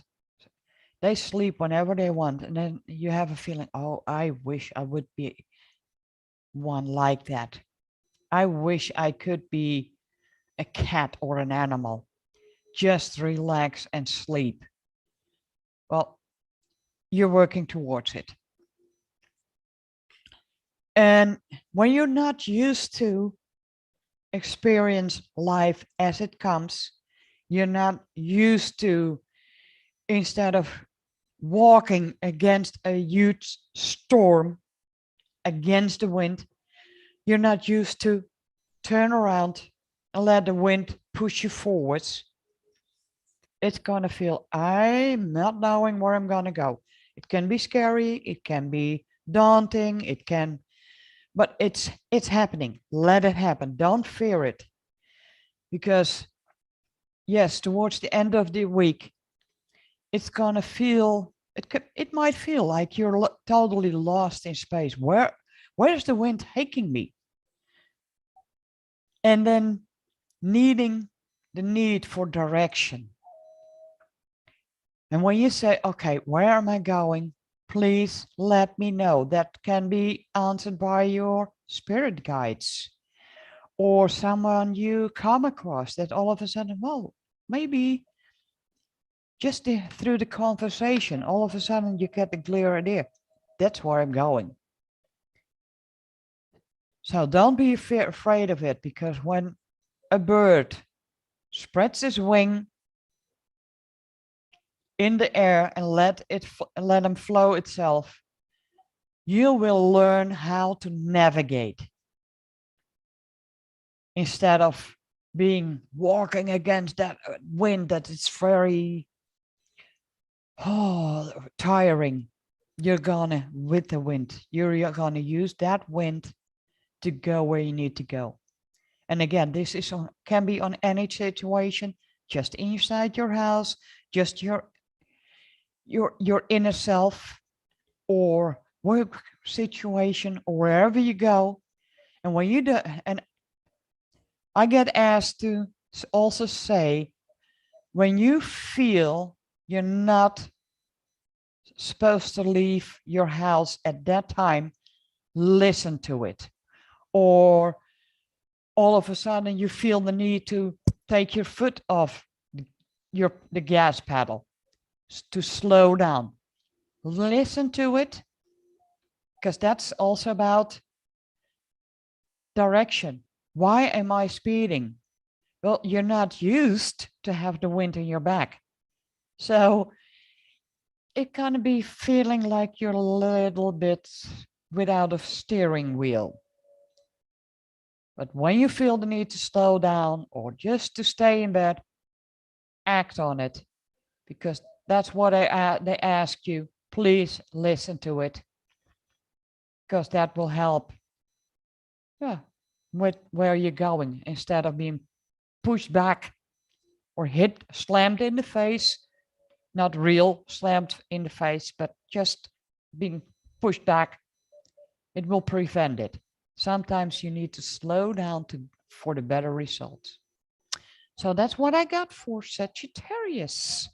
they sleep whenever they want, and then you have a feeling, oh, I wish I would be one like that. I wish I could be a cat or an animal, just relax and sleep. Well, you're working towards it. And when you're not used to experience life as it comes, you're not used to, instead of walking against a huge storm, against the wind, you're not used to turn around and let the wind push you forwards. It's going to feel, I'm not knowing where I'm going to go. It can be scary, it can be daunting, it can, but it's happening. Let it happen. Don't fear it. Because yes, towards the end of the week, it's going to feel, it might feel like you're totally lost in space. Where is the wind taking me? And then the need for direction. And when you say, okay, where am I going? Please let me know. That can be answered by your spirit guides, or someone you come across that all of a sudden, well, maybe just through the conversation, all of a sudden you get a clear idea. That's where I'm going. So don't be afraid of it, because when a bird spreads its wing in the air and let them flow itself, you will learn how to navigate, instead of walking against that wind that is very tiring. You're gonna, with the wind, you're gonna use that wind to go where you need to go. And again, this is can be on any situation, just inside your house, just your inner self, or work situation, or wherever you go. And when you do, and I get asked to also say, when you feel you're not supposed to leave your house at that time, listen to it. Or all of a sudden you feel the need to take your foot off the gas pedal, to slow down. Listen to it, because that's also about direction. Why am I speeding? Well, you're not used to have the wind in your back. So it can be feeling like you're a little bit without a steering wheel. But when you feel the need to slow down, or just to stay in bed, act on it, because that's what they ask you. Please listen to it, because that will help, yeah, with where you're going, instead of being pushed back or slammed in the face. Not real slammed in the face, but just being pushed back. It will prevent it. Sometimes you need to slow down for the better results. So that's what I got for Sagittarius.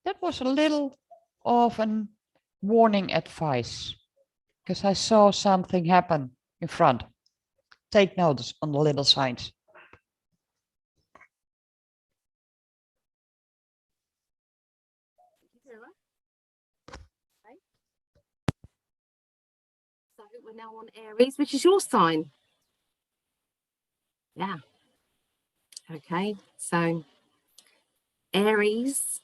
that was a little of a warning advice, because I saw something happen in front. Take notice on the little signs. Okay. So we're now on Aries, which is your sign. Yeah. Okay, so Aries.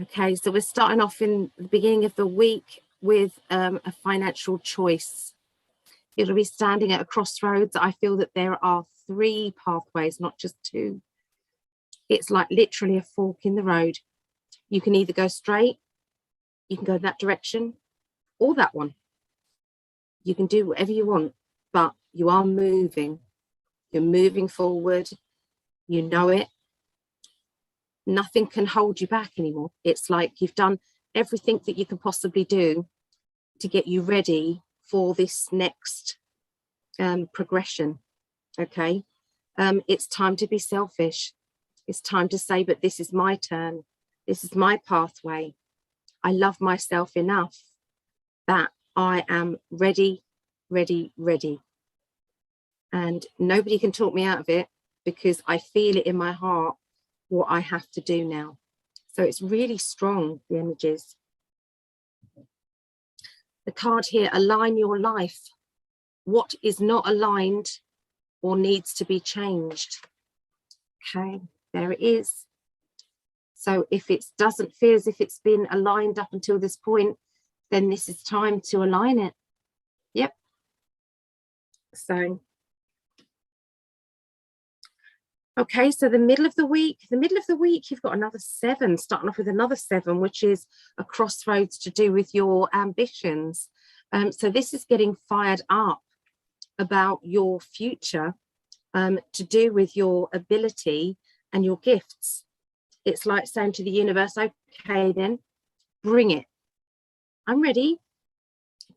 Okay, so we're starting off in the beginning of the week with a financial choice. You'll be standing at a crossroads. I feel that there are 3 pathways, not just 2. It's like literally a fork in the road. You can either go straight, you can go that direction, or that one. You can do whatever you want, but you are moving. You're moving forward. You know it. Nothing can hold you back anymore. It's like you've done everything that you can possibly do to get you ready for this next progression. Okay, it's time to be selfish. It's time to say, but this is my turn. This is my pathway. I love myself enough that I am ready, ready, ready. And nobody can talk me out of it, because I feel it in my heart what I have to do now. So it's really strong, the images. The card here, align your life. What is not aligned or needs to be changed? Okay, there it is. So if it doesn't feel as if it's been aligned up until this point, then this is time to align it. Yep. So okay, so the middle of the week, you've got another 7, starting off with another 7, which is a crossroads to do with your ambitions. So this is getting fired up about your future, to do with your ability and your gifts. It's like saying to the universe, okay, then bring it. I'm ready.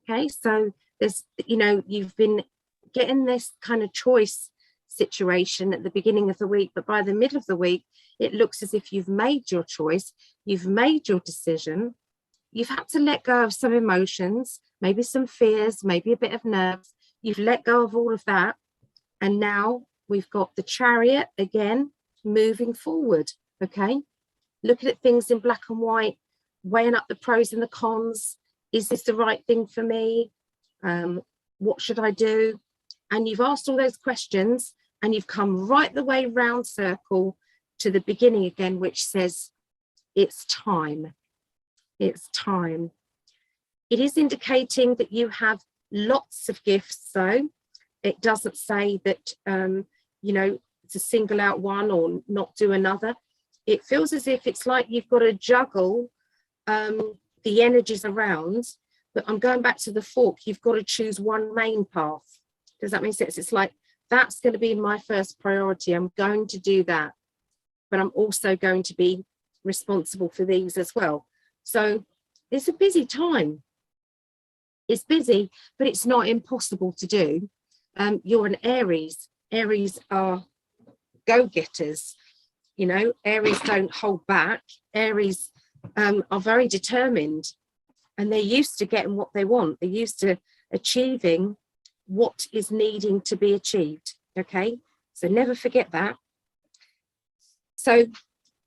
Okay, so there's, you've been getting this kind of choice situation at the beginning of the week, but by the middle of the week, it looks as if you've made your choice, you've made your decision, you've had to let go of some emotions, maybe some fears, maybe a bit of nerves, you've let go of all of that, and now we've got the Chariot again, moving forward. Okay, looking at things in black and white, weighing up the pros and the cons. Is this the right thing for me? What should I do? And you've asked all those questions, and you've come right the way round circle to the beginning again, which says it's time. It's time. It is indicating that you have lots of gifts, though. It doesn't say that, to single out one or not do another. It feels as if it's like you've got to juggle the energies around, but I'm going back to the fork. You've got to choose one main path. Does that make sense? It's like, that's going to be my first priority. I'm going to do that, but I'm also going to be responsible for these as well. So it's a busy time. It's busy, but it's not impossible to do. You're an Aries. Aries are go-getters. Aries don't hold back. Aries are very determined, and they're used to getting what they want. They're used to achieving what is needing to be achieved. Okay, so never forget that. So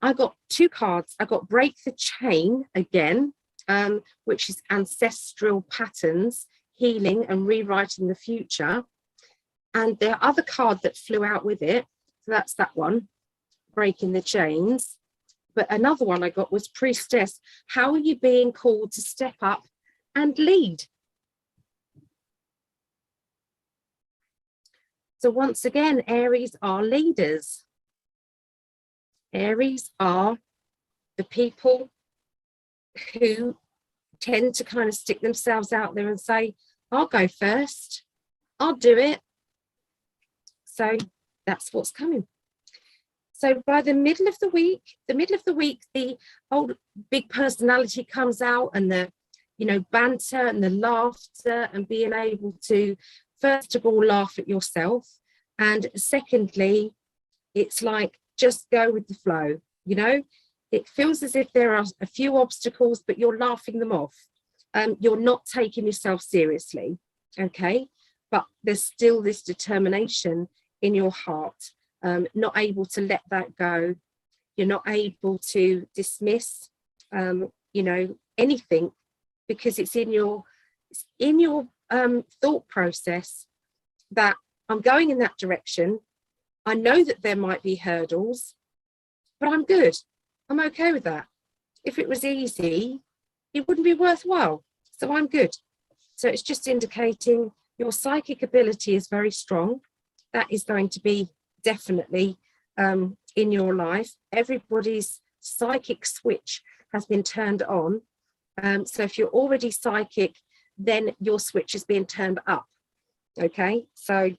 I got 2 cards. I got Break the Chain again, which is ancestral patterns, healing and rewriting the future. And the other card that flew out with it, so that's that one, Breaking the Chains. But another one I got was Priestess. How are you being called to step up and lead? So once again, Aries are leaders. Aries are the people who tend to kind of stick themselves out there and say, I'll go first, I'll do it. So that's what's coming. So by the middle of the week, the old big personality comes out, and the, banter and the laughter, and being able to, first of all, laugh at yourself. And secondly, it's like, just go with the flow, it feels as if there are a few obstacles, but you're laughing them off. You're not taking yourself seriously, okay? But there's still this determination in your heart, not able to let that go. You're not able to dismiss, you know, anything, because it's in your thought process that I'm going in that direction. I know that there might be hurdles, but I'm good. I'm okay with that. If it was easy, it wouldn't be worthwhile. So I'm good. So it's just indicating your psychic ability is very strong. That is going to be definitely in your life. Everybody's psychic switch has been turned on. So if you're already psychic, then your switch is being turned up. Okay, so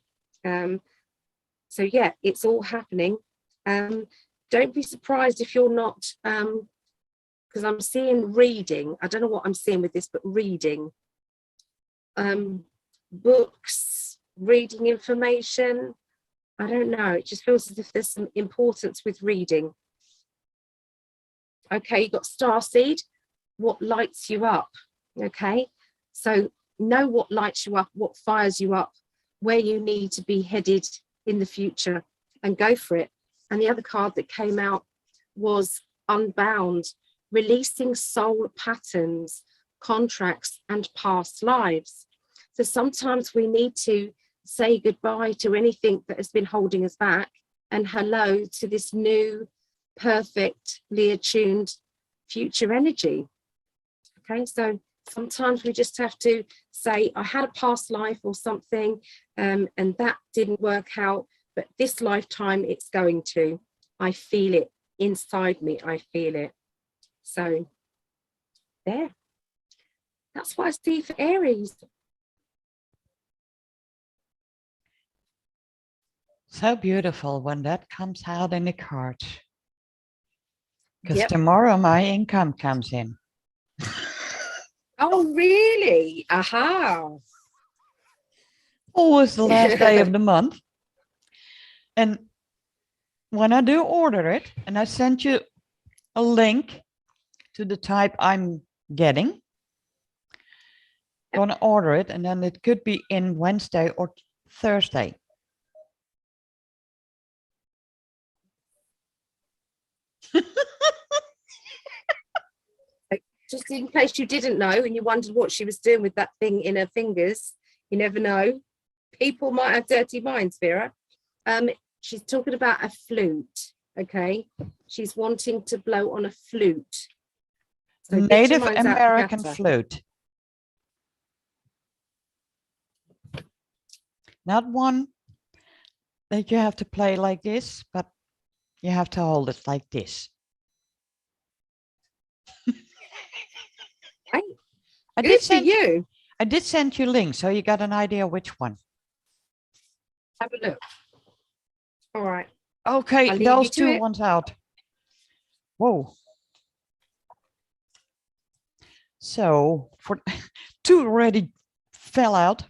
yeah, it's all happening. Don't be surprised if you're not, because I'm seeing reading. I don't know what I'm seeing with this, but reading. Books, reading information. I don't know. It just feels as if there's some importance with reading. Okay, you've got starseed. What lights you up? Okay, so know what lights you up, what fires you up, where you need to be headed in the future, and go for it. And the other card that came out was Unbound, releasing soul patterns, contracts, and past lives. So sometimes we need to say goodbye to anything that has been holding us back, and hello to this new, perfectly attuned future energy. Okay, so sometimes we just have to say, I had a past life or something, and that didn't work out, but this lifetime it's going to. I feel it inside me, I feel it. So there, that's what I see for Aries. So beautiful when that comes out in the cards. Because Yep. tomorrow my income comes in. Oh, really? Aha. Always the last day of the month. And when I do order it, and I send you a link to the type I'm getting, gonna order it, and then it could be in Wednesday or Thursday. Just in case you didn't know and you wondered what she was doing with that thing in her fingers, you never know. People might have dirty minds, Vera. She's talking about a flute, okay? She's wanting to blow on a flute. So Native American flute. Not one that you have to play like this, but you have to hold it like this. I did send you links, so you got an idea which one. Have a look. All right. Okay, those two ones out. Whoa. So for two already fell out.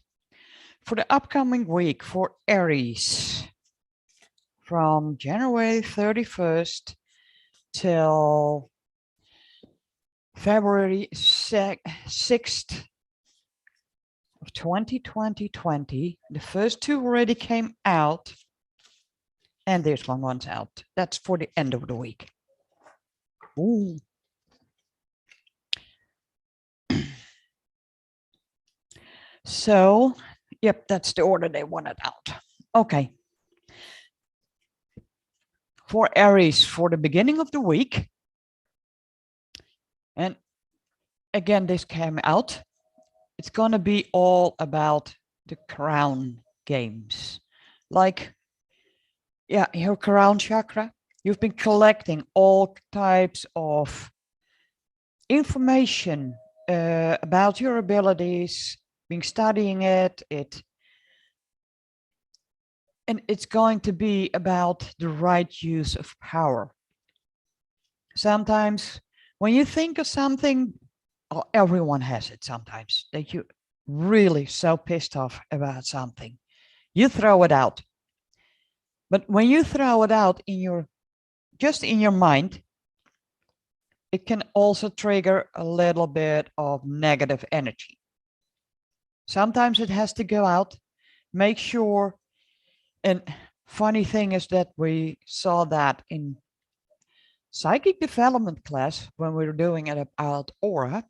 For the upcoming week for Aries, from January 31st till February 6th of 2020. The first two already came out, and this one's out. That's for the end of the week. Ooh. So, yep, that's the order they wanted out. Okay. For Aries, for the beginning of the week, and again, this came out. It's going to be all about the crown games. Like, yeah, your crown chakra. You've been collecting all types of information about your abilities, been studying it, and it's going to be about the right use of power. Sometimes when you think of something, oh, everyone has it sometimes, that you really so pissed off about something, you throw it out. But when you throw it out in your, just in your mind, it can also trigger a little bit of negative energy. Sometimes it has to go out. Make sure, and funny thing is that we saw that in psychic development class when we were doing it about aura.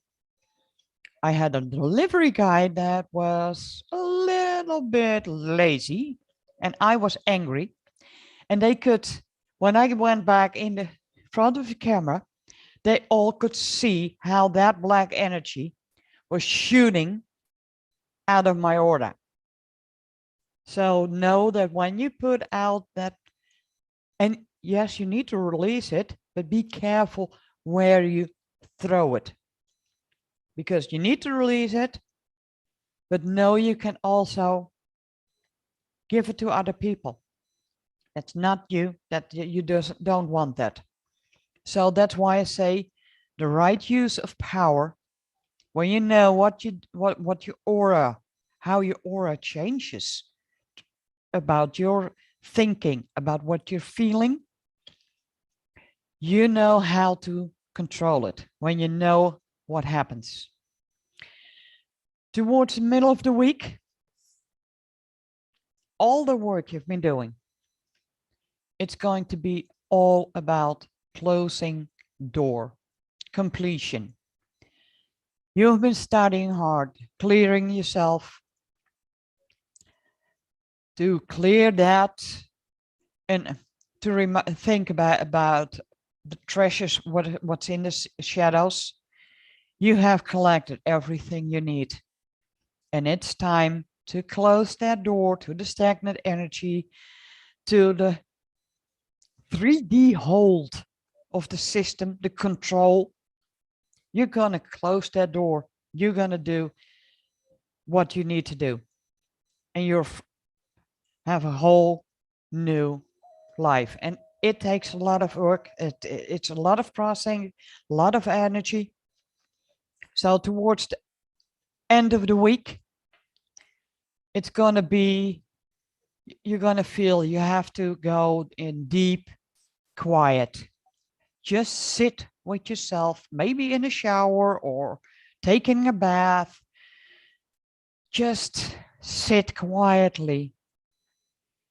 I had a delivery guy that was a little bit lazy and I was angry. And they could, when I went back in the front of the camera, they all could see how that black energy was shooting out of my aura. So know that when you put out that, and yes, you need to release it, but be careful where you throw it. Because you need to release it, but know you can also give it to other people. That's not you, that you just don't want that. So that's why I say the right use of power, when you know what your aura, how your aura changes about your thinking, about what you're feeling, you know how to control it when you know what happens. Towards the middle of the week, all the work you've been doing, it's going to be all about closing door, completion. You've been studying hard, clearing yourself to clear that and to think about the treasures, what's in the shadows. You have collected everything you need. And it's time to close that door to the stagnant energy, to the 3D hold of the system, the control. You're going to close that door. You're going to do what you need to do. And you'll have a whole new life. And it takes a lot of work. It's a lot of processing, a lot of energy. So towards the end of the week, it's going to be, you're going to feel you have to go in deep quiet. Just sit with yourself, maybe in a shower or taking a bath. Just sit quietly.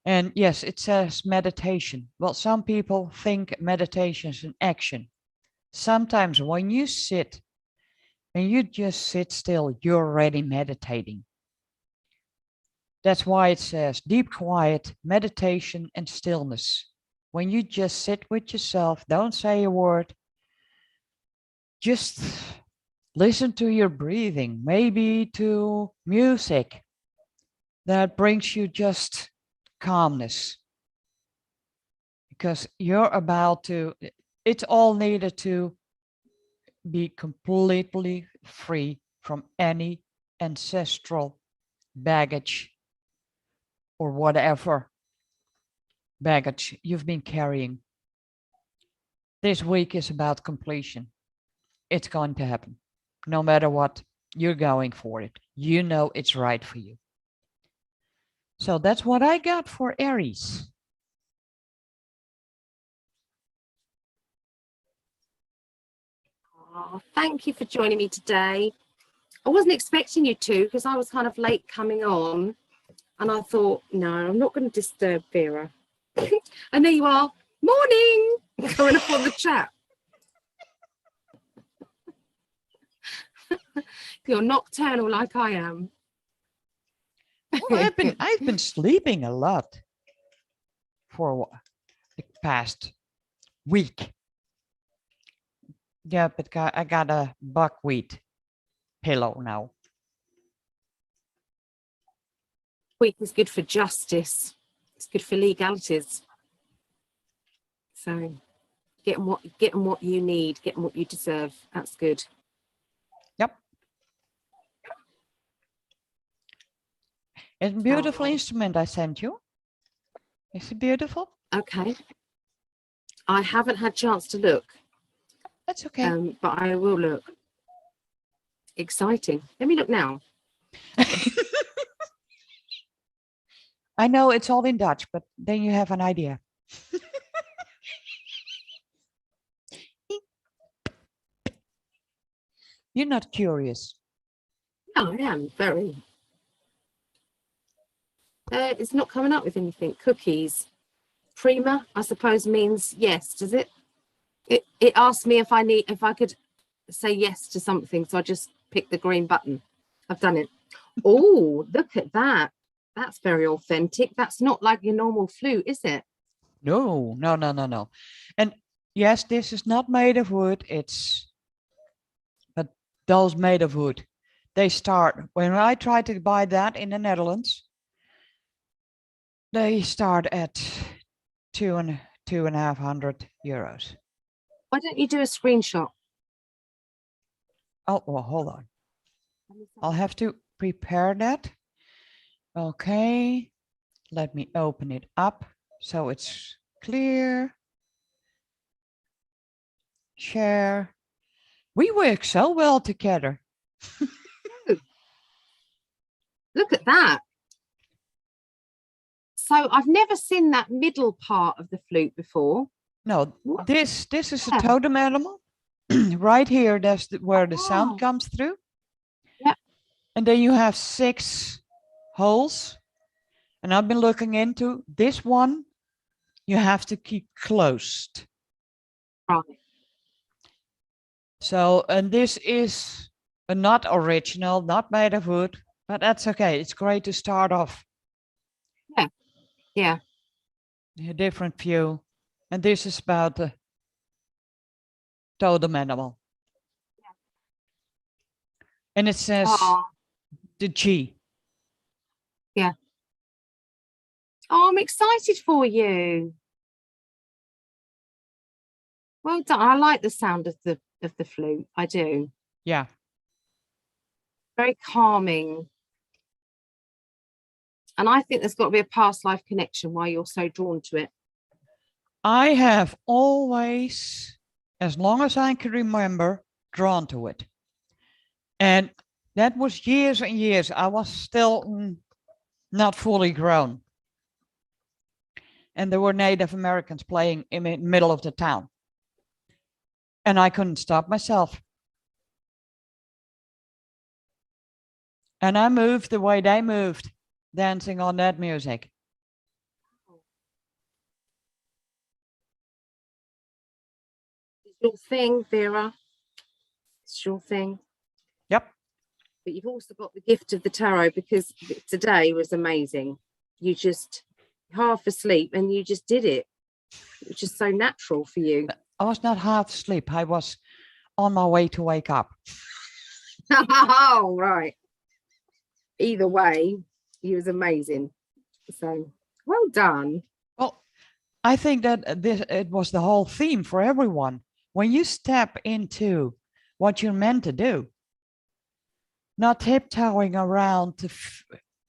And yes, it says meditation. Well, some people think meditation is an action. Sometimes when you sit and you just sit still, you're already meditating. That's why it says deep quiet, meditation, and stillness. When you just sit with yourself, don't say a word. Just listen to your breathing, maybe to music that brings you just calmness. Because you're about to, it's all needed to be completely free from any ancestral baggage or whatever baggage you've been carrying. This week is about completion. It's going to happen. No matter what, you're going for it. You know it's right for you. So that's what I got for Aries. Oh, thank you for joining me today. I wasn't expecting you to because I was kind of late coming on. And I thought, no, I'm not going to disturb Vera. And there you are, morning, going up on the chat. You're nocturnal like I am. Well, I've been sleeping a lot for the past week. Yeah, but I got a buckwheat pillow now. Week is good for justice. It's good for legalities. So getting what you need, getting what you deserve. That's good. Yep. It's a beautiful instrument I sent you. Is it beautiful? Okay. I haven't had a chance to look. That's okay. But I will look. Exciting. Let me look now. I know it's all in Dutch, but then you have an idea. You're not curious. No, I am very. It's not coming up with anything. Cookies. Prima, I suppose, means yes, does it? It asked me if I could say yes to something, so I just picked the green button. I've done it. Oh, look at that. That's very authentic. That's not like your normal flute, is it? No, no, no, no, no. And yes, this is not made of wood. But those made of wood, they start, when I tried to buy that in the Netherlands, they start at two and a half hundred euros. Why don't you do a screenshot? Oh, well, hold on. I'll have to prepare that. Okay, let me open it up so it's clear. Share. We work so well together. Look at that. So I've never seen that middle part of the flute before. No, this is a totem animal. Right here, that's where the sound comes through. Yeah. And then you have 6 holes. And I've been looking into this one. You have to keep closed. Right. So, and this is not original, not made of wood, but that's okay. It's great to start off. Yeah. Yeah. A different view. And this is about the totem animal. Yeah. And it says the G. Yeah. Oh, I'm excited for you. Well done. I like the sound of the flute. I do. Yeah. Very calming. And I think there's got to be a past life connection why you're so drawn to it. I have always, as long as I can remember, drawn to it. And that was years and years. I was still not fully grown. And there were Native Americans playing in the middle of the town. And I couldn't stop myself. And I moved the way they moved, dancing on that music. It's your thing, Vera. It's your thing. Yep. But you've also got the gift of the tarot, because today was amazing. You just half asleep and you just did it. It was just so natural for you. I was not half asleep. I was on my way to wake up. Oh, right. Either way, he was amazing. So well done. Well, I think that it was the whole theme for everyone. When you step into what you're meant to do, not tiptoeing around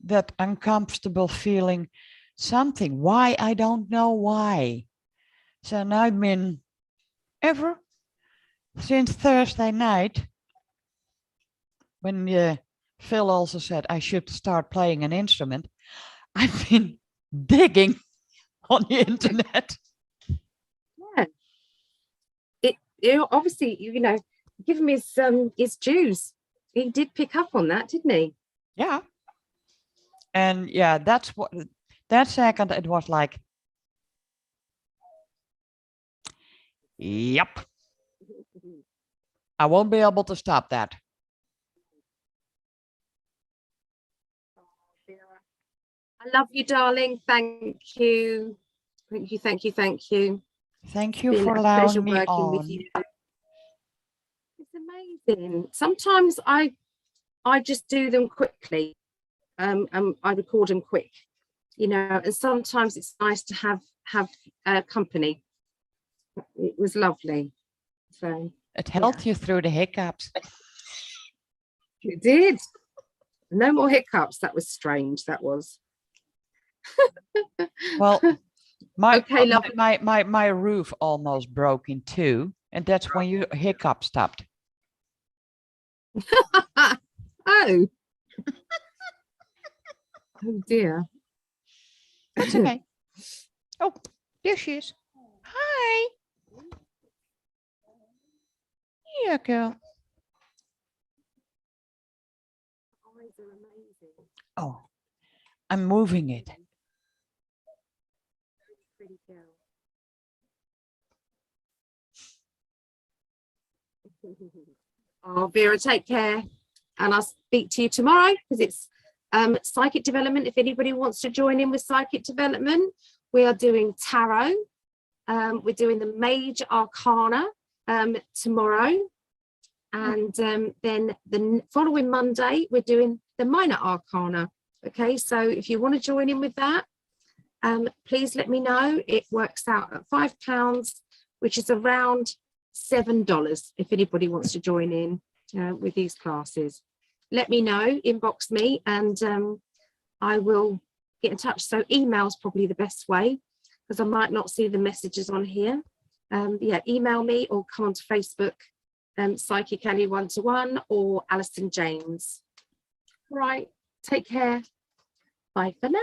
that uncomfortable feeling, something. Why? I don't know why. So now I've been since Thursday night, when Phil also said I should start playing an instrument, I've been digging on the internet. Yeah. It obviously, give him his dues. He did pick up on that, didn't he? Yeah. And yeah, that's what that second it was like. Yep. I won't be able to stop that. I love you, darling. Thank you. Thank you, thank you, thank you. Thank you for allowing me on. With you. It's amazing. Sometimes I just do them quickly. And I record them quick, and sometimes it's nice to have company. It was lovely. So it helped you through the hiccups. It did. No more hiccups. That was strange. That was. Well, okay, my roof almost broke in two, and that's when your hiccup stopped. Oh. Oh dear. That's okay. Oh, there she is. Hi. Yeah, girl. are amazing. Oh, I'm moving it. Pretty girl. Oh, Vera, take care. And I'll speak to you tomorrow because it's psychic development. If anybody wants to join in with psychic development, we are doing tarot. We're doing the major arcana tomorrow. And then the following Monday, we're doing the minor arcana. Okay, so if you want to join in with that, please let me know. It works out at £5, which is around $7 if anybody wants to join in with these classes. Let me know, inbox me, and I will get in touch. So email's probably the best way because I might not see the messages on here. Yeah, email me or come onto Facebook, Psychic Ellie 1-to-1 or Alison James. Right, take care. Bye for now.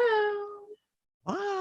Bye.